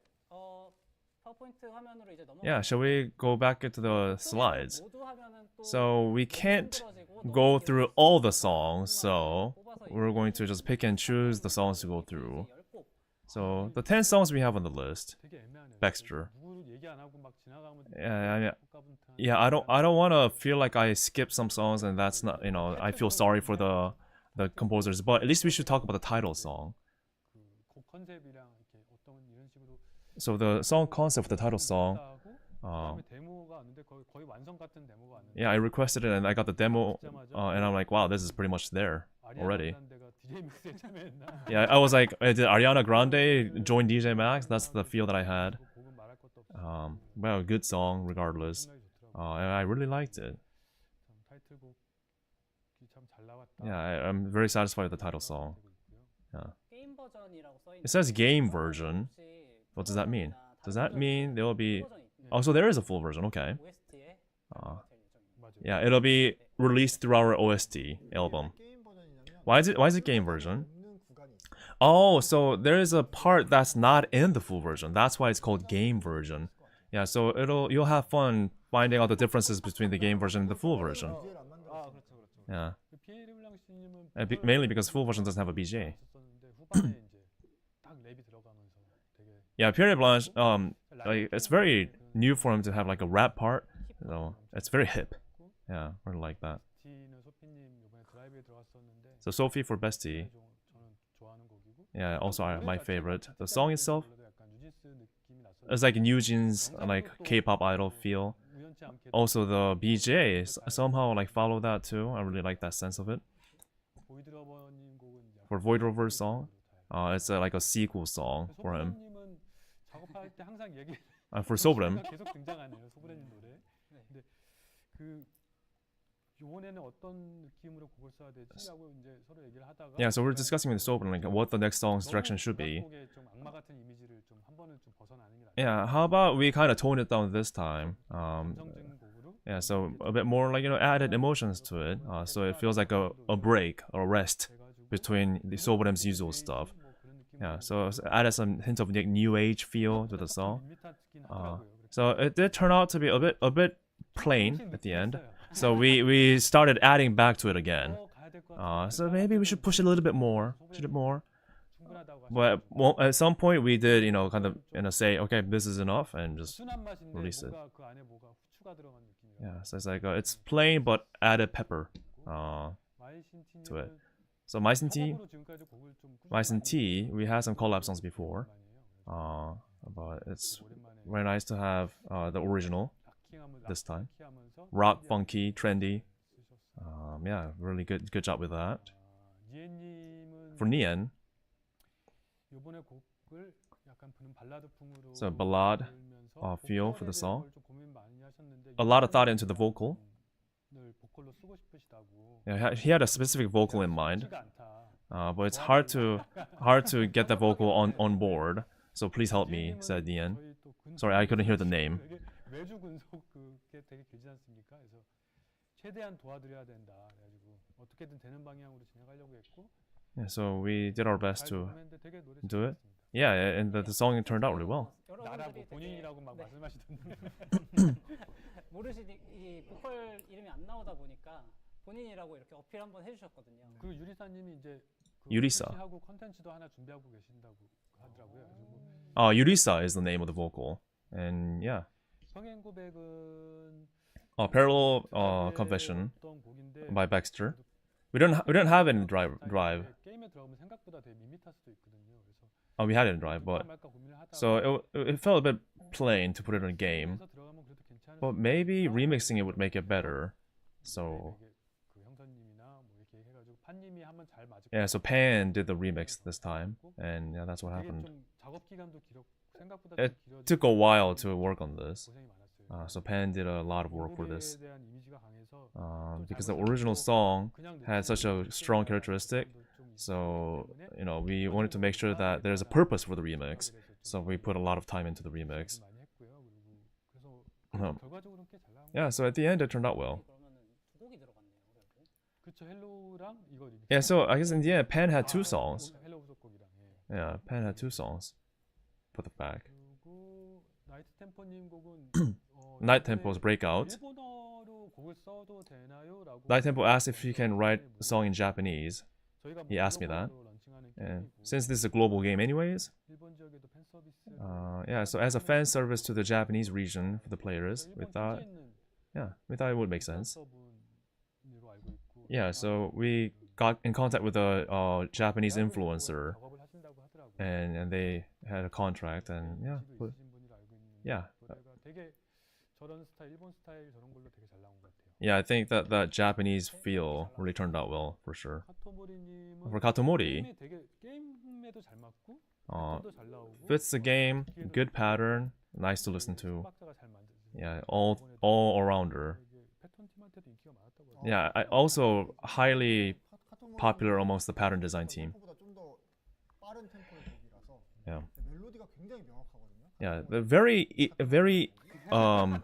파워포인트 화면으로 이제 넘어. Yeah, shall we go back into the slides? 모두 하면은 또 So we can't 힘들어지고 go 너무 through all the songs, so we're going to just pick and choose the songs to go through. 10곡. So the 10 songs we have on the list. 되게 애매하네요. Baxter. 누구 얘기 안 하고 막 지나가면 Yeah, I don't want to feel like I skip some songs and that's not, I feel sorry for the composers, but at least we should talk about the title song. 그곡 컨셉이랑 이렇게 어떤 이런 식으로 So the song concept for the title song, 그다음에 데모가 왔는데 거의 완성 같은 데모가 왔는데 yeah, I requested it and I got the demo, and I'm like, wow, this is pretty much there already. 아리아나 DJMAX에 참여했나? Yeah, I was like, did Ariana Grande join DJMAX? That's the feel that I had. 곡은 말할 것도 없이 Well, good song regardless. 생각이 좋더라고요. And I really liked it. 참 타이틀곡이 참 잘 나왔다. Yeah, I'm very satisfied with the title song. 게임 버전이라고 써 있는. It says game version. What does that mean? Does that mean there will be? Oh, so there is a full version. Okay. OST에 맞아요. Yeah, it'll be released through our OST album. 게임 버전이냐면 Why is it game version? 없는 구간이 있어요. Oh, so there is a part that's not in the full version. That's why it's called game version. Yeah, so you'll have fun finding out the differences between the game version and the full version. BG를 안 만들었어요. 그렇죠, 그렇죠. Yeah, 피에르 블랑시님은 mainly because full version doesn't have a BJ. 썼었는데 후반에 이제 딱 랩이 들어가면서 되게 Yeah, Pierre Blanche, like it's very new for him to have like a rap part. So it's very hip. Yeah, I really like that. 티는 소피님 이번에 드라이브에 들어갔었는데 So Sophie for Bestie. 저는 좋아하는 곡이고 Yeah, also my favorite. The song itself 약간 뉴진스 느낌이 났었는데 is like Eugene's like K-pop idol feel. 우연치 않게 Also the BJ somehow like follow that too. I really like that sense of it. 보이드러버님 곡은 이제 For Void Rover's song, it's like a sequel song for him. 소브레님은 작업할 때 항상 얘기 For Sobrem, 계속 등장하네요. 소브레님 노래. 근데 그 이번에는 어떤 느낌으로 곡을 써야 되지라고 이제 서로 얘기를 하다가 yeah. So we're discussing with Sobrem like what the next song's direction should be. 곡에 좀 악마 같은 이미지를 좀 한 번은 좀 벗어나는 게 낫다. Yeah, how about we kind of tone it down this time? 감성적인 곡으로 Yeah, so a bit more like added emotions to it. So it feels like a break or a rest 돼가지고 between the Sobrem's usual stuff. 뭐 그런 느낌. Yeah, so added some hint of like new age feel to the song. 밋밋하긴 하더라고요. So it did turn out to be a bit plain at the end. So we started adding back to it again. 가야 될것 같아. So maybe we should push it a little bit more. Push it more. 충분하다고 But at some point we did, kind of, say, okay, this is enough, and just 순한 맛인데 release it. 뭔가 그 안에 뭐가 후추가 들어간 느낌이라. yeah. So it's like it's plain but added pepper to it. So Mice and Tea, 지금까지 곡을 좀 꾸준히 Mice and 많이 Tea, we had some collab songs before. 많이 해요. But it's 오랜만에 very nice to have the original 락킹하면 this time. 락킹하면서 Rock, funky, trendy. 쓰셨어요. Yeah, really good job with that. 니엔님은 For Nian, 이번에 곡을 약간 부는 발라드풍으로 So ballad, 들으면서 feel for the 보컬에 song. 대해서 좀 고민 많이 하셨는데 a lot of thought into the vocal. 늘 보컬로 쓰고 싶으시다고. Yeah, he had a specific vocal in mind, 쉽지가 않다. but it's hard to get that vocal on board. So please help me, said Nian. 저희 또 근속 Sorry, I couldn't hear the name. 되게 매주 근속 그게 되게 길지 않습니까? 그래서 최대한 도와드려야 된다. 그래가지고 어떻게든 되는 방향으로 진행하려고 했고. Yeah, so we did our best 잘 to 녹음했는데 되게 노래 do it. 잘했습니다. Yeah, and the song turned out really well. 나라고 여러분들이 본인이라고 막 네, 말씀하시던데. 모르시니 이 보컬 이름이 안 나오다 보니까 본인이라고 이렇게 어필 한번 해주셨거든요. 그 유리사님이 이제 그 유리사. 하고 컨텐츠도 하나 준비하고 계신다고 하더라고요. 그리고 Yurisa is the name of the vocal, and yeah. 성행 고백은 Parallel Confession 어떤 곡인데 by Baxter. We don't have it in drive. 게임에 들어가면 생각보다 되게 밋밋할 수도 있거든요. 그래서 We had it in drive, but 말까 고민을 하다가 so it felt a bit plain to put it in a game. 그래서 들어가면 그래도 괜찮은. But maybe remixing it would make it better. So 되게 그 형사님이나 뭐 이렇게 해가지고 판님이 하면 잘 맞을 Yeah, so Pan did the remix this time, and yeah, that's what 되게 happened. 좀 작업 기간도 생각보다 It 좀 took a while to work on this. 고생이 많았어요. So Pan did a lot of work for this. 곡에 대한 이미지가 강해서 Because the original song had such a strong characteristic. 좀 So, you know, we wanted to make sure that there's a purpose for the remix. So we put a lot of time into the remix. 많이 했고요. 그래서 결과적으로는 꽤 잘 나온 거. Yeah, so at the end it turned out well. 그러면은 두 곡이 들어갔네요. 그래도. 그렇죠. 헬로우랑 이거 Yeah, so I guess in the end Pan had two songs. 헬로우 후속곡이랑. 예. Yeah, Pan had two songs. Put it back. 그리고 나이트 템포님 곡은 Night Tempo's Breakout. 일본어로 곡을 써도 되나요?라고. Night Tempo asked if he can write a song in Japanese. 저희가 He asked me that. 글로벌로 런칭하는 And 게임이고, since this is a global game anyways, 일본 지역에도 팬 서비스. yeah, so as a fan service to the Japanese region for the players, we thought it would make sense. Yeah, so we got in contact with a Japanese influencer, and they had a contract, and yeah, 되게 저런 스타일, 일본 스타일 저런 걸로 되게 잘 나온 것 같아요. yeah, I think that that Japanese feel really turned out well for sure. 카토모리님은 For Katomori, 게임에 되게 게임에도 잘 맞고 uh, 패턴도 잘 나오고 fits the game, good pattern, nice to listen to. 박자가 잘 만들어지고 Yeah, all arounder. 이게 패턴 팀한테도 인기가 많았다고 하더라고요. Yeah, also highly popular amongst the pattern design team. 좀더 빠른 템포의 곡이라서 Yeah. 멜로디가 굉장히 명확하거든요. Yeah, they're very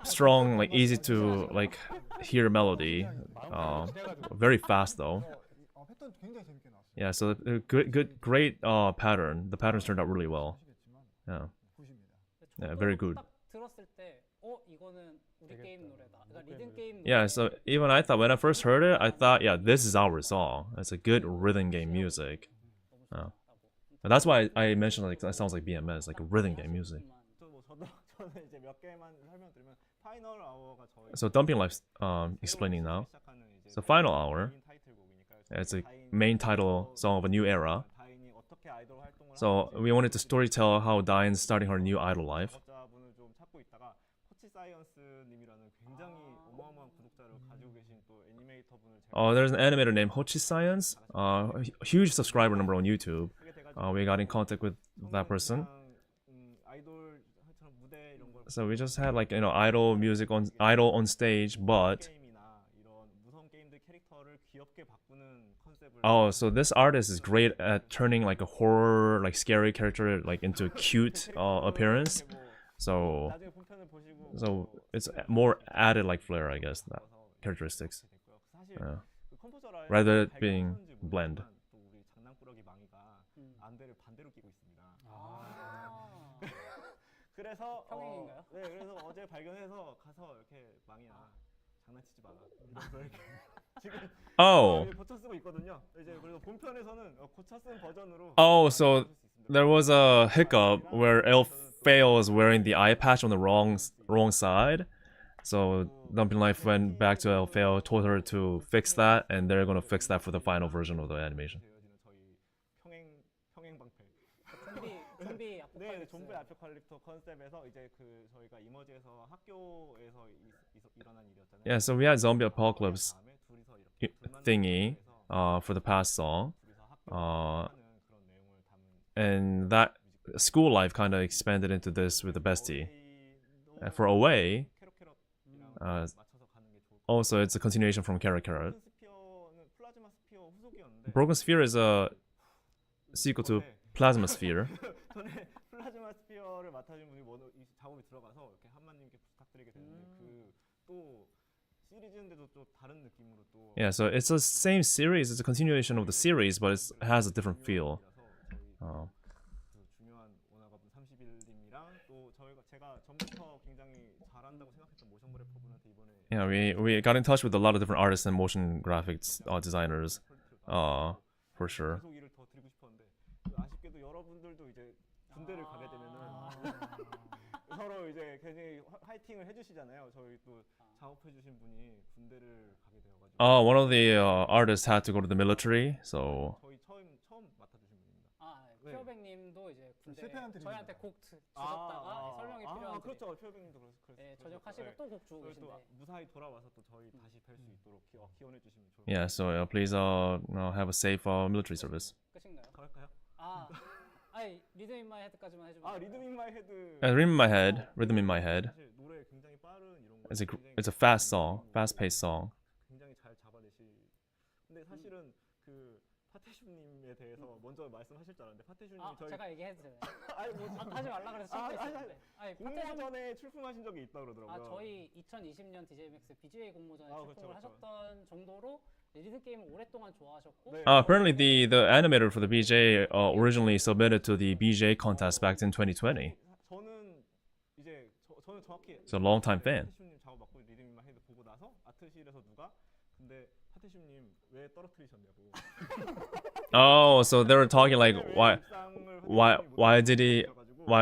strong, like easy to like hear melody. Very fast though. 패턴 굉장히 재밌게 나왔어요. Yeah, so great pattern. The patterns turned out really well. Yeah, yeah, very good. 딱 들었을 때, 이거는 우리 게임 노래다. 그러니까 리듬 게임 노래. Yeah, so even I thought when I first heard it, I thought, yeah, this is our song. It's a good rhythm game music. And that's why I mentioned like that sounds like BMS, like a rhythm game music. 저는 이제 몇 개만 설명드리면 파이널 아워가 저희 So Dumping Life's explaining now. So Final Hour, it's a main title song of a new era. 다인이 어떻게 아이돌 활동을 So we wanted to storytell how Diane's starting her new idol life. 작업자분을 좀 찾고 있다가 코치 사이언스님이라는 굉장히 어마어마한 구독자를 가지고 계신 또 애니메이터분을 제가 There's an animator named Hochi Science, huge subscriber number on YouTube. 하게 돼가지고 We got in contact with that person. 그냥, 아이돌처럼 무대 이런 걸 So we just had like, you know, idol on stage, but 게임이나 이런 무서운 게임들 캐릭터를 귀엽게 바꾸는 컨셉을 so this artist is great at turning like a horror, like scary character like into a cute appearance. So 나중에 본편을 보시고 so it's more added like flair, I guess, that characteristics. 됐고요. 사실 Yeah. 그 컴포저라의 Rather than being 발견했는지 blend. 모르겠지만 또 우리 장난꾸러기 망이가 안대를 반대로 끼고 있습니다. 그래서 평행인가요? 네, 그래서 어제 발견해서 가서 이렇게 망이야 장난치지 마라. 이러면서 이렇게 지금 Oh, 고쳐 쓰고 있거든요. 이제 그래서 본편에서는 고쳐 쓴 버전으로 so there was a hiccup where Fail was wearing the eye patch on the wrong side. So Dumping Life went back to Fail, told her to fix that, and they're gonna fix that for the final version of the animation. 저희 평행 방패. 좀비 네, 좀비 아포칼립토 컨셉에서 이제 그 저희가 이머지에서 학교에서 일어난 일이었잖아요. Yeah, so we had zombie apocalypse 다음에 둘이서 이렇게 둘만 thingy 해서 for the past song, 둘이서 학교 하는 그런 내용을 담은 and that school life kind of expanded into this with the bestie. For Away, 캐럿캐럿이랑 uh, 맞춰서 가는 게 좋을 것 also it's a continuation from Carrot Carrot. 같아요. 스피어는 플라즈마 스피어 후속이었는데 Broken Sphere is a sequel to Plasma Sphere. 전에 플라즈마 스피어를 맡아준 분이 이 작업이 들어가서 이렇게 한마님께 부탁드리게 됐는데 그 또 시리즈인데도 또 다른 느낌으로 또 Yeah, so it's the same series. It's a continuation of the series, but it has a different feel. 그 중요한 원화가분 31님이랑 또 제가 전부터 굉장히 잘한다고 생각했던 모션그래퍼 분한테 이번에 Yeah, we got in touch with a lot of different artists and motion graphics designers, for sure. 계속 일을 더 드리고 싶었는데 아쉽게도 여러분들도 이제 군대를 가게 되면은 서로 이제 굉장히 화이팅을 해주시잖아요. 저희 또 작업해주신 분이 군대를 가게 되어가지고 One of the artists had to go to the military, so 저희 처음 맡아주신 분입니다. 피어백님도 이제 근데 실패한 드립이다. 저희한테 곡 주셨다가 설명이 필요한 드립. 그렇죠. 최혁님도 그랬을 예, 전역하시고 또 곡 주고 저희 또 계신데. 무사히 돌아와서 또 저희 다시 뵐 수 있도록 기원해 주시면 좋을 것 Yeah, so please have a safe military service. 끝인가요? 갈까요? 아니 리듬 인 마이 헤드까지만 해주면. 리듬 인 마이 헤드. Rhythm in my head. 사실 노래 굉장히 빠른 이런 거. It's a fast song, fast-paced song. 굉장히 잘 잡아내시. 근데 사실은 그 파테슈님에 대해서 먼저 말씀하실 줄 알았는데 파테슈님 저희 제가 얘기해도 되나요? 아니 뭐 하지 말라 그래서 실패했었는데. 아니 공모전에 출품하신 적이 있다 그러더라고요. 저희 2020년 DJMAX BGA 공모전에 출품을 그쵸. 하셨던 정도로 리듬 게임을 오랫동안 좋아하셨고. 네. Apparently, the animator for the BJ originally submitted to the BJ contest back in 2020. 저는 이제 저는 정확히 He's a long-time fan. 파테슈님 작업받고 리듬 인 마이 헤드 보고 나서 아트실에서 누가 근데 파테슈님 왜 떨어뜨리셨냐고. Oh, so they were talking like why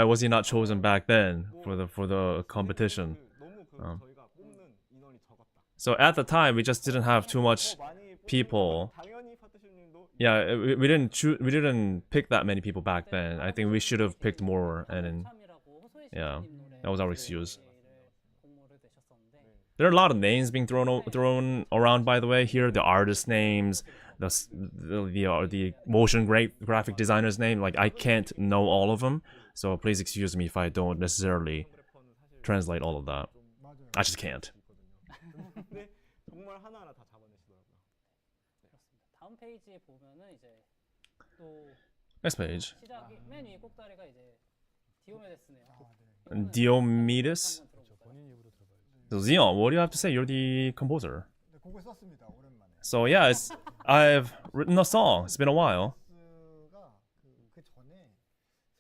was he not chosen back then for the competition? 너무 저희가 뽑는 인원이 적었다. So at the time, we just didn't have too much people. 당연히 파테슈님도 Yeah, we didn't pick that many people back then. I think we should have picked more, and yeah, that was our excuse. There are a lot of names being thrown around, by the way. Here, the artist names, the motion graphic designer's name. Like I can't know all of them, so please excuse me if I don't necessarily translate all of that. 맞아요. I just can't. 근데 정말 하나하나 다 잡아내시더라고요. 그렇습니다. 다음 페이지에 보면은 이제 또 Next page. 시작이 맨 위에 꼭다리가 이제 디오메데스네요. Diomedes. 본인 입으로 들어봐야죠. So Zion, what do you have to say? You're the composer. 네, 곡을 썼습니다. 오랜만에. So yeah, I've written a song. It's been a while. 가 그 전에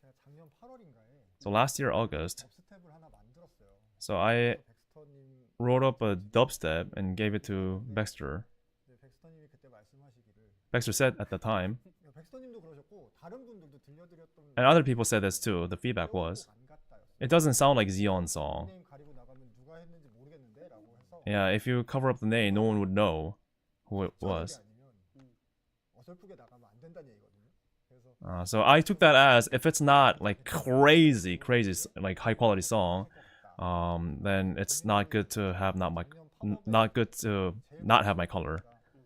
제가 작년 8월인가에 So last year, August. 덥스텝을 하나 만들었어요. So I 백스터님, wrote up a dubstep and gave it to Baxter. 네, 백스터님이 그때 말씀하시기를 Baxter said at the time, 백스터님도 그러셨고 다른 분들도 들려드렸던 and other people said this too. The feedback was, it doesn't sound like Zion's song. 닉네임 가리고 나가면 누가 했는지 모르겠는데라고 해서 Yeah, if you cover up the name, no one would know who it was. 아니면 어설프게 나가면 안 된다는 얘기거든요. 그래서 So I took that as if it's not like crazy, like high quality song, then it's not good to have not good to not have my color.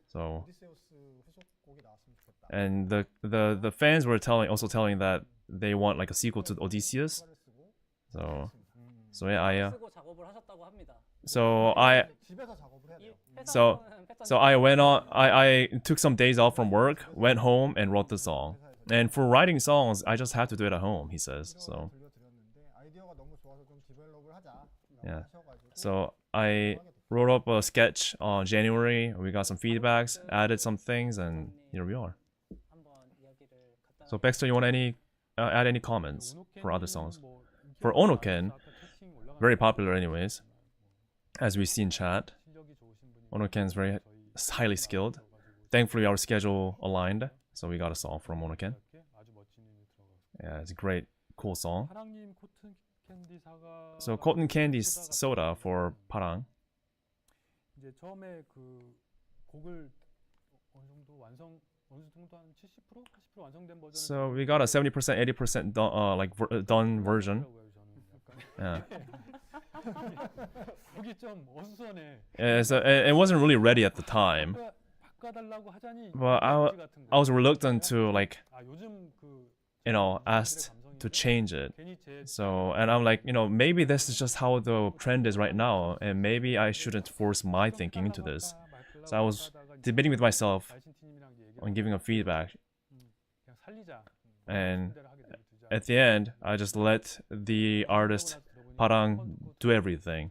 So 오디세우스 후속곡이 나왔으면 좋겠다. and the fans were also telling that they want like a sequel to Odysseus. So yeah, 쓰고 작업을 하셨다고 합니다. so I 집에서 작업을 해야 돼요. so I went on. I took some days off from work, went home, and wrote the song. And for writing songs, I just have to do it at home. He says so. 들려드렸는데 아이디어가 너무 좋아서 좀 디벨롭을 하자라고 Yeah. 하셔가지고 So I wrote up a sketch on January. We got some feedbacks, added some things, and here we are. 한번 이야기를 간단하게. So Baxter, you want add any comments for other songs? For Onoken, very popular anyways, as we see in chat. Onoken's very highly skilled. Thankfully, our schedule aligned, so we got a song from Onoken. Yeah, it's a great, cool song. 파랑님 코튼 캔디 사과. So cotton candy soda for Parang. 이제 처음에 그 곡을 어느 정도 한 70%, 80% 완성된 버전. So we got a 70%, 80% done version. Yeah. 곡이 좀 어수선해. Yeah, so it wasn't really ready at the time, 바꿔달라고 하자니. but I was reluctant to like 아 요즘 그 asked to change it. So and I'm like, maybe this is just how the trend is right now, and maybe I shouldn't force my thinking into this. So I was debating with myself on giving a feedback, and at the end, I just let the artist Parang do everything.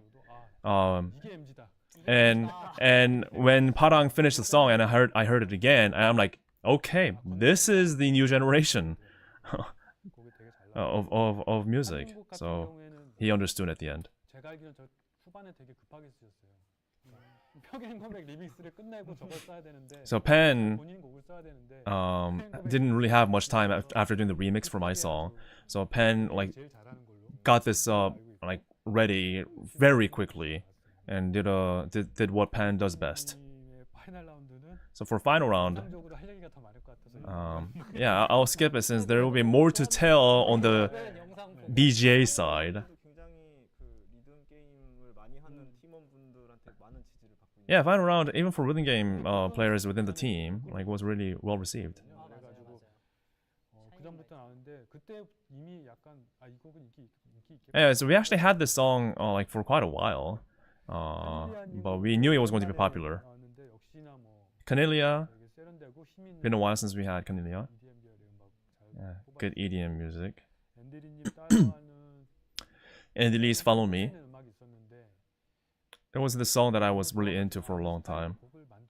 And when Parang finished the song and I heard it again, and I'm like, okay, this is the new generation of music. So he understood at the end. 제가 알기로는 저 후반에 되게 급하게 쓰셨어요. 평행 컴백 리믹스를 끝내고 저걸 써야 되는데. So Pen 본인 곡을 써야 되는데. didn't really have much time after doing the remix for my song. So Pen like got this like ready very quickly and did what Pen does best. 파이널 라운드는 So for final round, 적으로 할 얘기가 더 많을 것 같아서. yeah, I'll skip it since there will be more to tell on the 영상 보고 BGA side. 굉장히 그 리듬 게임을 많이 하는 팀원분들한테 많은 지지를 받고 있는. Yeah, final round, even for rhythm game players within the team, like was really well received. 그래가지고 그 전부터 나오는데 그때 이미 약간 이 곡은 인기 있겠다. Yeah, so we actually had this song like for quite a while, but we knew it was going to be popular. 나왔는데 역시나 뭐 Canelia, 되게 세련되고 힘 있는 been a while since we had Canelia. EDM 계열의 음악 잘 Yeah, 뽑아. good EDM music. 앤드리님 따라하는 And Elise Follow Me. 음악이 있었는데 It was the song that I was really into for a long time. 곡을 나도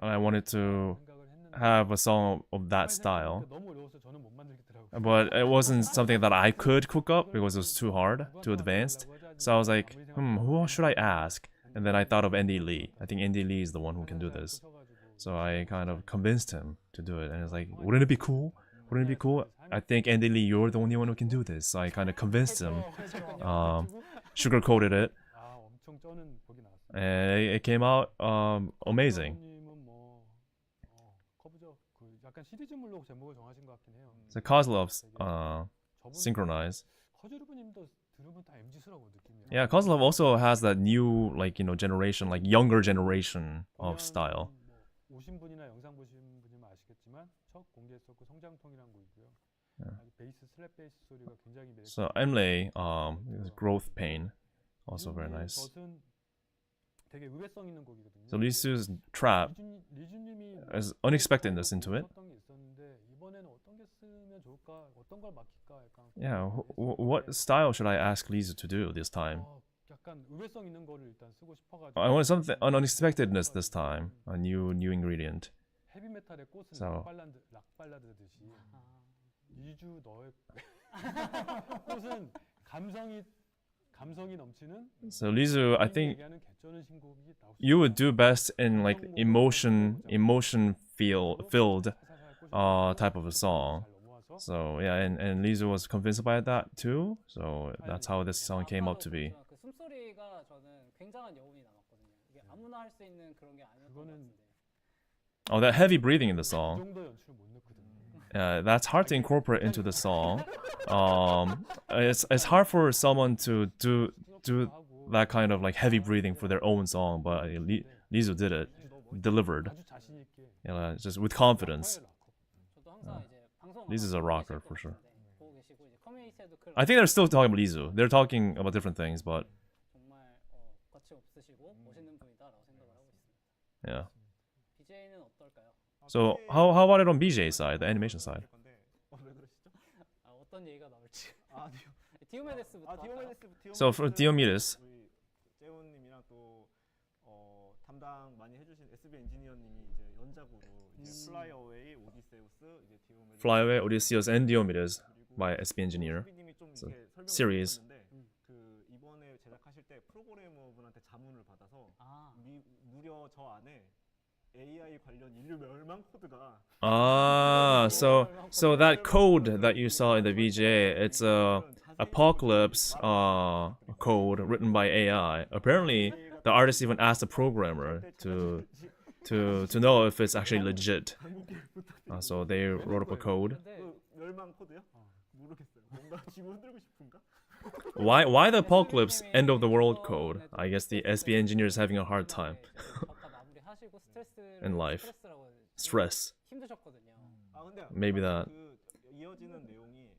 And I wanted to 생각을 했는데 have a song of that style. 너무 어려워서 저는 못 만들겠더라고요. But it wasn't something that I could cook up because it was too hard, too advanced. So I was like, who should I ask? And then I thought of Andy Lee. I think Andy Lee is the one who can do this. So I kind of convinced him to do it. And it's like, wouldn't it be cool? Wouldn't it be cool? I think Andy Lee, you're the only one who can do this. So I kind of convinced him, sugarcoated it, 아 엄청 쩌는 곡이 나왔어요. and it came out amazing. 님은 뭐 커브죠. 그 약간 시리즈물로 제목을 정하신 것 같긴 해요. So Kozlov's 저분 synchronize. 커즈루브님도 들으면 다 MZ스러워 느낌이. Yeah, Kozlov also has that new, like, generation, like younger generation of style. 뭐 오신 분이나 영상 보신 분이면 아시겠지만 첫 공개했었고 성장통이라는 곡이고요. 아주 베이스 슬랩 베이스 소리가 굉장히 매력. So Emily, Growth Pain, also very nice. 젖은 되게 의외성 있는 곡이거든요. So Lisu's trap 리준님이 has unexpectedness into it. 썼던 게 있었는데 이번에는 어떤 게 쓰면 좋을까? 어떤 걸 맡길까? 약간 Yeah, what style should I ask Lisu to do this time? 약간 의외성 있는 거를 일단 쓰고 싶어가지고. I want something an unexpectedness this time, a new ingredient. 헤비 메탈의 꽃은 So- 락 발라드듯이 리주 너의 꽃은 감성이 넘치는. So Lisu, I think 얘기하는 개쩌는 신곡이 나올 수 you would do best in like emotion filled type of a song. 잘 넘어와서 So yeah, and Lisu was convinced by that too. So that's how this song came up to be. 그 숨소리가 저는 굉장한 여운이 남았거든요. 이게 아무나 할 수 있는 그런 게 아니었던 것 그거는 같은데. Oh, that heavy breathing in the 그 song. 정도 연출을 못 넣거든요. That's hard to incorporate into the song. It's hard for someone to do that kind of like heavy breathing for their own song, but Lisu did it, delivered. 아주 자신 있게. Yeah, just with confidence. 저도 항상 이제 방송 Liz is a rocker for sure. 보고 계시고 이제 커뮤니티에도 글 I think they're still talking about Lisu. They're talking about different things, but 정말 거치 없으시고 멋있는 분이다라고 생각을 하고 있습니다. yeah. BJ는 어떨까요? So how about it on BJ side, the animation side? 왜 그러시죠? 어떤 얘기가 나올지. 아, 디오메데스부터. So for Diomedes, 우리 재훈님이랑 또 담당 많이 해주신 SB 엔지니어님이 이제 연작으로 이제 플라이 어웨이, 오디세우스, 이제 디오메데스, Fly Away, Odysseus, and Diomedes by SB Engineer. SB님이 좀 So, 이렇게 설명을 series. 해주셨는데 그 이번에 제작하실 때 프로그래머분한테 자문을 받아서 무려 저 안에 AI 관련 인류 멸망 코드가 So that code that you saw in the VJ, it's a apocalypse code written by AI. Apparently, the artist even asked the programmer to know if it's actually legit. So they wrote up a code. 그 멸망 코드요? 모르겠어요. 뭔가 지구 흔들고 싶은가? Why the apocalypse end of the world code? I guess the SB engineer is having a hard time. 마무리하시고 스트레스를 In life. 스트레스라고 해야 되지? Stress. 힘드셨거든요. 아 근데 Maybe that. 그 이어지는 내용이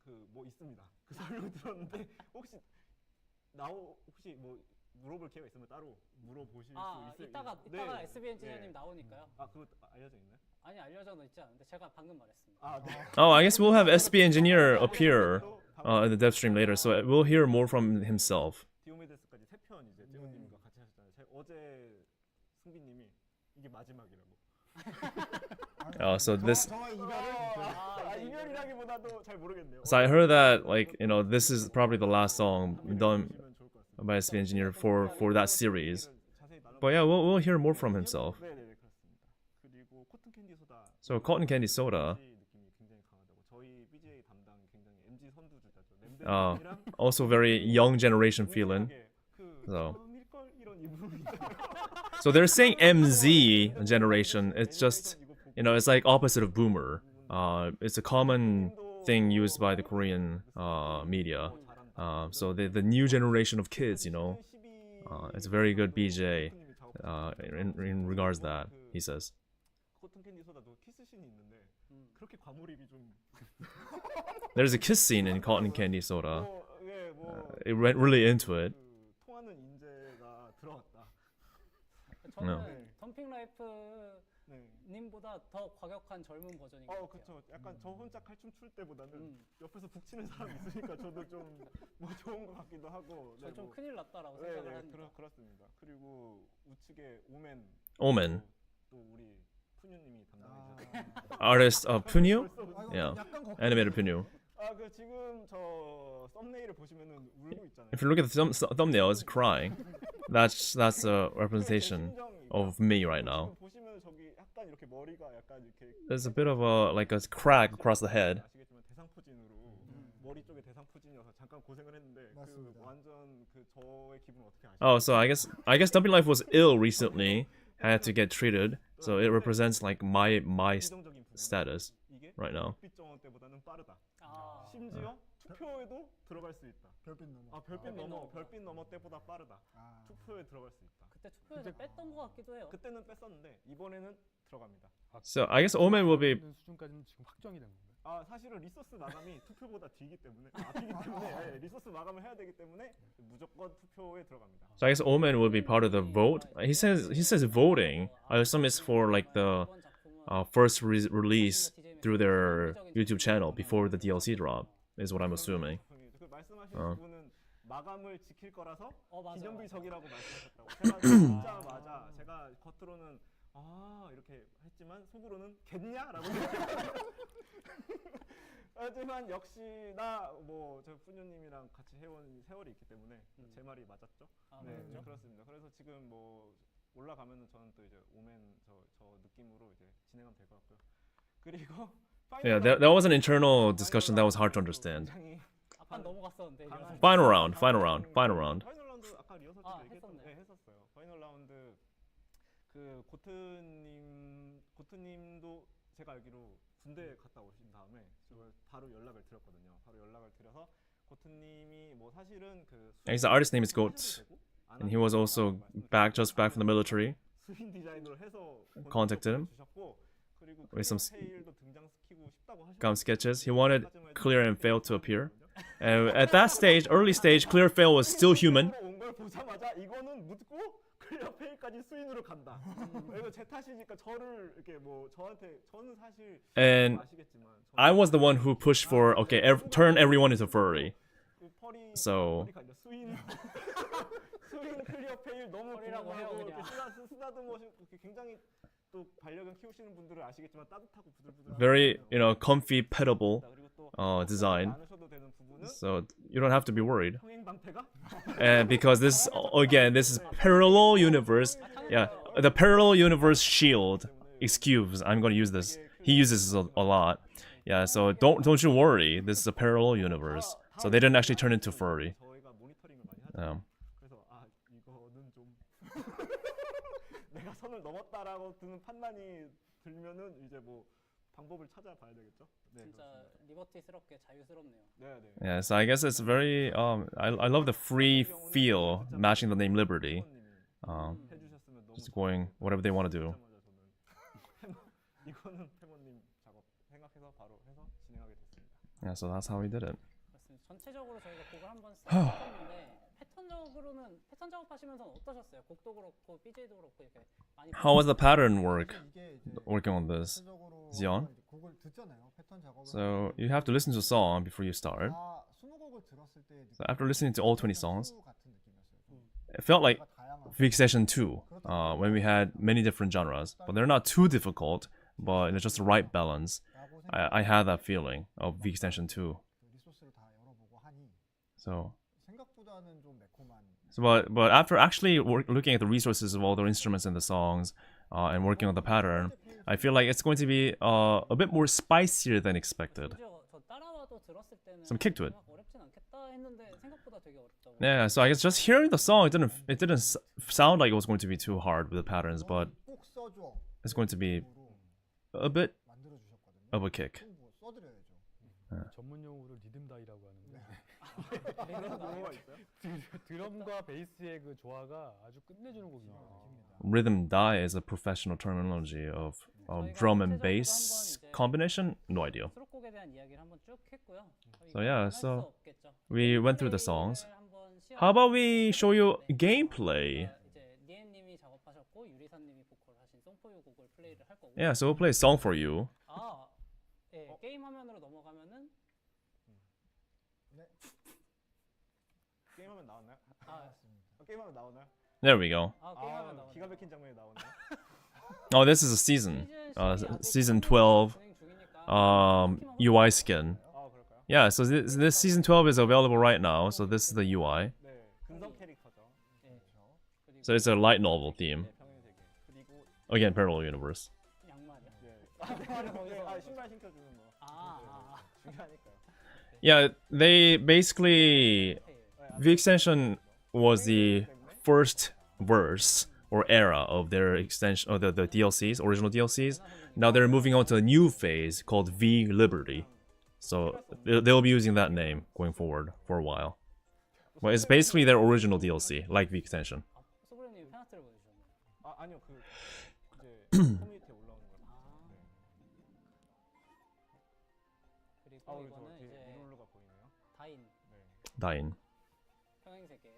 그 뭐 있습니다. 그 설명 들었는데 혹시 뭐 물어볼 기회가 있으면 따로 물어보실 수 있어요. 이따가 네. SB 엔지니어님 네. 나오니까요. 아 그거 알려져 있나요? 아니 알려져는 있지 않은데 제가 방금 말했습니다. 아 네. Oh, I guess we'll have SB engineer appear in the dev stream later, so we'll hear more from himself. 디오메데스까지 3편 이제 재훈님과 같이 하셨잖아요. 제가 어제 승빈님이 이게 마지막이라고. So this. 저와 이별을 이별이라기보다도 잘 모르겠네요. So I heard that this is probably the last song done 보시면 좋을 것 같습니다. by SB engineer for that series. 자세히 나눠. But yeah, we'll hear more from himself. 네네네 그렇습니다. 그리고 코튼 캔디 소다. So Cotton Candy Soda, 느낌이 굉장히 강하다고. 저희 BJ 담당 굉장히 MZ 선두주자죠. also very young generation feeling. 그 So. 처음일걸 이런 인물이 So they're saying MZ generation. It's just, you know, it's like opposite of boomer. It's a common thing used by the Korean media. So the new generation of kids, you know, it's a very good BJ in regards to that, he says. 코튼 캔디 소다도 키스씬이 있는데 그렇게 과몰입이 좀 There's a kiss scene in Cotton Candy Soda. 예, It went really into it. 그 통하는 인재가 들어갔다. 저는 덤핑 라이프 네. 님보다 더 과격한 젊은 버전인 것 같아요. 그쵸. 약간 저 혼자 칼춤 출 때보다는 옆에서 북치는 사람 있으니까 저도 좀 뭐 좋은 것 같기도 하고. 저 좀 큰일 났다라고 네, 생각을 네, 합니다. 그렇습니다. 그리고 우측에 오멘. Omen. 또 우리 푸뉴님이 담당해주셨어요. Artist Punyu? 아, 이거 Yeah. 약간 걱정. Animator Punyu. 그 지금 저 썸네일을 보시면은 울고 있잖아요. If you look at the thumbnail, it's crying. That's a representation of me right now. 보시면 저기 약간 이렇게 머리가 약간 이렇게 There's a bit of a crack across the head. 아시겠지만 대상포진으로 머리 쪽에 대상포진이어서 잠깐 고생을 했는데 맞습니다. 그 완전 그 저의 기분 어떻게 아시죠? Oh, so I guess Dumping Life was ill recently, had to get treated. So it represents like my 긍정적인 부분. status 이게 right now. 별빛 정원 때보다는 빠르다. 아, 심지어 투표에도 들어갈 수 있다. 별빛 넘어. 별빛 넘어 때보다 빠르다. 아, 투표에 들어갈 수 있다. 그때 투표에서 뺐던 것 같기도 해요. 그때는 뺐었는데 이번에는 들어갑니다. So I guess Omen will be. 수준까지는 지금 확정이 된 건가요? 사실은 리소스 마감이 투표보다 뒤기 때문에 예, 리소스 마감을 해야 되기 때문에 무조건 투표에 들어갑니다. So I guess Omen will be part of the vote. He says voting. I assume it's for like the first release through their YouTube channel before the DLC drop. Is what I'm assuming. 그 말씀하신 부분은 마감을 지킬 거라서 맞아요. 기념비석이라고 말씀하셨다고. 제가 진짜마자 제가 겉으로는 이렇게 했지만 속으로는 겠냐라고. 하지만 역시나 저 푸뉴님이랑 같이 해온 세월이 있기 때문에 제 말이 맞았죠. 네, 맞았죠? 그렇습니다. 그래서 지금 올라가면은 저는 또 이제 오멘 저 느낌으로 이제 진행하면 될 것 같고요. 그리고 Yeah, that was an internal discussion that was hard to understand. 굉장히 아까 넘어갔었는데. Final round. 파이널 라운드 아까 리허설 때도 얘기했던 했었네. 했었어요. 파이널 라운드 그 고트님도 제가 알기로 군대 갔다 오신 다음에 저걸 바로 연락을 드렸거든요. 바로 연락을 드려서 고트님이 사실은 그 His artist name is Goat, and he was also just back from the military. 스윙 디자이너를 해서 Contacted him 주셨고 그리고 with some 페일도 등장시키고 싶다고 Gum sketches. He wanted Clear and Fail to appear. And at that stage, early stage, Clear and Fail was still human. 온걸 보자마자 이거는 묻고 클리어 페이까지 스윙으로 간다. 이거 제 탓이니까 저를 이렇게 저한테 저는 사실 And 아시겠지만 I was the one who pushed for, okay, turn everyone into furry. So 스윙 클리어 페일 너무 펄이라고 해요, 궁금하고 그냥. 쓰다듬어 굉장히 또 반려견 키우시는 분들은 아시겠지만 따뜻하고 부들부들. very, comfy, petable 그리고 또 design. 않으셔도 되는 부분은 So you don't have to be worried. 성인 방패가 And because this is parallel universe. Yeah, the parallel universe shield. Excuse, I'm gonna use this. He uses this a lot. Yeah, so don't you worry. This is a parallel universe. So they didn't actually turn into furry. 저희가 모니터링을 많이 하죠. Um, 그래서 이거는 좀 내가 선을 넘었다라고 드는 판단이 들면은 이제 방법을 찾아봐야 되겠죠. 네, 진짜 그렇습니다. 리버티스럽게 자유스럽네요. 네, 네. yeah, so I guess it's very. I love the free feel matching the name Liberty. 해주셨으면 너무 Just going whatever they want to do. 저는 이거는 페모님 작업 생각해서 바로 해서 진행하게 됐습니다. Yeah, so that's how we did it. 그렇습니다. 전체적으로 저희가 곡을 한번 했는데 패턴 작업하시면서 어떠셨어요? 곡도 그렇고 BJ도 그렇고 이렇게 많이. How was the pattern work 이게 이제 working on this? 전체적으로 Zion? 이제 곡을 듣잖아요. 패턴 작업을. So you have to listen to a song before you start. 20곡을 들었을 때 So after listening to all 20 songs, 같은 느낌이었어요. it felt like 다양한. Week Session 2, when we had many different genres. But they're not too difficult, but it's just the right balance. I had that feeling of Week Session 2. 리소스를 다 열어보고 하니 So, 생각보다는 좀 매콤한. but after actually looking at the resources of all the instruments in the songs and working on the pattern, I feel like it's going to be a bit more spicier than expected. 심지어 저 따라와도 들었을 때는 Some kick to it. 어렵지 어렵진 않겠다 했는데 생각보다 되게 어렵다고. Yeah, so I guess just hearing the song, it didn't sound like it was going to be too hard with the patterns, but 꼭 써줘. it's going to be 으로 a bit 만들어 주셨거든요. of a kick. 뭐 써드려야죠. 전문 용어로 리듬 다이라고 하는데 뭐가 있어요? 드럼과 베이스의 그 조화가 아주 끝내주는 곡이에요. Rhythm die is a professional terminology of drum and bass combination. No idea. 수록곡에 대한 이야기를 한번 쭉 했고요. So yeah, 이거는 할수 so 없겠죠. we went through the songs. 플레이를 한번 시연해 How about we 보겠습니다. show you 네. gameplay? 이제 니엔님이 작업하셨고 유리사님이 보컬하신 송포유 곡을 플레이를 할 거고. Yeah, so we'll play a song for you. 아, 예, 게임 화면으로 넘어가면은 게임하면 나왔나요? 아, 게임하면 나오나요? There we go. 게임 화면 나오네. 기가 막힌 장면이 나오나요? Oh, this is a season. Season 12 진행 중이니까 UI skin. 그럴까요? Yeah, so this season 12 is available right now. So this is the UI. 네, 근성 캐릭터죠. 예. So it's a light novel theme. 네, 평행 세계. 그리고 Again, parallel universe. 양말이야. 신발 신겨주는 거. 중요하니까요. Yeah, they basically the extension was the first verse or era of their extension of the DLCs, original DLCs. Now they're moving on to a new phase called V Liberty. So they'll be using that name going forward for a while. Well, it's basically their original DLC, like the extension. 소브레님 페나트를 보여주셨나요? 아니요, 그 이제 커뮤니티에 올라오는 거예요. 그리고 우리 이거는 저 이제 뒤에 이룰루가 보이네요. 다인 Dying. 평행 세계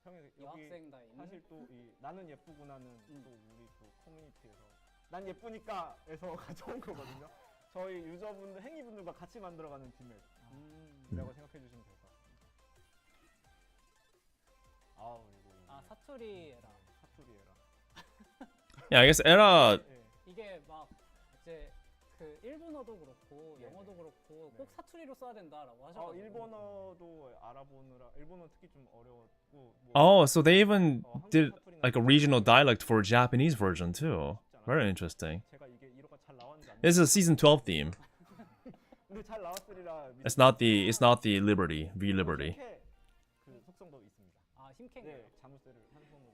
평행 여기 여학생 다인. 사실 또 이 나는 예쁘구나는 또 우리 또 커뮤니티에서 난 예쁘니까에서 가져온 거거든요. 저희 유저분들 행위분들과 같이 만들어가는 디맥이라고 생각해 주시면 될 것 같습니다. 그리고 사투리에라. 사투리에라. Yeah, I guess era. 이게 막 이제 그 일본어도 그렇고 영어도 그렇고 꼭 사투리로 써야 된다라고 하셔가지고. 일본어도 알아보느라 일본어 특히 좀 어려웠고. Oh, so they even did like a regional dialect for a Japanese version too. Very interesting. 제가 이게 이로가 잘 나왔는지 안 This is a season 12 theme. 근데 잘 나왔으리라. It's not the Liberty, V Liberty. 그 속성도 있습니다. 힘캔. 네, 자물쇠를 한 손으로.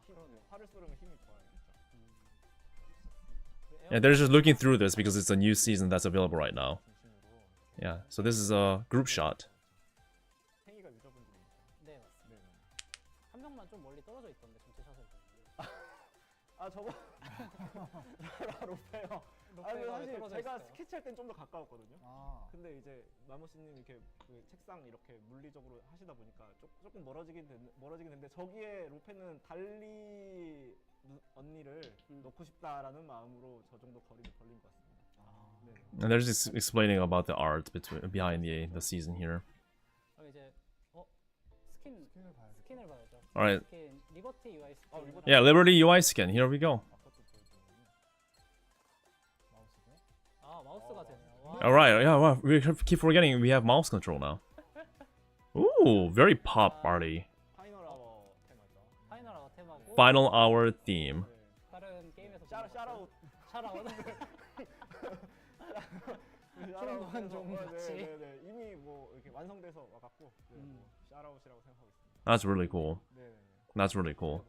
힘, 팔을 쏘려면 힘이 좋아요. Yeah, they're just looking through this because it's a new season that's available right now. Yeah, so this is a group shot. 행위가 유저분들입니다. 네 맞습니다. 한 명만 좀 멀리 떨어져 있던데 전체 샷을 보면. 저거 로페요. 사실 제가 스케치할 땐 좀 더 가까웠거든요. 근데 이제 마모씨님 이렇게 그 책상 이렇게 물리적으로 하시다 보니까 조금 멀어지긴 됐는데 저기에 로페는 달리 언니를 넣고 싶다라는 마음으로 저 정도 거리를 벌린 것 같습니다. 네. And they're just explaining about the art behind the season here. 그럼 이제 스킨을 봐야죠. Alright. 스킨 리버티 UI 스킨. Yeah, Liberty UI skin. Here we go. 마우스가 되네요. Alright, yeah, wow, we keep forgetting we have mouse control now. Ooh, very pop party. 파이널 아워 테마죠. 파이널 아워 테마고. Final hour theme. 다른 게임에서 샤라웃. 좀 같이. 네네네. 이미 뭐 이렇게 완성돼서 와갖고 샤라웃이라고 생각하고 있습니다. That's really cool. 네네. That's really cool.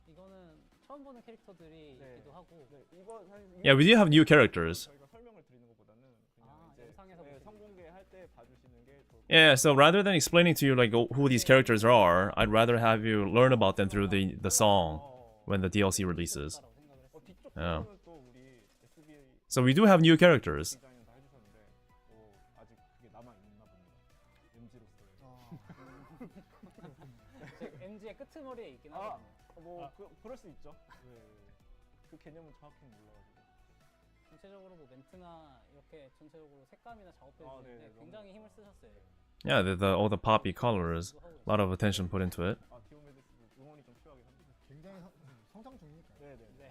이거는 처음 보는 캐릭터들이기도 하고. 이거 사실 Yeah, we do have new characters. 저희가 설명을 드리는 것보다는 그냥 이제 영상에서 성공개할 때 봐주시는 게 좋을 것 Yeah, so rather than explaining to you like who these characters are, I'd rather have you learn about them through the song when the DLC releases. 뒤쪽 Yeah. 부분은 또 우리 SBA So we do have new characters. 디자인을 다 해주셨는데 아직 그게 남아 있나 봅니다. MG로서의. MG의 끄트머리에 있긴 하거든요. 그럴 수 있죠. 그 개념은 정확히 몰라가지고. 전체적으로 뭐 멘트나 이렇게 전체적으로 색감이나 작업해 주는데 굉장히 힘을 쓰셨어요. Yeah, all the poppy colors, a lot of attention put into it. 디오메데스도 응원이 좀 필요하긴 합니다. 굉장히 성장 중이니까. 네네.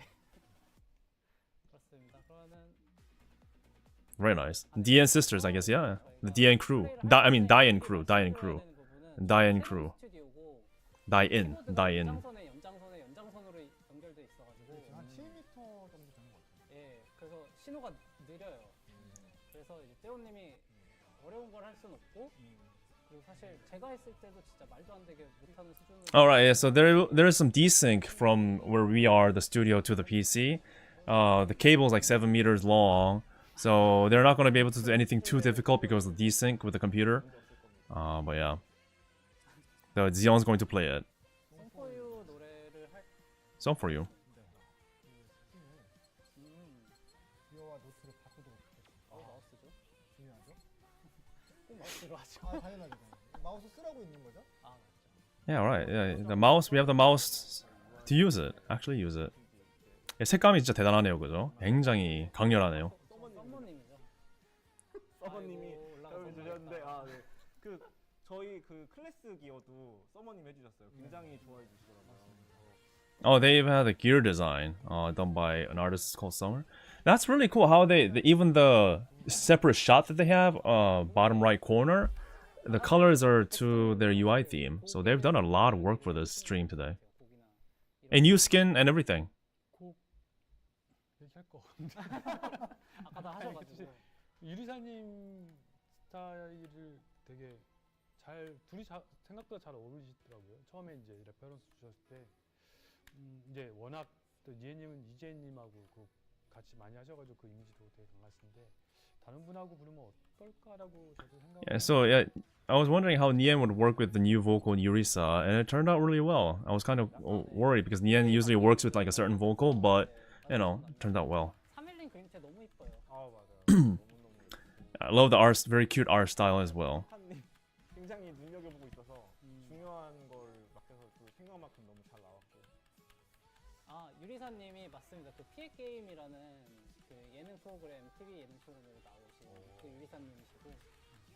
그렇습니다. 그러면은 Very nice. DN sisters, I guess. Yeah, the DN crew. Dian crew. Dian crew. Dian crew. Dian. 연장선에 연장선으로 연결돼 있어가지고 한 7m 정도 되는 것 같아요. 예, 그래서 신호가 느려요. 그래서 이제 떼오님이 어려운 걸 할 순 없고 그리고 사실 제가 했을 때도 진짜 말도 안 되게 못하는 수준으로. All right, yeah. So there is some desync from where we are, the studio, to the PC. The cable is like 7 meters long, so they're not going to be able to do anything too difficult because of the desync with the computer. But yeah, the Xion's going to play it. 송포유 노래를 할. Song for you. 기어와 노트를 바꾸도록 하겠습니다. 마우스죠? 중요하죠? 꼭 마우스로 하죠. 아 당연하죠. 마우스 쓰라고 있는 거죠? 아 맞죠. Yeah, right. Yeah, the mouse. We have the mouse to use it. Actually, use it. 예, 색감이 진짜 대단하네요, 그죠? 굉장히 강렬하네요. 썸머님이죠. 서버님이 아이고, 올라가서 도움을 주셨는데 네. 그 저희 그 클래스 기어도 서버님 해주셨어요. 굉장히 좋아해 주시더라고요. Oh, they even had a gear design done by an artist called Summer. That's really cool. How even the separate shot that they have, bottom right corner, the colors are to their UI theme. So they've done a lot of work for this stream today. A new skin and everything. 곡 얘기할 거. 아까 다 하셔가지고. 유리사님 스타일을 되게 잘 둘이 생각보다 잘 어울리시더라고요. 처음에 이제 레퍼런스 주셨을 때 이제 워낙 또 니에님은 이재님하고 그 같이 많이 하셔가지고 그 이미지도 되게 강하신데 다른 분하고 부르면 어떨까라고 저도 생각. Yeah, so yeah, I was wondering how Nien would work with the new vocal Yurisa, and it turned out really well. I was kind of worried because Nien usually works with like a certain vocal, but you know, it turned out well. 311 그림체 너무 이뻐요. 아 맞아요. I love the art, very cute art style as well. 한님 굉장히 눈여겨보고 있어서 중요한 걸 맡겨서 그 생각만큼 너무 잘 나왔고. 아 유리사님이 맞습니다. 그 피해 게임이라는 그 예능 프로그램, TV 예능 프로그램에 나오신 그 유리사님이시고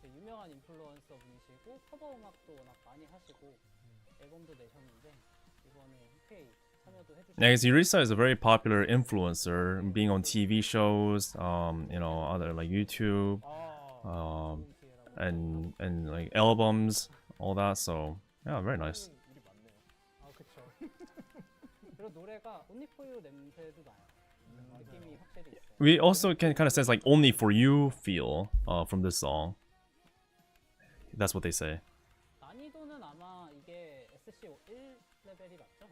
그 유명한 인플루언서 분이시고 커버 음악도 워낙 많이 하시고 앨범도 내셨는데 이번에 흔쾌히 참여도 해주시고. Yeah, because Yurisa is a very popular influencer, being on TV shows, you know, other like YouTube, and like albums, all that. So yeah, very nice. 일이 많네요. 아 그쵸. 그리고 노래가 Only For You 냄새도 나요. 느낌이 확실히 있어요. We also can kind of sense like only for you feel from this song. That's what they say. 난이도는 아마 이게 SC 1레벨이 맞죠?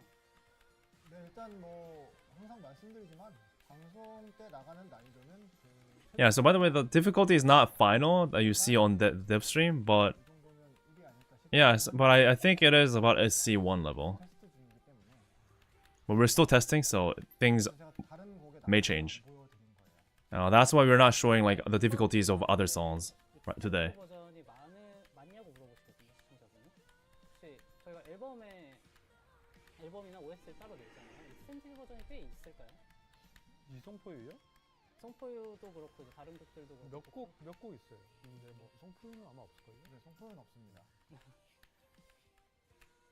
네 일단 뭐 항상 말씀드리지만 방송 때 나가는 난이도는 그 Yeah. So by the way, the difficulty is not final that you see on the dev stream, but 이 정도면 1이 아닐까 싶어요. yeah, but I think it is about SC1 level. 테스트 중이기 때문에 But we're still testing, so things 제가 다른 곡에 may 나가서 change. 보여드린 거예요. That's why we're not showing like the difficulties of other songs right today. 버전이 많냐고 물어보시거든요, 시청자분이. 혹시 저희가 앨범이나 OS를 따로 냈잖아요. 익스텐진 버전이 꽤 있을까요? 이성포유요? 성포유도 그렇고 이제 다른 곡들도 그렇고. 몇 곡 있어요. 근데 뭐 성포유는 아마 없을걸요. 네, 성포는 없습니다.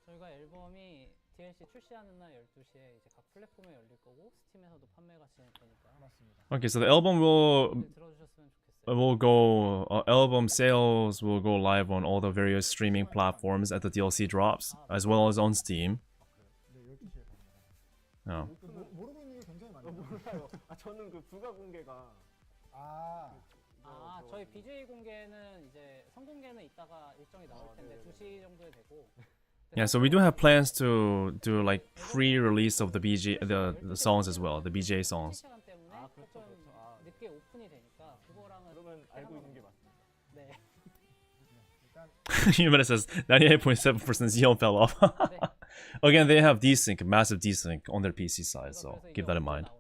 저희가 앨범이 DLC 출시하는 날 12시에 이제 각 플랫폼에 열릴 거고 스팀에서도 판매가 진행 거니까 맞습니다. Okay, so the album will 들어주셨으면 좋겠어요. will go album sales will go live on all the various streaming platforms at the DLC drops, as well as on Steam. 네, 12시에 갑니다. Yeah. 모르고 있는 게 굉장히 많네요. 몰라요. 아 저는 그 불가 공개가 저희 BJ 공개는 이제 선공개는 이따가 일정이 나올 텐데 2시 정도에 되고. Yeah, so we do have plans to do like pre-release of the the songs as well, the BJ songs. 시간 때문에 그렇죠, 조금 그렇죠. 늦게 오픈이 되니까 그거랑은 그러면 알고 있는 게 맞습니다. 네. Humana says 98.7% Xeon fell off. Again, they have desync, massive desync on their PC side, so keep that in mind.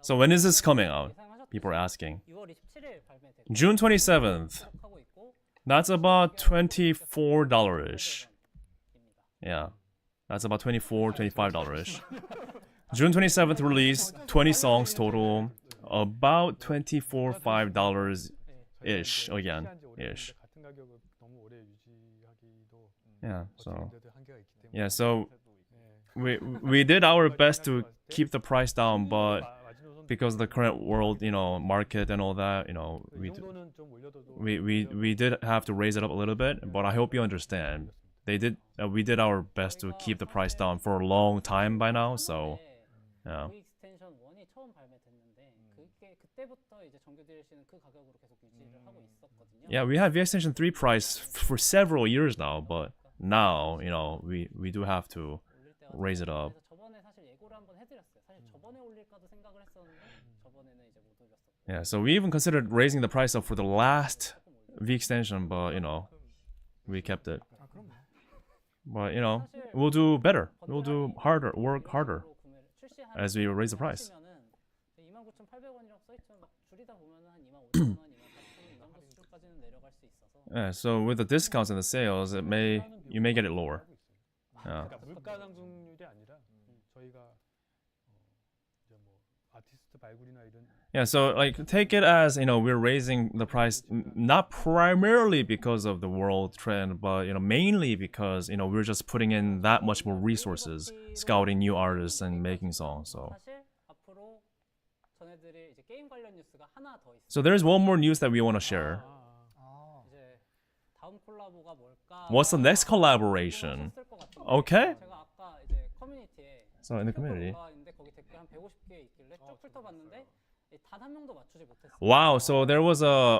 So when is this coming out? People are asking. 6월 27일 발매되고 June 27th. 하고 있고 That's about $24-ish. Yeah, that's about $24, $25-ish. June 27th release, 20 songs total, about $24, $5-ish again, ish. 같은 가격을 너무 오래 유지하기도 Yeah, so 버티는데도 한계가 있기 때문에. yeah, so we did our best to keep the price down, but because of the current world, you know, market and all that, you know, 이 정도는 좀 올려둬도 we did have to raise it up a little bit, but I hope you understand. We did our best to keep the price down for a long time by now, so yeah. V 익스텐션 1이 처음 발매됐는데 있는데 그게 그때부터 이제 정규 DLC는 그 가격으로 계속 유지를 하고 있었거든요. Yeah, we have VXtension 3 price for several years now, but now, you know, we do have to 올릴 때가 raise it up. 그래서 저번에 사실 예고를 한번 해드렸어요. 사실 저번에 올릴까도 생각을 했었는데 저번에는 이제 못 올렸었고. Yeah, so we even considered raising the price up for the last V extension, but you know, we kept it. 아 그럼 But you know, we'll do better. We'll do harder, work harder as we raise the price. 29,800원이라고 써있지만 막 줄이다 보면은 한 25,000원, 24,000원 이 정도 수준까지는 내려갈 수 있어서. Yeah, so with the discounts and the sales, you may get it lower. Yeah. 그러니까 물가 상승률이 아니라 저희가 이제 뭐 아티스트 발굴이나 이런 Yeah, so like take it as, you know, we're raising the price not primarily because of the world trend, but you know, mainly because, you know, we're just putting in that much more resources, scouting new artists and making songs. So 사실 앞으로 전해드릴 이제 게임 관련 뉴스가 하나 더 있어요. So there's one more news that we want to share. 아 이제 다음 콜라보가 뭘까? What's the next collaboration? 썼을 것 같은데 Okay. 제가 아까 이제 커뮤니티에 So in the community. 올라와 있는데 거기 댓글 한 150개 있길래 쭉 훑어봤는데 단 한 명도 맞추지 못했어요. Wow, so there was a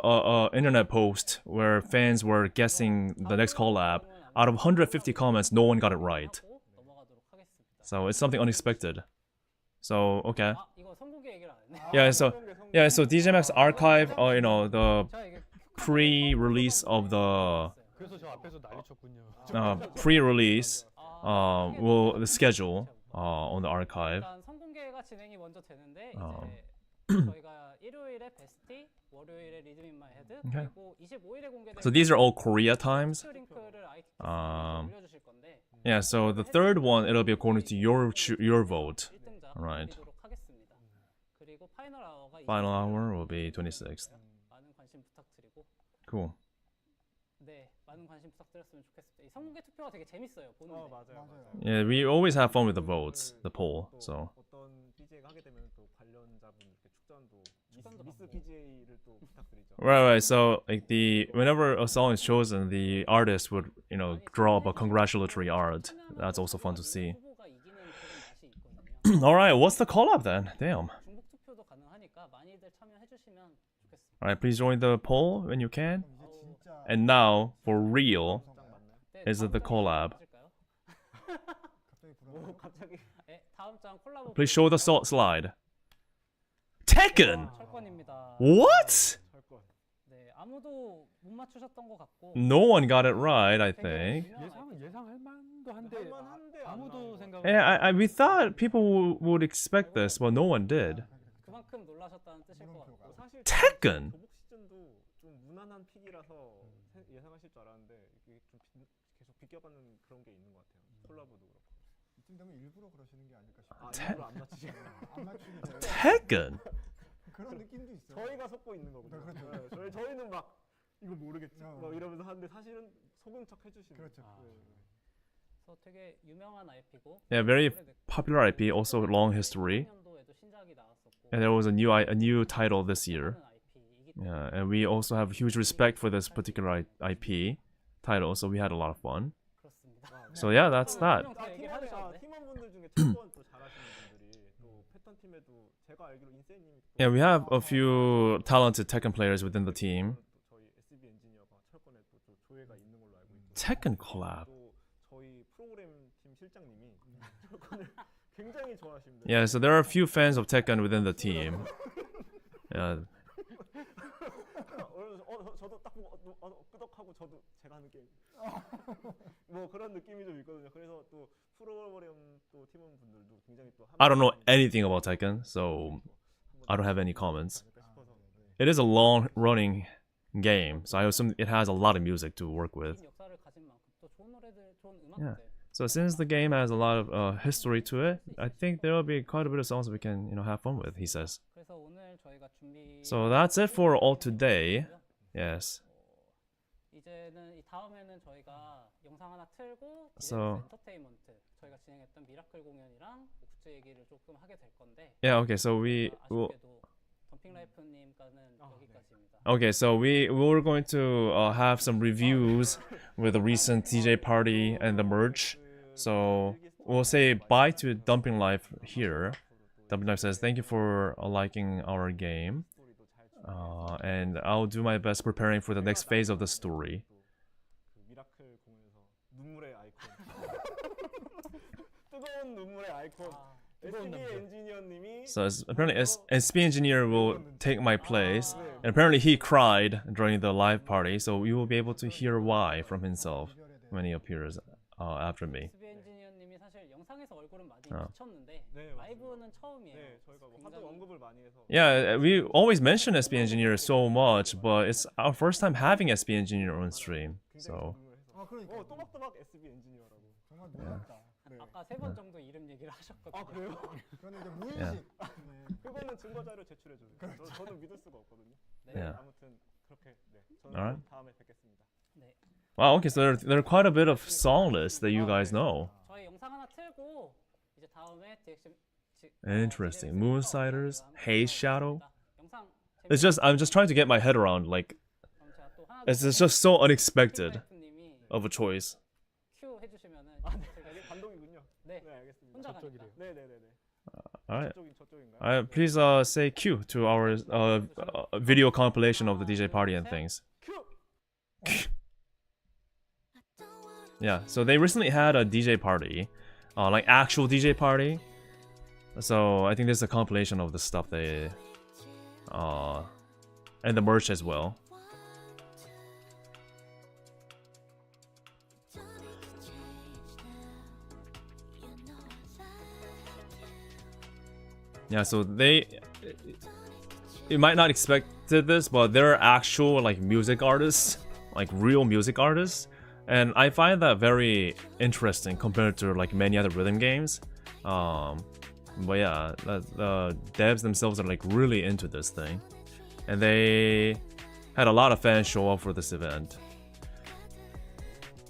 internet post where fans were guessing the next collab. Out of 150 comments, no one got it right. 하고 넘어가도록 하겠습니다. So it's something unexpected. So okay. 아 이거 선곡의 얘기를 안 했네. Yeah, so DJMAX archive, you know, the 제가 이게 pre-release of the 그래서 저 앞에서 난리 쳤군요. pre-release the schedule on the archive. 일단 선공개가 진행이 먼저 되는데 어. 이제 저희가 일요일에 베스티, 월요일에 리듬 인 마이 헤드, Okay. 그리고 25일에 공개된 So these are all Korea times. 링크를 올려주실 건데 Yeah, so the third one, it'll be according to your vote. 1등자 Alright. 올리도록 하겠습니다. 그리고 파이널 아워가 Final hour will be 26th. 많은 관심 부탁드리고 Cool. 네 많은 관심 부탁드렸으면 좋겠습니다. 이 선공개 투표가 되게 재밌어요 보는데. 맞아요. Yeah, we always have fun with the votes, the poll. 또 So 어떤 BJ가 하게 되면 또 관련자분 이렇게 축전도 미스 BJ를 또 부탁드리죠. right. So like whenever a song is chosen, the artist would, you know, draw up a congratulatory art. That's also fun to see. 후보가 이기는 그런 맛이 있거든요. All right, what's the collab then? Damn. 중복 투표도 가능하니까 많이들 참여해 주시면 좋겠습니다. All right, please join the poll when you can. 이제 진짜 And now, for real, 네, is it the 다음 collab? 장 맞을까요? 갑자기 불안. 갑자기 네, 다음 장 콜라보. Please show the slide. Tekken. 철권입니다. What? 철권. 네, 아무도 못 맞추셨던 것 같고. No one got it right, I think. 예상할 만도 한데 할만한데 안 아무도 나온 거. 생각. Yeah, we thought people would expect this, but no one did. 그만큼 놀라셨다는 뜻일 것 같고. 사실 Tekken. 도복 시즌도 좀 무난한 픽이라서 예상하실 줄 알았는데 이게 좀 계속 비껴가는 그런 게 있는 것 같아요. 콜라보도 그렇고. 이쯤 되면 일부러 그러시는 게 아닐까 싶어요. 일부러 안 맞히시는 안 맞추게 돼요. Tekken. 그런 느낌도 있어요. 저희가 속고 있는 거거든요. 그렇죠. 네, 저희는 막 이거 모르겠지 어. 막 이러면서 하는데 사실은 속은 척 해주시는. 그렇죠. 그래서 되게 유명한 IP고. Yeah, very popular IP, also long history. 2000년도에도 신작이 나왔었고. And there was a new title this year. Yeah, and we also have huge respect for this particular IP title, so we had a lot of fun. 그렇습니다. So yeah, that's that. 팀원분들 중에 철권 또 잘하시는 분들이 또 패턴 팀에도 제가 알기로 인세님이 Yeah, we have a few talented Tekken players within the team. 또 저희 SB 엔지니어가 철권에 또 조예가 있는 걸로 알고 있고. Tekken collab. 또 저희 프로그램 팀 실장님이 철권을 굉장히 좋아하십니다. Yeah, so there are a few fans of Tekken within the team. Yeah, 저도 딱 보고 끄덕하고 저도 제가 하는 게임 뭐 그런 느낌이 좀 있거든요. 그래서 또 프로그램 또 팀원분들도 굉장히 또 I don't know anything about Tekken, so I don't have any comments. It is a long-running game, so I assume it has a lot of music to work with. 역사를 가진 만큼 또 좋은 노래들, 좋은 Yeah. 음악들. So since the game has a lot of history to it, I think there will be quite a bit of songs we can, you know, have fun with. He says. 그래서 오늘 저희가 준비. So that's it for all today. Yes. 이제는 이 다음에는 저희가 영상 하나 틀고 So- 엔터테인먼트 저희가 진행했던 미라클 공연이랑 굿즈 얘기를 조금 하게 될 건데. Yeah. Okay. So we will. 아쉽게도 덤핑 라이프님과는 여기까지입니다. Okay. So we're going to have some reviews with the recent DJ party and the merch. So we'll say bye to Dumping Life here, W9 says, thank you for liking our game. 스토리도 잘 준비해서 And I'll do my best preparing for the next phase of the story. 그 미라클 공연에서 눈물의 아이콘 뜨거운 눈물의 아이콘 SB 엔지니어님이 So apparently SP Engineer will take my place. And apparently he cried during the live party. So you will be able to hear why from himself when he appears after me. SB 엔지니어님이 사실 영상에서 얼굴은 많이 어. 비쳤는데 네, 맞습니다. 라이브는 처음이에요. 네, 저희가 뭐 하도 굉장히- 언급을 많이 해서 Yeah, we always mention SP Engineer so much, but it's our first time having SP Engineer on stream. 굉장히 So 궁금을 해서 그러니까 또박또박 SB 엔지니어라고. 정말 놀랐다. 네. 아까 3번 정도 이름 얘기를 하셨거든요. 아 그래요? 그거는 이제 무의식. 네. 그거는 증거 자료 제출해 줘요. 저는 믿을 수가 없거든요. 네. Yeah. 아무튼 그렇게 네. 저는 Alright. 다음에 뵙겠습니다. 네. wow, okay, so there are quite a bit of song lists that you guys know. 저희 영상 하나 틀고 이제 다음에 DX Interesting. Moonsiders, Haze Shadow. 영상 It's just I'm just trying to get my head around like 그럼 제가 또 하나 it's just so unexpected 님이 of a choice. 큐 해주시면은 제가 이게 단독이군요. 네 네, 알겠습니다. 혼자 가니까 저쪽이래요. 네, 네, 네, 네. All right. 저쪽인가요? Please say Q to our video compilation of the DJ party and things. 큐. Yeah, so they recently had a DJ party, like actual DJ party. So I think this is a compilation of the stuff they, and the merch as well. Yeah, so you might not expected this, but they're actual like music artists, like real music artists. And I find that very interesting compared to like many other rhythm games. But yeah, the devs themselves are like really into this thing, and they had a lot of fans show up for this event,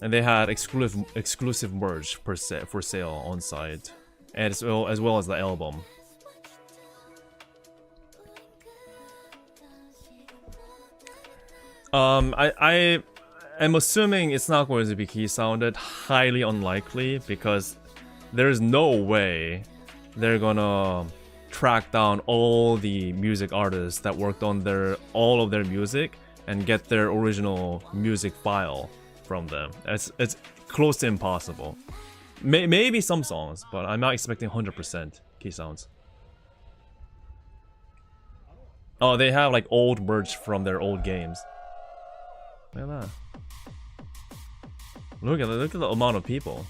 and they had exclusive merch for sale on site, and as well as the album. I am assuming it's not going to be key sounded, highly unlikely, because there's no way they're gonna track down all the music artists that worked on all of their music and get their original music file from them. It's close to impossible. Maybe some songs, but I'm not expecting 100% key sounds. Oh, they have like old merch from their old games. Look at that. Look at the amount of people.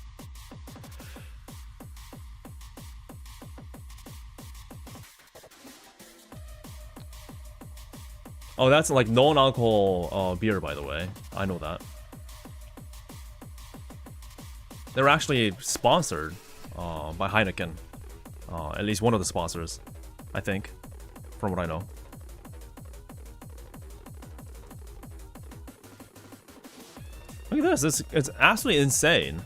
Oh, that's like non-alcohol beer, by the way. I know that. They're actually sponsored by Heineken. At least one of the sponsors, I think, from what I know. Look at this. It's absolutely insane.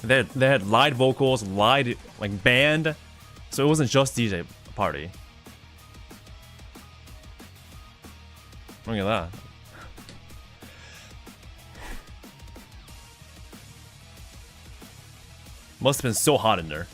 They had live vocals, live like band. So it wasn't just DJ party. Look at that. Must have been so hot in there.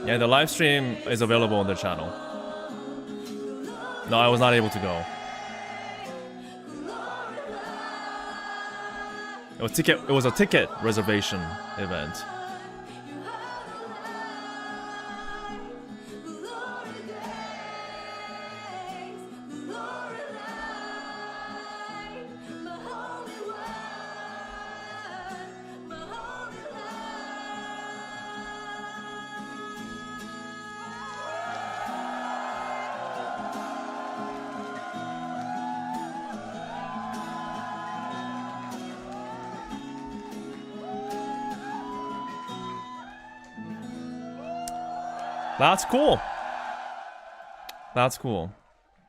Yeah, the live stream is available on their channel. No, I was not able to go. It was a ticket reservation event. That's cool. That's cool.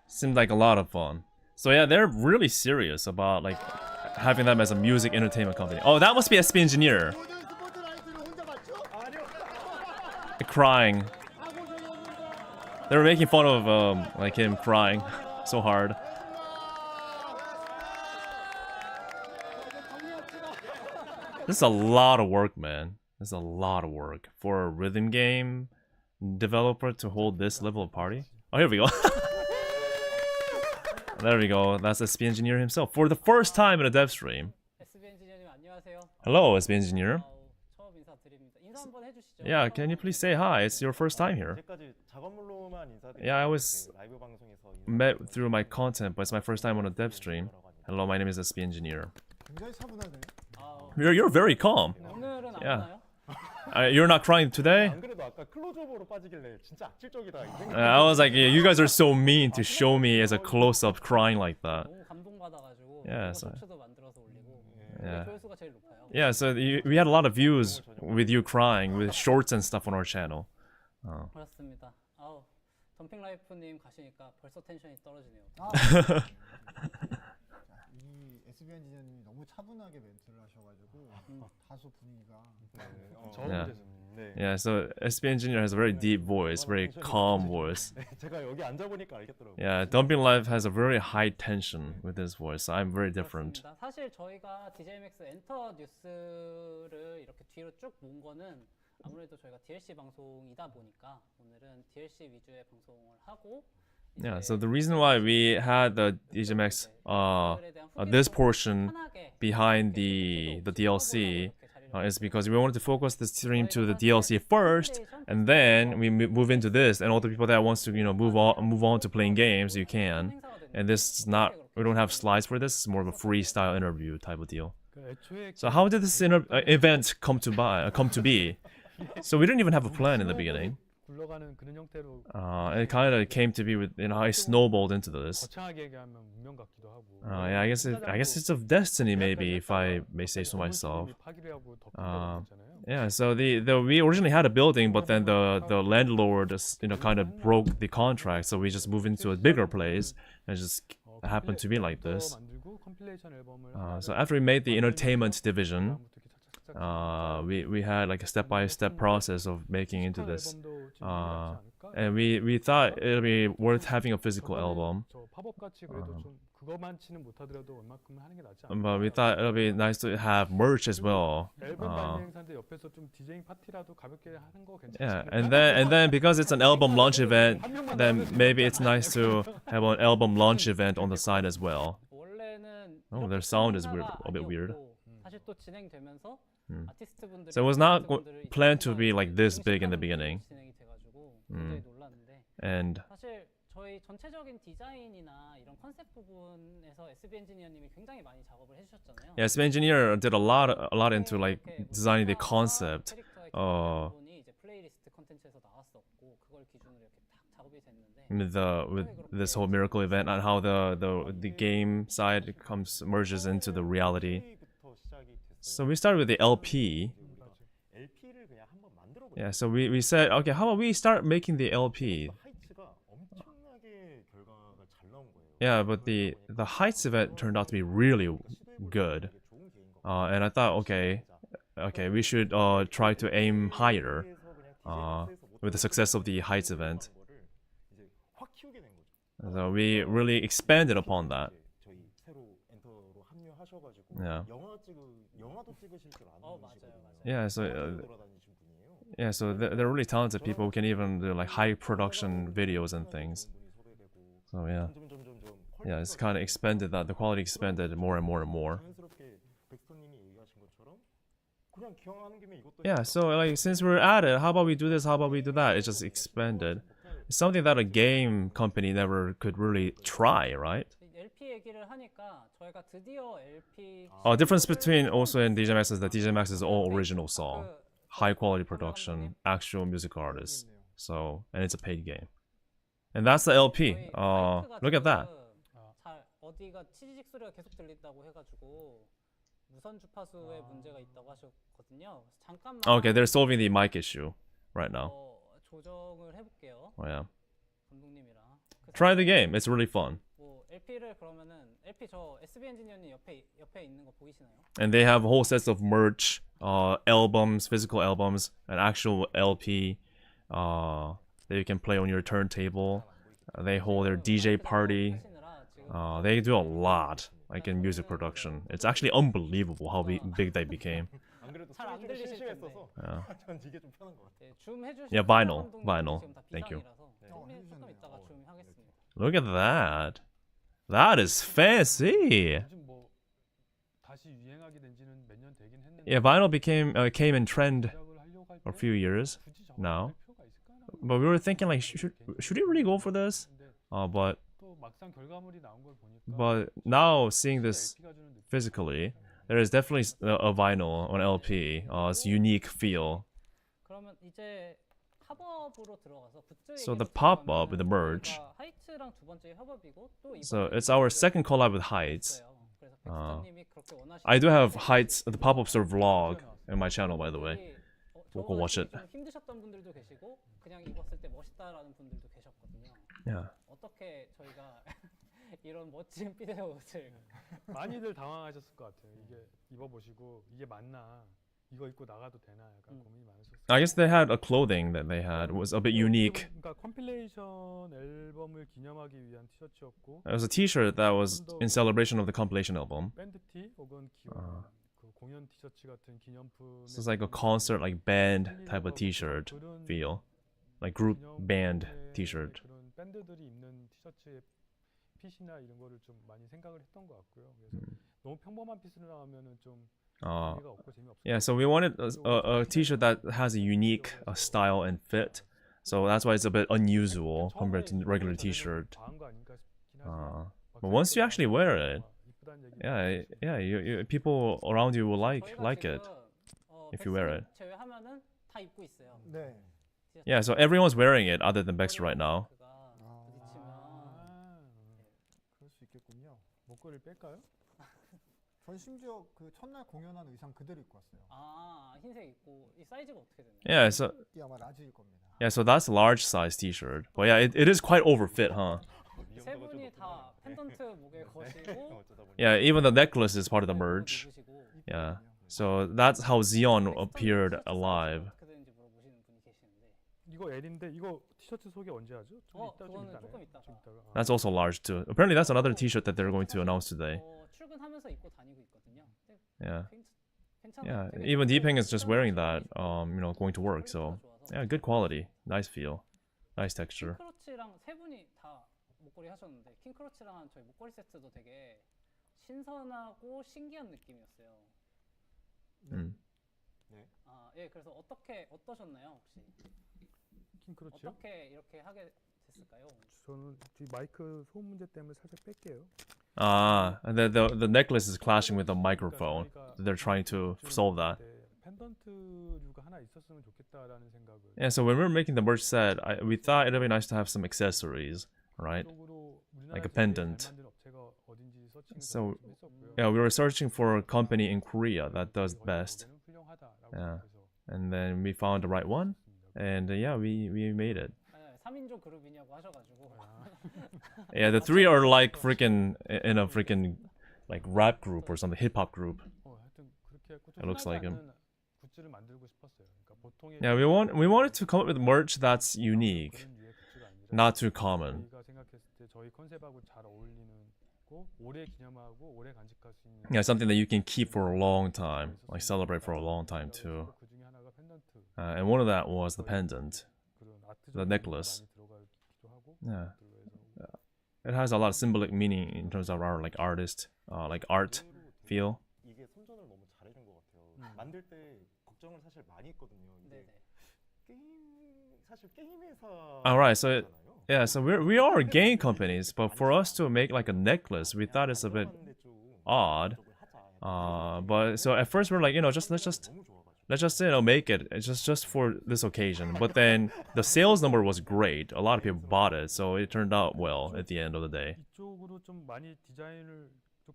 Seemed like a lot of fun. So yeah, they're really serious about like having them as a music entertainment company. Oh, that must be SP Engineer. Crying. They were making fun of like him crying so hard. This is a lot of work, man. This is a lot of work for a rhythm game developer to hold this level of party. Oh, here we go. There we go. That's SP Engineer himself for the first time in a dev stream. SB 엔지니어님 안녕하세요. Hello, SP Engineer. 처음 인사드립니다. 인사 한번 해주시죠. Yeah, can you please say hi? It's your first time here. 언제까지 작업물로만 인사드리고 Yeah, I was 라이브 방송에서 met through my content, but it's my first time on a dev stream. Hello, my name is SP Engineer. 굉장히 차분하네요. You're very calm. 오늘은 안 Yeah. 오나요? You're not crying today? 안 그래도 아까 클로즈업으로 빠지길래 진짜 악질적이다 이 생각. I was like, yeah, you guys are so mean to show me as a close-up crying like that. 너무 감동받아가지고 Yeah, 이거 so- 셔츠도 만들어서 올리고 Yeah. 조회수가 제일 높아요. Yeah, so we had a lot of views with you crying, with shorts and stuff on our channel. 그렇습니다. 아우 덤핑 라이프님 가시니까 벌써 텐션이 떨어지네요. 이 SB 엔지니어님이 너무 차분하게 멘트를 하셔가지고 다소 분위기가 Yeah. Yeah, so SP Engineer has a very deep voice, very calm voice. 제가 여기 앉아 보니까 알겠더라고요. Yeah, Dumping Life has a very high tension with his voice, so I'm very different. 그렇습니다. 사실 저희가 DJMAX 엔터 뉴스를 이렇게 뒤로 쭉 모은 거는 아무래도 저희가 DLC 방송이다 보니까 오늘은 DLC 위주의 방송을 하고 Yeah, so the reason why we had the DJMAX this portion behind the DLC is because we wanted to focus the stream to the DLC first, and then we move into this. And all the people that wants to move on to playing games, you can. And this is not, we don't have slides for this. It's more of a freestyle interview type of deal. So how did this event come to be? So we didn't even have a plan in the beginning. 굴러가는 그런 형태로 It kind of came to be with how it snowballed into this. 거창하게 얘기하면 운명 같기도 하고. Yeah, I guess it's of destiny, maybe, if I may say so myself. 파기를 하고 덮는 거잖아요. Yeah, so we originally had a building, but then the landlord kind of broke the contract, so we just moved into a bigger place, and it just happened to be like this. 만들고 컴필레이션 앨범을 So after we made the entertainment division, we had like a step-by-step process of making into this, and we thought it'd be worth having a physical album. 저 팝업 같이 그래도 좀 그거만치는 못하더라도 얼마큼은 하는 게 낫지 않을까? But we thought it'll be nice to have merch as well. 앨범 발매 행사인데 옆에서 좀 디제잉 파티라도 가볍게 하는 거 괜찮지? Yeah, and then because it's an album launch event, then maybe it's nice to have an album launch event on the side as well. 원래는 Oh, 이렇게 their sound is 하나가 a bit weird. 아니었고, 사실 또 진행되면서 아티스트분들이 So it was not 아티스트분들이 planned to be like this 이제 big in the beginning. 진행이 돼가지고 굉장히 놀랐는데 And 사실 저희 전체적인 디자인이나 이런 컨셉 부분에서 SB 엔지니어님이 굉장히 많이 작업을 해주셨잖아요. yeah, SP Engineer did a lot into like designing the concept. 부분이 이제 플레이리스트 컨텐츠에서 나왔었고 그걸 기준으로 이렇게 딱 작업이 됐는데 with this whole miracle event and how the game side merges into the reality. So we started with the LP. LP를 그냥 한번 만들어 보자. Yeah, so we said, okay, how about we start making the LP? 하이츠가 엄청나게 결과가 잘 나온 거예요. Yeah, but the Heights event turned out to be really good. And I thought, okay, we should try to aim higher with the success of the Heights event. 이제 확 키우게 된 거죠. So we really expanded upon that. 저희 새로 엔터로 합류하셔가지고 Yeah. 영화도 찍으실 줄 아는 맞아요. 분이시거든요. Yeah, so 돌아다니신 분이에요. so they're really talented people who can even do like high production videos and things. So yeah, 점점점점점 yeah, it's kind of expanded that the quality expanded more and more and more. 자연스럽게 백선님이 얘기하신 것처럼 그냥 기왕하는 김에 이것도 Yeah, so like since we're at it, how about we do this? How about we do that? It just expanded. It's something that a game company never could really try, right? LP 얘기를 하니까 저희가 드디어 LP Difference between also in DJMAX is that DJMAX is all original song, high quality production, actual music artists. So and it's a paid game, and that's the LP. Look at that. 잘 어디가 치지직 소리가 계속 들린다고 해가지고 무선 주파수에 문제가 있다고 하셨거든요. 잠깐만. Okay, they're solving the mic issue right now. 조정을 해볼게요. Oh yeah. 감독님이랑. Try the game. It's really fun. 뭐 LP를 그러면은 LP 저 SB 엔지니어님 옆에 있는 거 보이시나요? And they have whole sets of merch, albums, physical albums, an actual LP that you can play on your turntable. They hold their DJ party. They do a lot, like in music production. It's actually unbelievable how big they became. 안 그래도 잘안 소리 좀 들리실 심심했어서 Yeah. 전 이게 좀 편한 것 같아요. 네, 줌 해주시면 Yeah, vinyl. Thank you. 조금 이따가 줌 하겠습니다. Look at that. That is fancy. 요즘 뭐 다시 유행하게 된 지는 몇 년 되긴 했는데 Yeah, vinyl came in trend 제작을 하려고 할 a 때 few years 굳이 저걸 now. 할 필요가 있을까라는 But we were thinking like, should we really go for this? 근데 But 또 막상 결과물이 나온 걸 보니까 now seeing this LP가 주는 느낌 physically, there is definitely a vinyl on LP. It's unique feel. 그러면 이제 팝업으로 들어가서 굿즈 So the 얘기로 pop-up, the 들어가면은 merge. 저희가 하이츠랑 두 번째 협업이고 또 So 이번에 it's our 굿즈 second collab with Heights. 있어요. 그래서 백수장님이 그렇게 원하시는 I do have Heights, the pop-up sort of vlog in my channel, by the way. 저거 Go watch it. 좀 힘드셨던 분들도 계시고 그냥 입었을 때 멋있다라는 분들도 계셨거든요. Yeah. 어떻게 저희가 이런 멋진 피디의 옷을 많이들 당황하셨을 것 같아요. 이게 입어보시고 이게 맞나 이거 입고 나가도 되나 약간 고민이 많으셨어요. I guess they had a clothing that they had was a bit unique. 그러니까 컴필레이션 앨범을 기념하기 위한 티셔츠였고 It was a T-shirt that was in celebration of the compilation album. 밴드 티 혹은 기원 그 공연 티셔츠 같은 기념품. So it's like a concert, like band type of T-shirt feel, like group band T-shirt. 그런 밴드들이 입는 티셔츠의 핏이나 이런 거를 좀 많이 생각을 했던 것 같고요. 그래서 너무 평범한 핏으로 나오면은 좀 재미가 없고 재미없어요. Yeah, so we wanted a T-shirt that has a unique style and fit. So that's why it's a bit unusual compared to regular T-shirt. But once you actually wear it, people around you will like it if you wear it. 제외하면은 다 입고 있어요. 네. Yeah, so everyone's wearing it other than Baxter right now. 그럴 수 있겠군요. 목걸이를 뺄까요? 전 심지어 그 첫날 공연한 의상 그대로 입고 왔어요. 아 흰색 입고 이 사이즈가 어떻게 되나요? Yeah, so 이 아마 라지일 겁니다. that's a large size T-shirt. But yeah, it is quite overfit, huh? 세 분이 다 펜던트 목에 거시고 Yeah, even the necklace is part of the merge. 입으시고 Yeah. So that's how Xeon appeared alive. 어떻게 되는지 물어보시는 분이 계시는데 이거 L인데 이거 티셔츠 소개 언제 하죠? 좀 이따 좀 그거는 이따네. 조금 이따가. 좀 이따가. That's also large too. Apparently that's another T-shirt that they're going to announce today. 출근하면서 입고 다니고 있거든요. 근데 Yeah. 괜찮아요. Yeah, 되게 even 좋고 Deepeng is just wearing that, 퀄리티가 going to work. So 좋아서. yeah, good quality, nice feel, nice texture. 킹크로치랑 세 분이 다 목걸이 하셨는데 킹크로치랑 저희 목걸이 세트도 되게 신선하고 신기한 느낌이었어요. Mm. 아, 예, 그래서 어떠셨나요, 혹시? 킹크로치요? 어떻게 이렇게 하게 됐을까요? 저는 이 마이크 소음 문제 때문에 살짝 뺄게요. And the necklace is clashing with the microphone. They're trying to solve that. 펜던트류가 하나 있었으면 좋겠다라는 생각을. Yeah, so when we were making the merch set, we thought it'd be nice to have some accessories, right? Like a pendant. So yeah, we were searching for a company in Korea that does best. Yeah, and then we found the right one, and yeah, we made it. 3인조 그룹이냐고 하셔가지고 Yeah, the three are like freaking in a freaking like rap group or something, hip hop group. It looks like him. 굿즈를 만들고 싶었어요. 그러니까 보통의 Yeah, we wanted to come up with merch that's unique, not too common. 저희가 생각했을 때 저희 컨셉하고 잘 어울리는 거, 오래 기념하고 오래 간직할 수 있는. Yeah, something that you can keep for a long time, like celebrate for a long time too. 그 중에 하나가 펜던트. And one of that was the pendant, 그런 the necklace. 많이 들어가기도 하고. Yeah. it has a lot of symbolic meaning in terms of our like artist, like art feel. 이게 선전을 너무 잘해준 것 같아요. 만들 때 걱정을 사실 많이 했거든요. 이게 사실 게임 회사. All right, so yeah, so we are game companies, but for us to make like a necklace, we thought it's a bit odd. But so at first we're like, let's just make it. It's just for this occasion. But then the sales number was great. A lot of people bought it, so it turned out well at the end of the day. 이쪽으로 좀 많이 디자인을 좀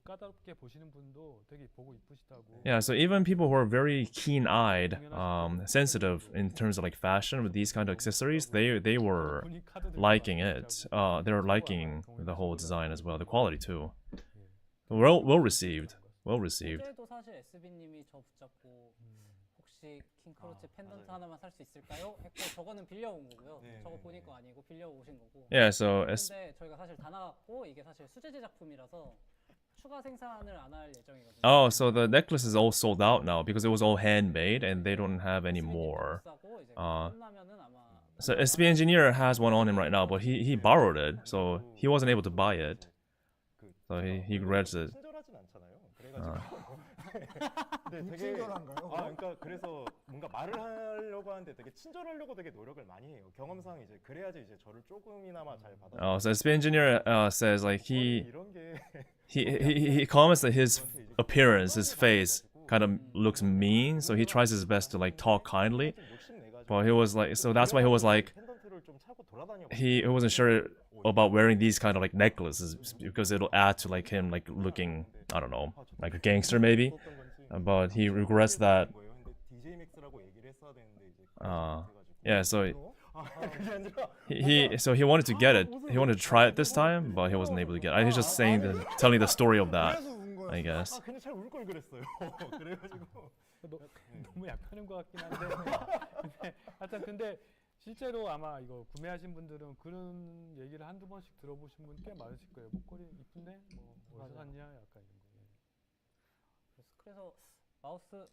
까다롭게 보시는 분도 되게 보고 이쁘시다고. Yeah, so even people who are very keen-eyed, sensitive in terms of like fashion with these kind of accessories, they were liking it. They're liking the whole design as well, the quality too. Well received. Well received. 어제도 사실 SB님이 저 붙잡고 혹시 킹크로치 펜던트 하나만 살 수 있을까요? 했고 저거는 빌려온 거고요. 저거 본인 거 아니고 빌려오신 거고. Yeah, so 근데 저희가 사실 다 나갔고 이게 사실 수제제 작품이라서 추가 생산을 안 할 예정이거든요. oh, so the necklace is all sold out now because it was all handmade and they don't have any more. 끝나면은 아마 So SB Engineer has one on him right now, but he borrowed it, so he wasn't able to buy it. So he regrets it. 친절하진 않잖아요. 그래가지고. 근데 되게 친절한가요? 그러니까 그래서 뭔가 말을 하려고 하는데 되게 친절하려고 되게 노력을 많이 해요. 경험상 이제 그래야지 이제 저를 조금이나마 잘 받아. Oh, so SB Engineer says like 이런 게 he comments that his appearance, his face, kind of looks mean, so he tries his best to like talk kindly. But he was like, so that's why he was like, 펜던트를 좀 차고 돌아다녀. he wasn't sure about wearing these kind of like necklaces because it'll add to like him like looking, I don't know, like a gangster maybe. But he regrets that. DJMAX라고 얘기를 했어야 되는데 이제 Yeah, so 그게 아니라 he wanted to get it. He wanted to try it this time, but he wasn't able to get it. He's just telling the story of that, 그래서 운 거야. I guess. 그냥 잘 울 걸 그랬어요. 그래가지고 너무 약하는 것 같긴 한데. 하여튼 근데 실제로 아마 이거 구매하신 분들은 그런 얘기를 한두 번씩 들어보신 분 꽤 많으실 거예요. 목걸이 이쁜데 뭐 어디서 샀냐 약간 이런 거. 그래서 마우스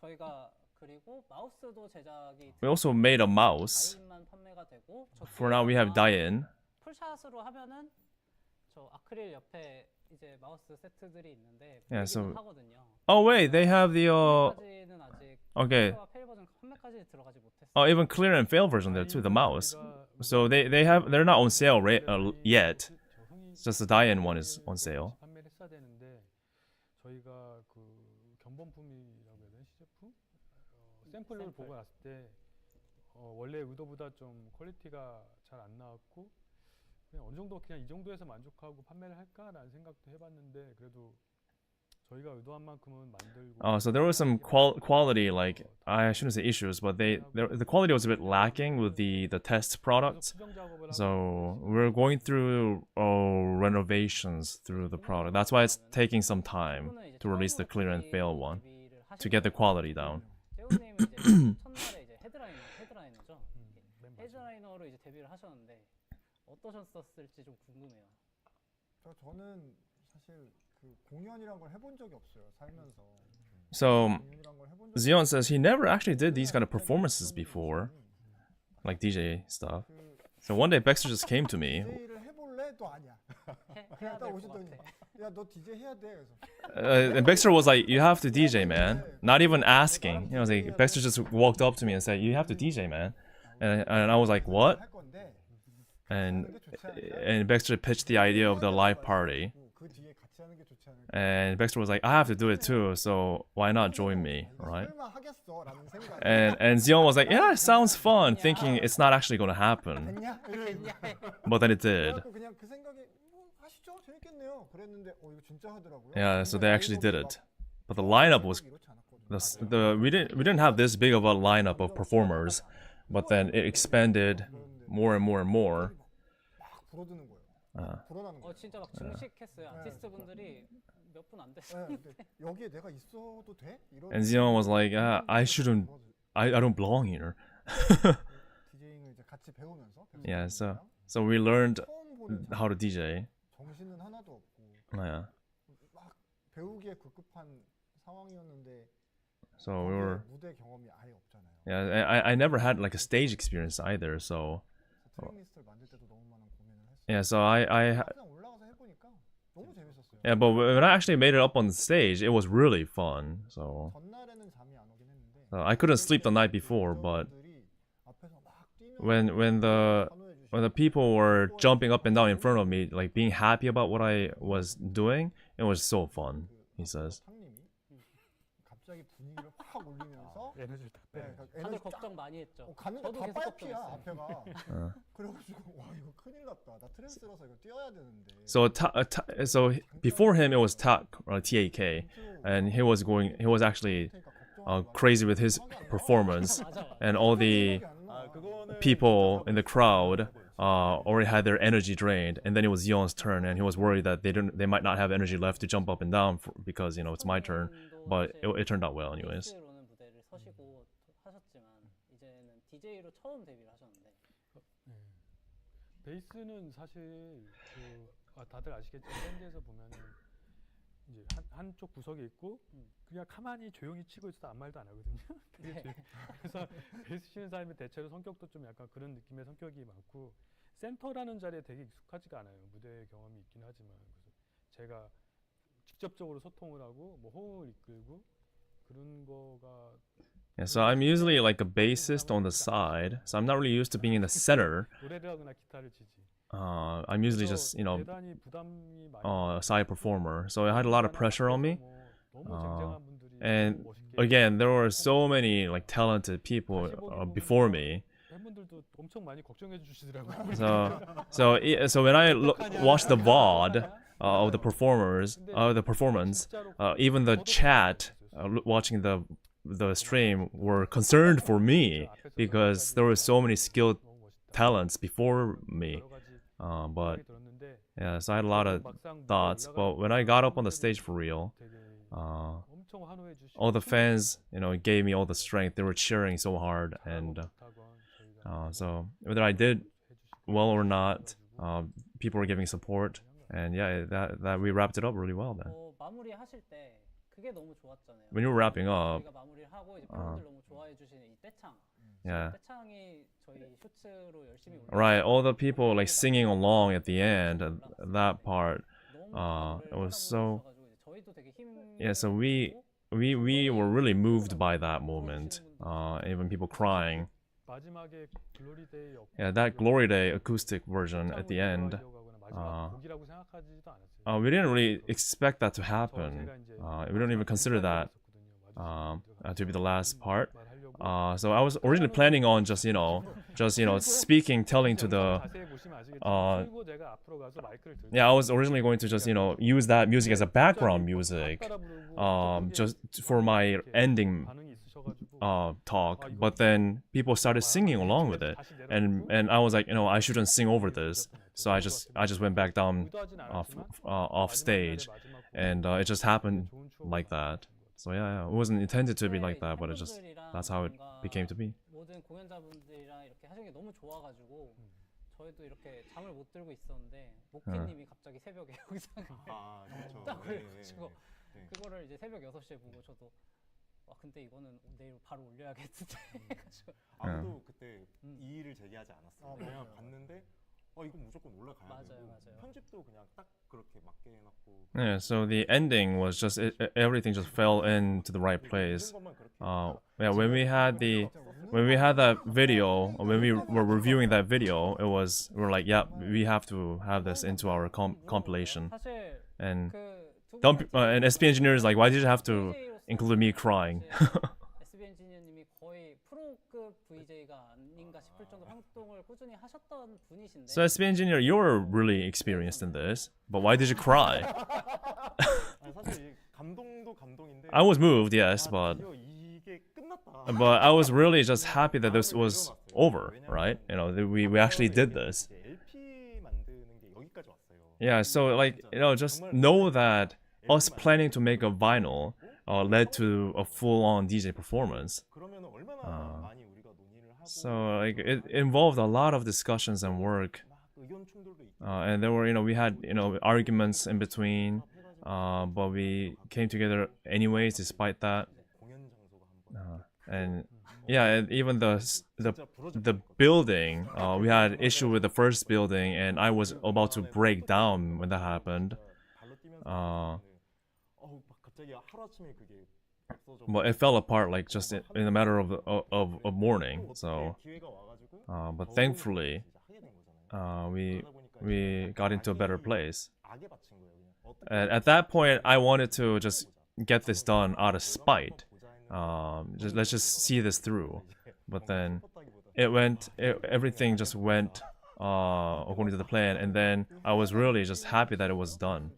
저희가 그리고 마우스도 제작이 We also made a mouse. 다인만 판매가 되고 For now, we have Dian. 풀샷으로 하면은 저 아크릴 옆에 이제 마우스 세트들이 있는데 Yeah, so- 보이기는 하거든요. Oh wait, they have the 까지는 아직 okay. 페일 버전 판매까지 들어가지 못했어요. Oh, even clear and fail version there too. The mouse. So they're not on sale yet. It's just the Dian one is on sale. 판매를 했어야 되는데 저희가 그 견본품이라고 해야 되나 시제품 샘플을 보고 났을 때 원래 의도보다 좀 퀄리티가 잘 안 나왔고 그냥 어느 정도 그냥 이 정도에서 만족하고 판매를 할까라는 생각도 해봤는데 그래도 저희가 의도한 만큼은 만들고. Oh, so there was some quality, like I shouldn't say issues, but the quality was a bit lacking with the test products. So we're going through renovations through the product. That's why it's taking some time to release the clear and fail one to get the quality down. 재훈님이 이제 첫날에 이제 헤드라이너죠. 헤드라이너로 이제 데뷔를 하셨는데 어떠셨을지 좀 궁금해요. 저는 사실 그 공연이란 걸 해본 적이 없어요. 살면서. So 공연이란 걸 해본 적이 Zion says he never actually did these kind of performances before, like DJ stuff. So one day Baxter just came to me. DJ를 해볼래? 또 아니야. 해야 딱 될 것 오시더니 같아. 야 너 DJ 해야 돼. 그래서 And Baxter was like, "You have to DJ, man." Not even asking. You know, like Baxter just walked up to me and said, "You have to DJ, man." And I was like, "What?" 할 건데 And 하는 게 좋지 않을까? and Baxter pitched the idea of the live party. 그 뒤에 같이 하는 게 좋지 않을까? And Baxter was like, "I have to do it too, so why not join me?" Right? 설마 하겠어라는 생각. And Zion was like, "Yeah, it sounds fun," thinking it's not actually going to happen. 됐냐? But then it did. 그래갖고 그냥 그 생각에 하시죠 재밌겠네요. 그랬는데 이거 진짜 하더라고요. Yeah, so they actually did it. But the lineup was we didn't have this big of a lineup of performers, but then it expanded more and more and more. 막 불어드는 거예요. 불어나는 거예요. 진짜 막 증식했어요. 아티스트 분들이 몇 분 안 됐어요. 근데 여기에 내가 있어도 돼? 이런. And Zion was like, I shouldn't, I don't belong here. DJing을 이제 같이 배우면서. Yeah, so we learned 처음 보는 how to DJ. 정신은 하나도 없고 Yeah. 막 배우기에 급급한 상황이었는데. So we were. 무대 경험이 아예 없잖아요. Yeah, I never had like a stage experience either. So 트랙리스트를 만들 때도 너무 많은 고민을 했어요. Yeah, so I 그냥 올라가서 해보니까 너무 재밌었어요. yeah, but when I actually made it up on the stage, it was really fun. So 전날에는 잠이 안 오긴 했는데 I couldn't sleep the night before, but 여자분들이 앞에서 막 뛰면서 when the people were jumping up and down in front of me, like being happy about what I was doing, it was so fun. He says. 상님이 갑자기 분위기를 확 올리면서 에너지를 다 빼. 네, 다들 에너지 딱 걱정 많이 했죠. 가는 저도 다 계속 빨피야 걱정했어요. 앞에가. Uh, 그래가지고 와 이거 큰일 났다. 나 트랜스라서 이거 뛰어야 되는데. so before him it was Tak, TAK, and he was actually crazy with his performance, 맞아요. and all the people in the crowd already had their energy drained, and then it was Yeon's turn, and he was worried that they might not have energy left to jump up and down because it's my turn, but it turned out well anyways. 베이스로는 무대를 서시고 하셨지만 이제는 DJ로 처음 데뷔를 하셨는데 베이스는 사실 다들 아시겠지만 밴드에서 보면은 이제 한쪽 구석에 있고 그냥 가만히 조용히 치고 있어도 아무 말도 안 하거든요. 그래서 베이스 치는 사람이 대체로 성격도 좀 약간 그런 느낌의 성격이 많고 센터라는 자리에 되게 익숙하지가 않아요. 무대 경험이 있긴 하지만 그래서 제가 직접적으로 소통을 하고 뭐 호응을 이끌고 그런 거가 Yeah, so I'm usually like a bassist on the side, so I'm not really used to being in the center. 노래를 하거나 기타를 치지. I'm usually just 대단히 부담이 많이 a side performer, so it had a lot of pressure on me. 너무 쟁쟁한 분들이 And 너무 멋있게 again, there were so many like talented people before me. 팬분들도 엄청 많이 걱정해 주시더라고요. So when I watched the VOD of the performance, even the chat watching the stream were concerned for me because there were so many skilled talents before me. But yeah, so I had a lot of thoughts. But when I got up on the stage for real, all the fans, gave me all the strength. They were cheering so hard, and so whether I did well or not, people were giving support, and yeah, that we wrapped it up really well then. 마무리 하실 때 그게 너무 좋았잖아요. When you were wrapping up, 저희가 마무리를 하고 이제 팬분들 너무 좋아해 주시는 이 떼창. yeah. 떼창이 저희 쇼츠로 열심히 Right, all the people like singing along at the end, that part, 너무 it was so. 저희도 되게 힘. Yeah, so we were really moved by that moment. Even people crying. 마지막에 글로리 데이 Yeah, that Glory Day acoustic version at the end. 곡이라고 생각하지도 않았어요. We didn't really expect that to happen. We don't even consider that to be the last part. So I was originally planning on just speaking, telling to the. Yeah, I was originally going to just use that music as a background music, just for my ending talk. But then people started singing along with it, and I was like, I shouldn't sing over this. So I just went back down off stage, and it just happened like that. So yeah, it wasn't intended to be like that, but that's how it became to be. 모든 공연자분들이랑 이렇게 하신 게 너무 좋아가지고 저희도 이렇게 잠을 못 들고 있었는데 목피님이 갑자기 새벽에 영상을 딱 올려가지고 그거를 이제 새벽 6시에 보고 저도 와 근데 이거는 내일 바로 올려야겠는데 해가지고 아무도 그때 이의를 제기하지 않았어요. 그냥 봤는데 이건 무조건 올라가야 되고 편집도 그냥 딱 그렇게 맞게 해놨고. Yeah, so the ending was just everything just fell into the right place. Yeah, when we had that video, when we were reviewing that video, we were like, yeah, we have to have this into our compilation. 사실 And 그 and SP engineer is like, why did you have to include me crying? SB 엔지니어님이 거의 프로급 VJ가 아닌가 싶을 정도 활동을 꾸준히 하셨던 분이신데. So SP engineer, you're really experienced in this, but why did you cry? 사실 감동도 감동인데. I was moved, yes, but 이게 끝났다. I was really just happy that this was over, right? We actually did this. LP 만드는 게 여기까지 왔어요. Yeah, so like just know that us planning to make a vinyl led to a full-on DJ performance. 그러면 얼마나 많이 우리가 논의를 하고. So like it involved a lot of discussions and work, 의견 충돌도 있고. and there were we had arguments in between, but we came together anyways despite that. 공연 장소가 한 번. And yeah, and even the building, we had issue with the first building, and I was about to break down when that happened. 갑자기 하루아침에 그게 But it fell apart like just in a matter of morning. So, but thankfully, we got into a better place. And at that point, I wanted to just get this done out of spite. Let's just see this through. But then everything just went according to the plan, and then I was really just happy that it was done.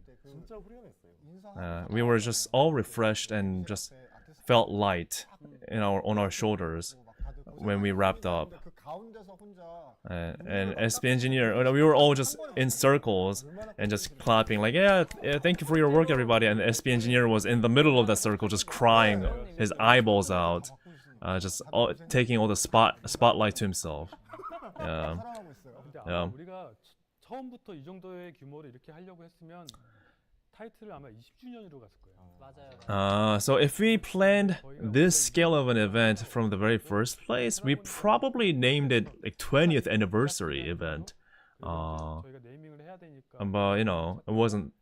We were just all refreshed and just felt light on our shoulders when we wrapped up. And SP engineer, we were all just in circles and just clapping like, yeah, thank you for your work, everybody. And the SP engineer was in the middle of that circle, just crying his eyeballs out, just taking all the spotlight to himself. Yeah. Yeah. 우리가 처음부터 이 정도의 규모로 이렇게 하려고 했으면 타이틀을 아마 20주년으로 갔을 거예요. 맞아요. So if we planned this scale of an event from the very first place, we probably named it like 20th anniversary event. 저희가 네이밍을 해야 되니까. But you know, it wasn't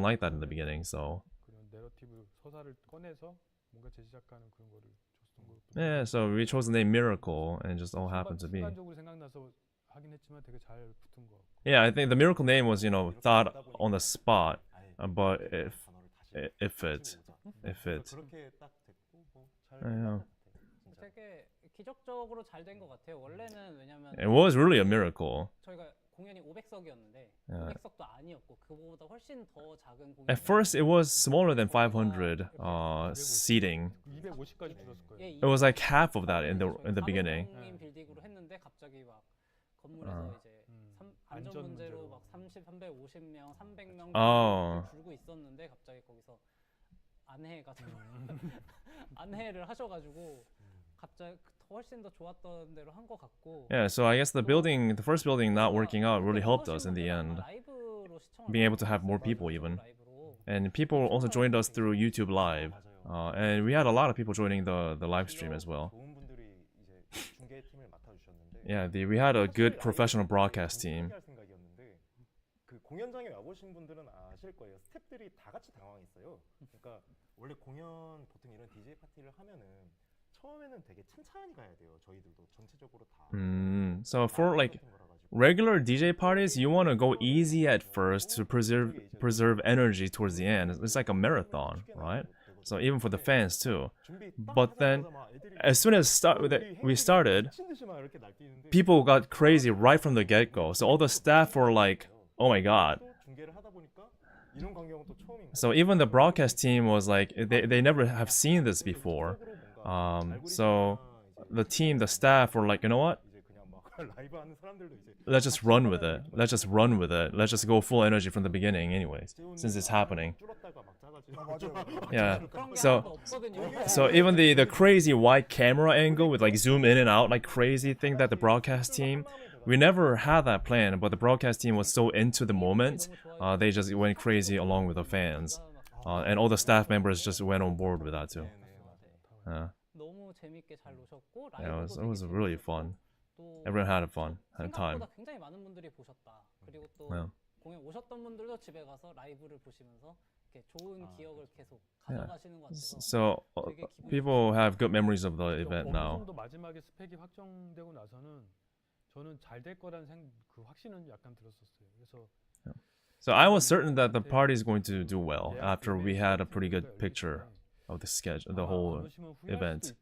like that in the beginning. So 그런 내러티브 서사를 꺼내서 뭔가 제시작하는 그런 거를 줬던 거. yeah, so we chose the name Miracle, and it just all happened to be. 순간적으로 생각나서 하긴 했지만 되게 잘 붙은 거. Yeah, I think the Miracle name was thought on the spot, but if it. Yeah. 되게 기적적으로 잘 된 것 같아요. 원래는 왜냐면 It was really a miracle. 저희가 공연이 500석이었는데 Yeah. 500석도 아니었고 그거보다 훨씬 더 작은 공연. At first, it was smaller than 500 seating. 250까지 줄었을 거예요. It was like half of that in the beginning. 인 빌딩으로 했는데 갑자기 막 건물에서 이제 안전 문제로 막 350명, 300명 줄고 있었는데 갑자기 거기서 안해가 안해를 하셔가지고 갑자기 훨씬 더 좋았던 대로 한 것 같고. Yeah, so I guess the first building not working out really helped us in the end. Being able to have more people even. And people also joined us through YouTube Live. And we had a lot of people joining the live stream as well. Yeah, we had a good professional broadcast team. 그 공연장에 와보신 분들은 아실 거예요. 스태프들이 다 같이 당황했어요. 그러니까 원래 공연 보통 이런 DJ 파티를 하면은 처음에는 되게 찬찬히 가야 돼요. 저희들도 전체적으로 다. So for like regular DJ parties, you want to go easy at first to preserve energy towards the end. It's like a marathon, right? So even for the fans too. But then, as soon as we started, people got crazy right from the get-go. So all the staff were like, "Oh my god!" So even the broadcast team was like, they never have seen this before. So the staff were like, you know what? Let's just run with it. Let's just go full energy from the beginning, anyways, since it's happening. Yeah. So even the crazy wide camera angle with like zoom in and out like crazy thing that the broadcast team, we never had that plan, but the broadcast team was so into the moment, they just went crazy along with the fans, and all the staff members just went on board with that too. 너무 재밌게 잘 노셨고 Yeah, it was really fun. Everyone had fun, had time. 생각보다 굉장히 많은 분들이 보셨다. 그리고 또 공연 오셨던 분들도 집에 가서 라이브를 보시면서 이렇게 좋은 기억을 계속 가져가시는 것 같아서. So people have good memories of the event now. 어느 정도 마지막에 스펙이 확정되고 나서는 저는 잘 될 거라는 그 확신은 약간 들었었어요. 그래서 So I was certain that the party is going to do well after we had a pretty good picture of the sketch, the whole event.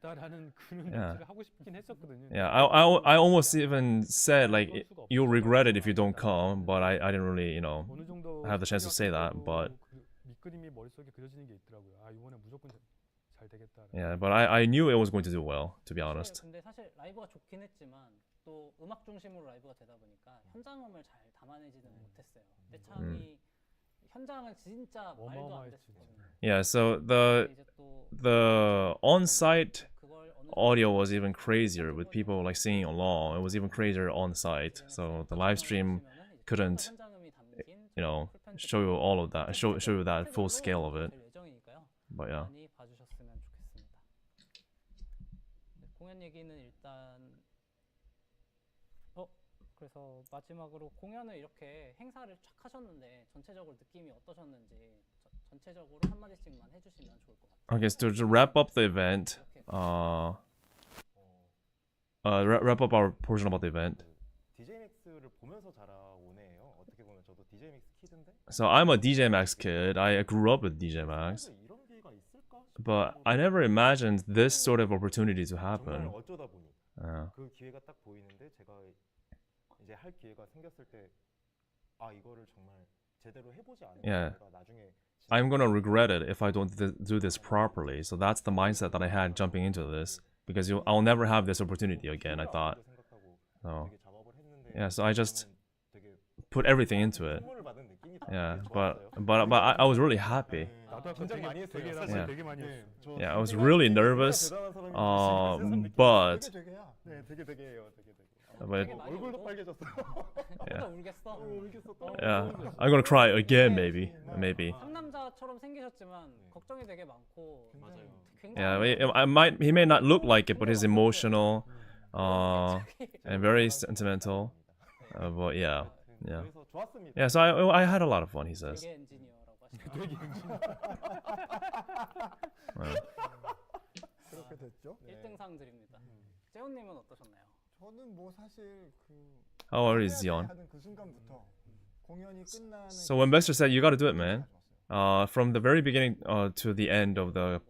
Yeah, I almost even said like you'll regret it if you don't come, but I didn't really have the chance to say that. But yeah, but I knew it was going to do well, to be honest. 근데 사실 라이브가 좋긴 했지만 또 음악 중심으로 라이브가 되다 보니까 현장음을 잘 담아내지는 못했어요. 떼창이 현장은 진짜 말도 안 됐어요. Yeah, so the on-site audio was even crazier with people like singing along. It was even crazier on-site. So the live stream couldn't, show you all of that, show you that full scale of it. But yeah. 공연 얘기는 일단 그래서 마지막으로 공연을 이렇게 행사를 쫙 하셨는데 전체적으로 느낌이 어떠셨는지 전체적으로 한마디씩만 해주시면 좋을 것 같아요. Okay, so to wrap up the event, wrap up our portion about the event. DJMAX를 보면서 자라온 애예요. 어떻게 보면 저도 DJMAX 키드인데. So I'm a DJMAX kid. I grew up with DJMAX, 이런 기회가 있을까? but I never imagined this sort of opportunity to 정말 happen. 어쩌다 보니 그 기회가 딱 보이는데 제가 이제 할 기회가 생겼을 때 이거를 정말 제대로 해보지 않으면 Yeah. 내가 나중에 I'm gonna regret it if I don't do this properly. So that's the mindset that I had jumping into this, because I'll never have this opportunity again, I thought. So yeah, so I just put everything into it. Yeah, but I was really happy. 나도 아까 긴장 많이 했어요. 되게 사실. Yeah. 되게 많이 했어. Yeah, I was really nervous. But 되게야. 네, 되게 해요. but 얼굴도 빨개졌어. yeah, 울겠어. yeah, I'm gonna cry again, maybe. 상남자처럼 생기셨지만 걱정이 되게 많고 Yeah, he may not look like it, but he's emotional, and very sentimental. But yeah. 그래서 좋았습니다. Yeah, so I had a lot of fun, he says. 되게 엔지니어라고 하시더라고요. 그렇게 됐죠. 1등상 드립니다. 재훈님은 어떠셨나요? 저는 뭐 사실 그 How old is Zion? 하는 그 순간부터 공연이 끝나는 So when Baxter said, you gotta do it, man. From the very beginning to the end of the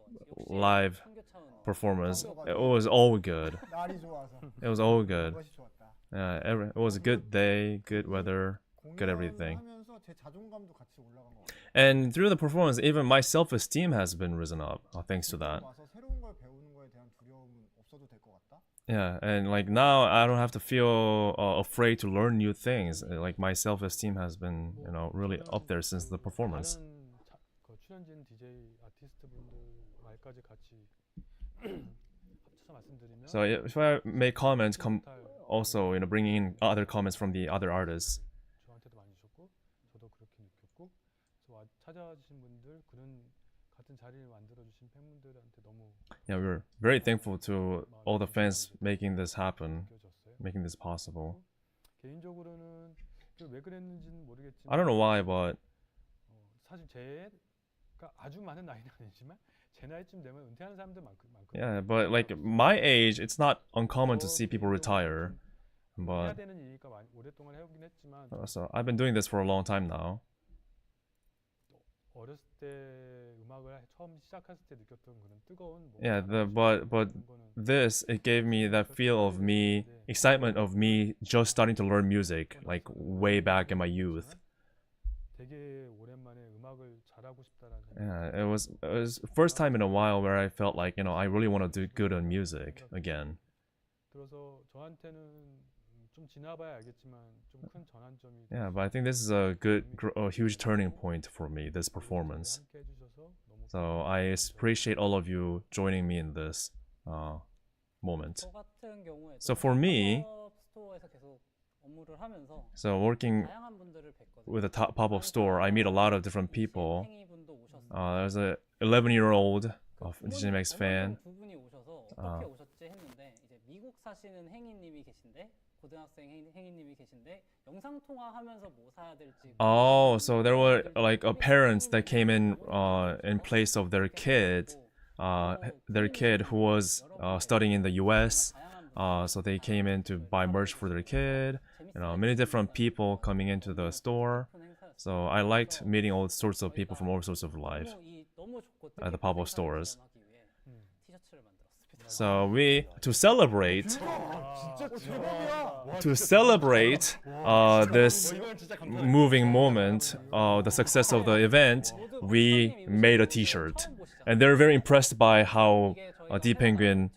live 한교 차원 performance, it was all good. 날이 좋아서 It was all good. 그것이 좋았다. Yeah, it was a good day, good weather, good everything. 하면서 제 자존감도 같이 올라간 것 같아요. And through the performance, even my self-esteem has been risen up, thanks to that. 와서 새로운 걸 배우는 거에 대한 두려움은 없어도 될 것 같다. Yeah, and like now I don't have to feel afraid to learn new things. Like my self-esteem has been, really up there since the performance. 다른 출연진 DJ 아티스트분들 말까지 같이 합쳐서 말씀드리면 So if I make comments, also bringing in other comments from the other artists. 저한테도 많이 주셨고 저도 그렇게 느꼈고 그래서 찾아주신 분들 그런 같은 자리를 만들어 주신 팬분들한테 너무 Yeah, we're very thankful to all the fans making this happen, 느껴졌어요. making this possible. 개인적으로는 왜 그랬는지는 모르겠지만 I don't know why, but 사실 제가 아주 많은 나이는 아니지만 제 나이쯤 되면 은퇴하는 사람들 많거든요. yeah, but like my age, it's not uncommon to see people retire. 해야 But 되는 일이니까 많이 오랫동안 해오긴 했지만 so I've been doing this for a long time now. 어렸을 때 음악을 처음 시작했을 때 느꼈던 그런 뜨거운 Yeah, but this, it gave me that feel of me, excitement of me just starting to learn music, like way back in my youth. 되게 오랜만에 음악을 잘하고 싶다라는 Yeah, it was first time in a while where I felt like, I really want to do good on music again. 들어서 저한테는 좀 지나봐야 알겠지만 좀 큰 전환점이 Yeah, but I think this is a huge turning point for me, this performance. 함께 해주셔서 너무 So I appreciate all of you joining me in this moment. 저 같은 경우에 So for me, 스토어에서 계속 업무를 하면서 so working 다양한 분들을 뵀거든요. with a pop-up store, I meet a lot of different people. 행이분도 오셨어요. There's a 11-year-old DJMAX fan. 두 분이 오셔서 어떻게 오셨지 했는데 이제 미국 사시는 행이님이 계신데 고등학생 행이님이 계신데 영상 통화하면서 뭐 사야 될지. Oh, so there were like parents that came in place of their kid who was studying in the U.S. So they came in to buy merch for their kid. Many different people coming into the store. So I liked meeting all sorts of people from all sorts of life at the pop-up stores. So we to celebrate this moving moment, the success of the event, we made a T-shirt, and they're very impressed by how D Penguin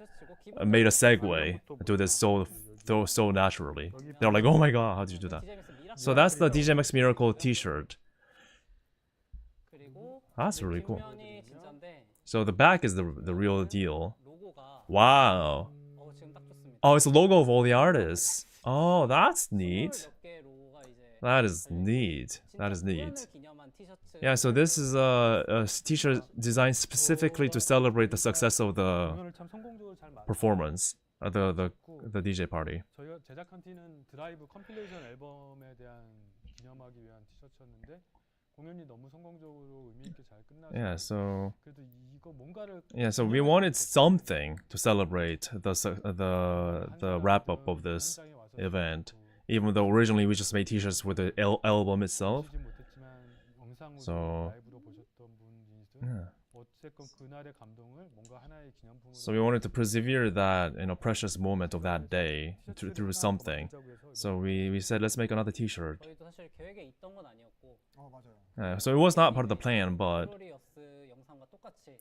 made a segue to this so naturally. They're like, "Oh my god, how did you do that?" So that's the DJMAX Miracle T-shirt. That's really cool. So the back is the real deal. Wow. Oh, it's the logo of all the artists. Oh, that's neat. That is neat. That is neat. Yeah, so this is a t-shirt designed specifically to celebrate the success of the 공연을 참 성공적으로 잘 performance. the DJ party. 저희가 제작한 티는 드라이브 컴필레이션 앨범에 대한 기념하기 위한 티셔츠였는데 공연이 너무 성공적으로 의미 있게 잘 끝나서 Yeah, so 그래도 이거 뭔가를 so we wanted something to celebrate the wrap up of this event. Even though originally we just made T-shirts with the album itself. So yeah. So we wanted to persevere that precious moment of that day through something. So we said let's make another T-shirt. 저희도 사실 계획에 있던 건 아니었고 맞아요. Yeah, so it was not part of the plan, but 글로리어스 영상과 똑같이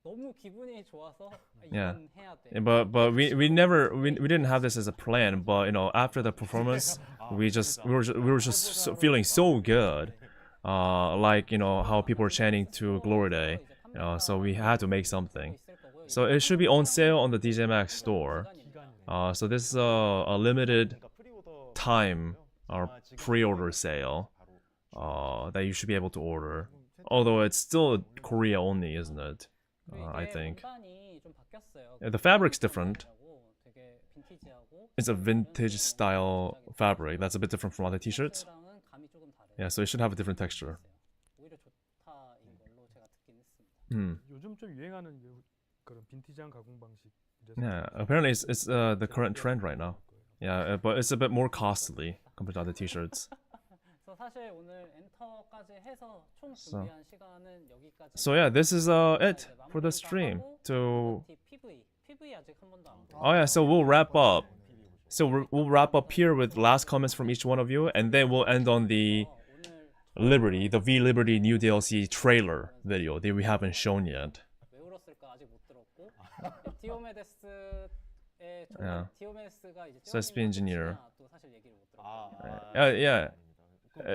너무 기분이 좋아서 Yeah. 이건 해야 돼. but we didn't have this as a plan. But after the performance, we were just feeling so good, like how people were chanting to Glory Day. So we had to make something. So it should be on sale on the DJMAX store. So this is a limited time pre-order sale that you should be able to order. Although it's still Korea only, isn't it? I think. 원단이 좀 바뀌었어요. The fabric's different. 되게 빈티지하고 It's a vintage style fabric. That's a bit different from other t-shirts. 랑 감이 조금 다르요. Yeah, so it should have a different texture. 오히려 좋다인 걸로 제가 듣긴 했습니다. 요즘 좀 유행하는 그런 빈티지한 가공 방식. Yeah, apparently it's the current trend right now. Yeah, but it's a bit more costly compared to other t-shirts. 그래서 사실 오늘 엔터까지 해서 총 준비한 시간은 여기까지. So yeah, this is it for the stream. To PV 아직 한 번도 안 oh yeah, so we'll wrap up. So we'll wrap up here with last comments from each one of you, and then we'll end on the Liberty, the V Liberty new DLC trailer video that we haven't shown yet. 왜 울었을까 아직 못 들었고 디오메데스의 Yeah. 디오메데스가 이제 So SP engineer. 또 사실 얘기를 못 들었고. Yeah.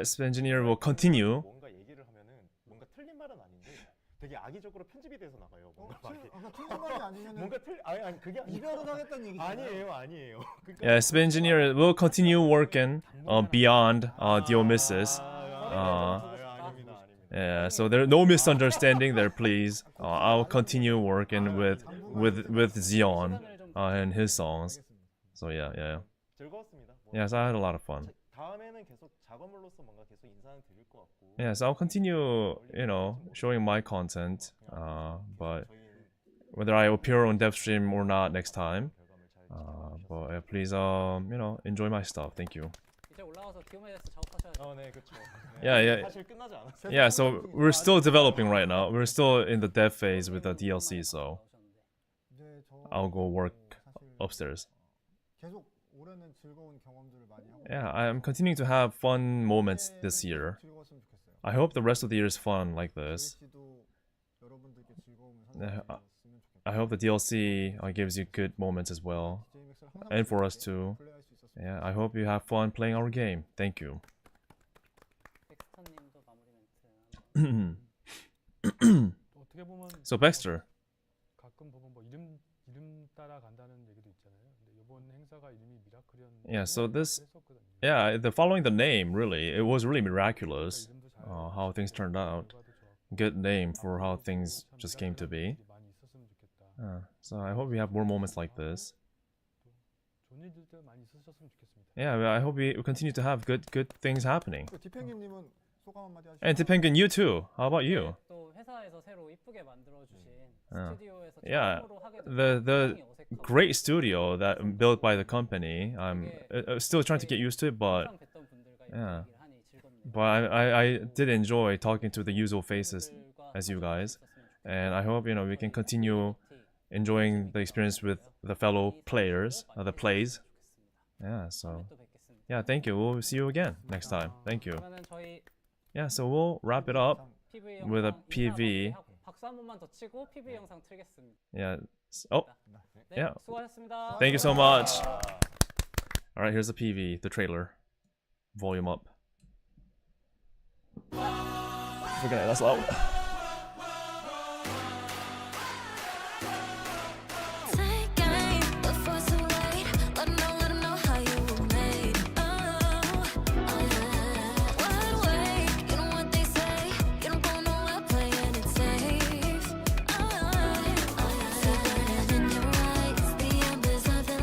SP engineer will continue. 뭔가 얘기를 하면은 뭔가 틀린 말은 아닌데 되게 악의적으로 편집이 돼서 나가요. 뭔가 말이. 틀린 말이 아니면 뭔가 아니 그게 이별을 하겠다는 얘기죠. 아니에요. 그러니까 Yeah, SP engineer will continue working beyond Diomesis. 아닙니다. Yeah, so there no misunderstanding there, please. I'll continue working with Zion and his songs. So yeah. 즐거웠습니다. Yes, I had a lot of fun. 다음에는 계속 작업물로서 뭔가 계속 인사는 드릴 것 같고. Yes, I'll continue, showing my content. But whether I appear on DevStream or not next time. But please, enjoy my stuff. Thank you. 이제 올라가서 디오메데스 작업하셔야죠. 네, 그렇죠. Yeah. 사실 끝나지 않았어요. Yeah, so we're still developing right now. We're still in the dev phase with the DLC, so 이제 저 I'll go work 사실 upstairs. 계속 올해는 즐거운 경험들을 많이 하고 Yeah, I'm continuing to have fun moments this year. 즐거웠으면 좋겠어요. I hope the rest of the year is fun like this. DLC도 여러분들께 즐거움을 네, 선사했으면 좋겠고 I hope the DLC gives you good moments as well. DJMAX를 항상 And for us too. 플레이할 수 있었으면 Yeah, I hope you have fun playing our game. Thank you. 텍스터님도 마무리 멘트. 어떻게 보면 So Baxter, 가끔 보면 뭐 이름 따라 간다는 얘기도 있잖아요. 근데 이번 행사가 이름이 미라클이었는데 Yeah, so this- 했었거든요. yeah, following the name, really, it was really miraculous 이름도 잘 how things turned out. 결과도 좋았고. Good name for how things just came to be. 많이 있었으면 좋겠다. So I hope we have more moments like this. 좋은 일들도 많이 있으셨으면 좋겠습니다. Yeah, I hope we continue to have good things happening. 디팽님은 소감 한마디 하시죠. And Penguin, you too. How about you? 또 회사에서 새로 이쁘게 만들어 주신 어. 스튜디오에서 Yeah, 처음으로 하게 the 굉장히 어색하고 great studio that built by the company. I'm still trying to get used to it, but 항상 뵀던 분들과 이렇게 yeah. 얘기를 하니 즐겁네요. but I did enjoy talking to the usual faces 분들과 as you guys, 있었으면 좋겠어요. and I hope we can continue enjoying the experience with the fellow players, the plays. Yeah, so 또 뵙겠습니다. yeah, thank you. We'll see you again next time. Thank you. 그러면은 저희 Yeah, so we'll wrap it up. PV With a 영상 PV. 인사 마무리하고 박수 한 번만 더 치고 PV 영상 틀겠습니다. Yeah. Oh, 네, Yeah. 수고하셨습니다. thank you so much. All right, here's the PV, the trailer. Volume up. Freaking that's loud. Take aim before it's too late. Let 'em know how you were made. Oh yeah. Wide awake, you know what they say. You don't go nowhere playing it safe. Oh yeah. Feel burning in your eyes, the embers of the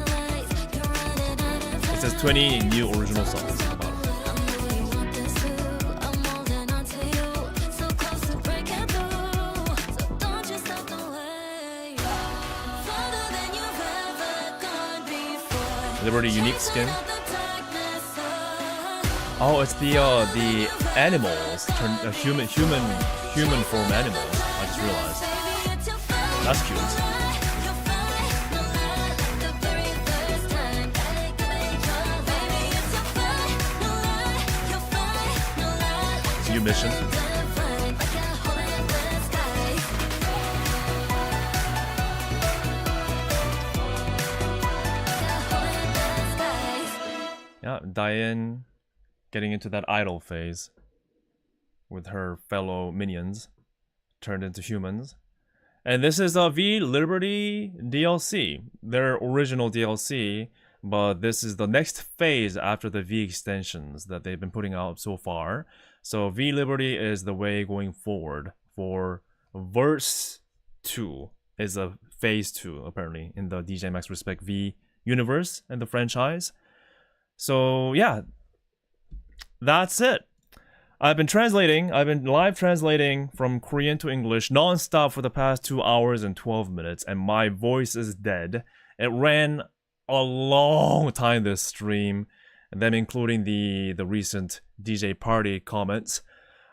It says 20 new original songs. I know you want this too. I'm holding on to you, so close to breaking through. So don't you stop the way. Farther than you've ever gone before. Liberty unique skin. Out the darkness, Oh, it's the animals turned human form animals. I just realized. baby, it's your fight. That's cute. Your fight, no lie, the very first time. Baby, it's your fight, no lie, your fight, no lie. It's a new mission. Yeah, Diane getting into that idol phase with her fellow minions turned into humans. And this is a V Liberty DLC, their original DLC, but this is the next phase after the V extensions that they've been putting out so far. So V Liberty is the way going forward for Verse 2 is a phase 2 apparently in the DJMAX Respect V universe and the franchise. So yeah, that's it. I've been live translating from Korean to English non-stop for the past 2 hours and 12 minutes, and my voice is dead. It ran a long time this stream, and then including the recent DJ party comments.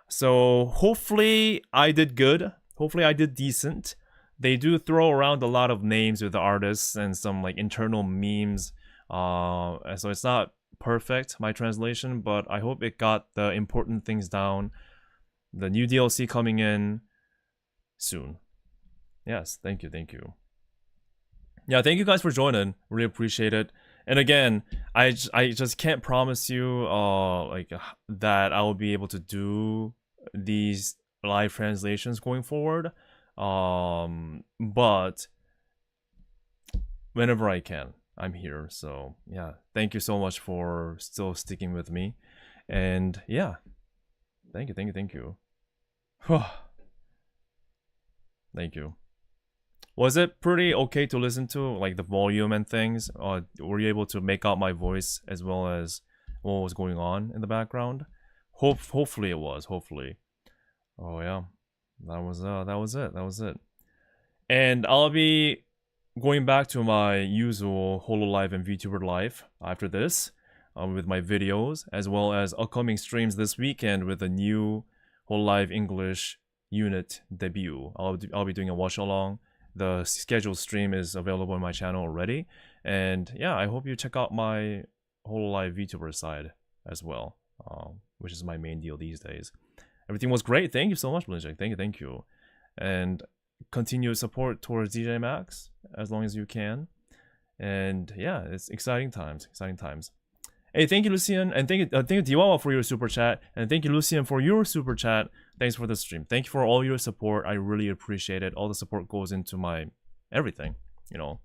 So hopefully I did good. Hopefully I did decent. They do throw around a lot of names with the artists and some like internal memes. So it's not perfect, my translation, but I hope it got the important things down. The new DLC coming in soon. Yes, thank you. Yeah, thank you guys for joining. Really appreciate it. And again, I just can't promise you like that I will be able to do these live translations going forward. But whenever I can, I'm here. So yeah, thank you so much for still sticking with me. And yeah, thank you. Thank you. Was it pretty okay to listen to, like the volume and things? Were you able to make out my voice as well as what was going on in the background? Hopefully it was. Hopefully. Oh yeah, that was it. And I'll be going back to my usual HoloLive and VTuber life after this, with my videos, as well as upcoming streams this weekend with a new HoloLive English unit debut. I'll be doing a watch along. The scheduled stream is available on my channel already, and yeah, I hope you check out my HoloLive VTuber side as well, which is my main deal these days. Everything was great. Thank you so much, Blinjek. Thank you, and continued support towards DJMAX as long as you can. And yeah, it's exciting times. Hey, thank you, Lucian, and thank you Diwawa for your super chat, and thank you, Lucian, for your super chat. Thanks for the stream. Thank you for all your support. I really appreciate it. All the support goes into my everything, you know,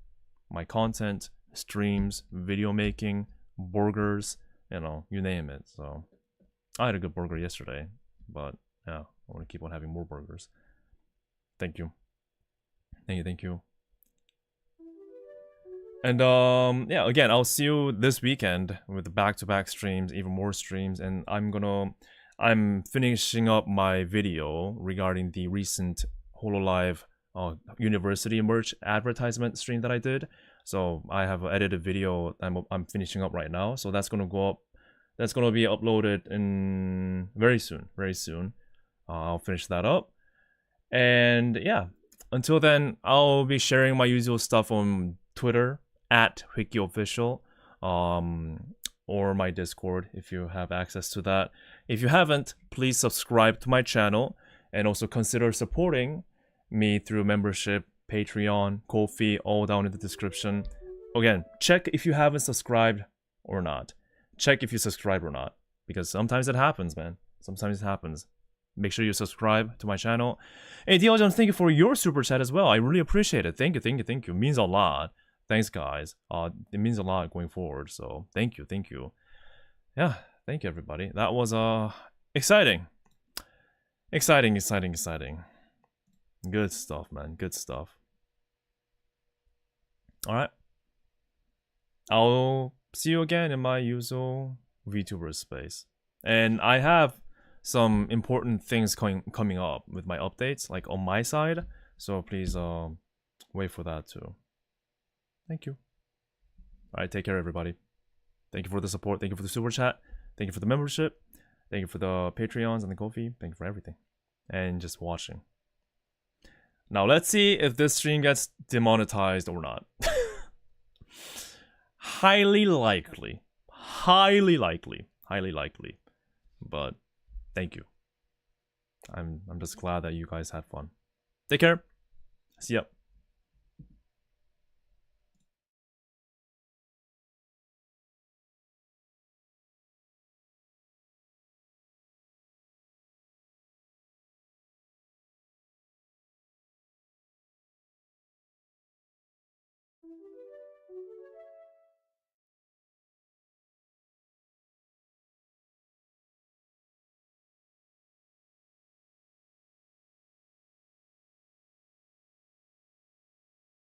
my content, streams, video making, burgers, you know, you name it. So I had a good burger yesterday, but yeah, I want to keep on having more burgers. Thank you. And yeah, again, I'll see you this weekend with the back-to-back streams, even more streams, and I'm finishing up my video regarding the recent HoloLive University merch advertisement stream that I did. So I have an edited video I'm finishing up right now, so that's gonna go up. That's gonna be uploaded in very soon. I'll finish that up, and yeah. Until then, I'll be sharing my usual stuff on Twitter at hwikky_official, or my Discord if you have access to that. If you haven't, please subscribe to my channel and also consider supporting me through membership, Patreon, Ko-fi, all down in the description. Again, check if you haven't subscribed or not. Check if you subscribe or not, because sometimes it happens, man. Sometimes it happens. Make sure you subscribe to my channel. Hey, Dialjon, thank you for your super chat as well. I really appreciate it. Thank you. It means a lot. Thanks, guys. It means a lot going forward. So thank you. Yeah, thank you, everybody. That was exciting. Good stuff, man. Good stuff. All right. I'll see you again in my usual VTuber space. And I have some important things coming up with my updates, like on my side. So please wait for that too. Thank you. Alright, take care everybody. Thank you for the support. Thank you for the super chat. Thank you for the membership. Thank you for the Patreons and the Ko-fi. Thank you for everything. And just watching. Now let's see if this stream gets demonetized or not. Highly likely. Highly likely. Highly likely. But thank you. I'm just glad that you guys had fun. Take care. See ya.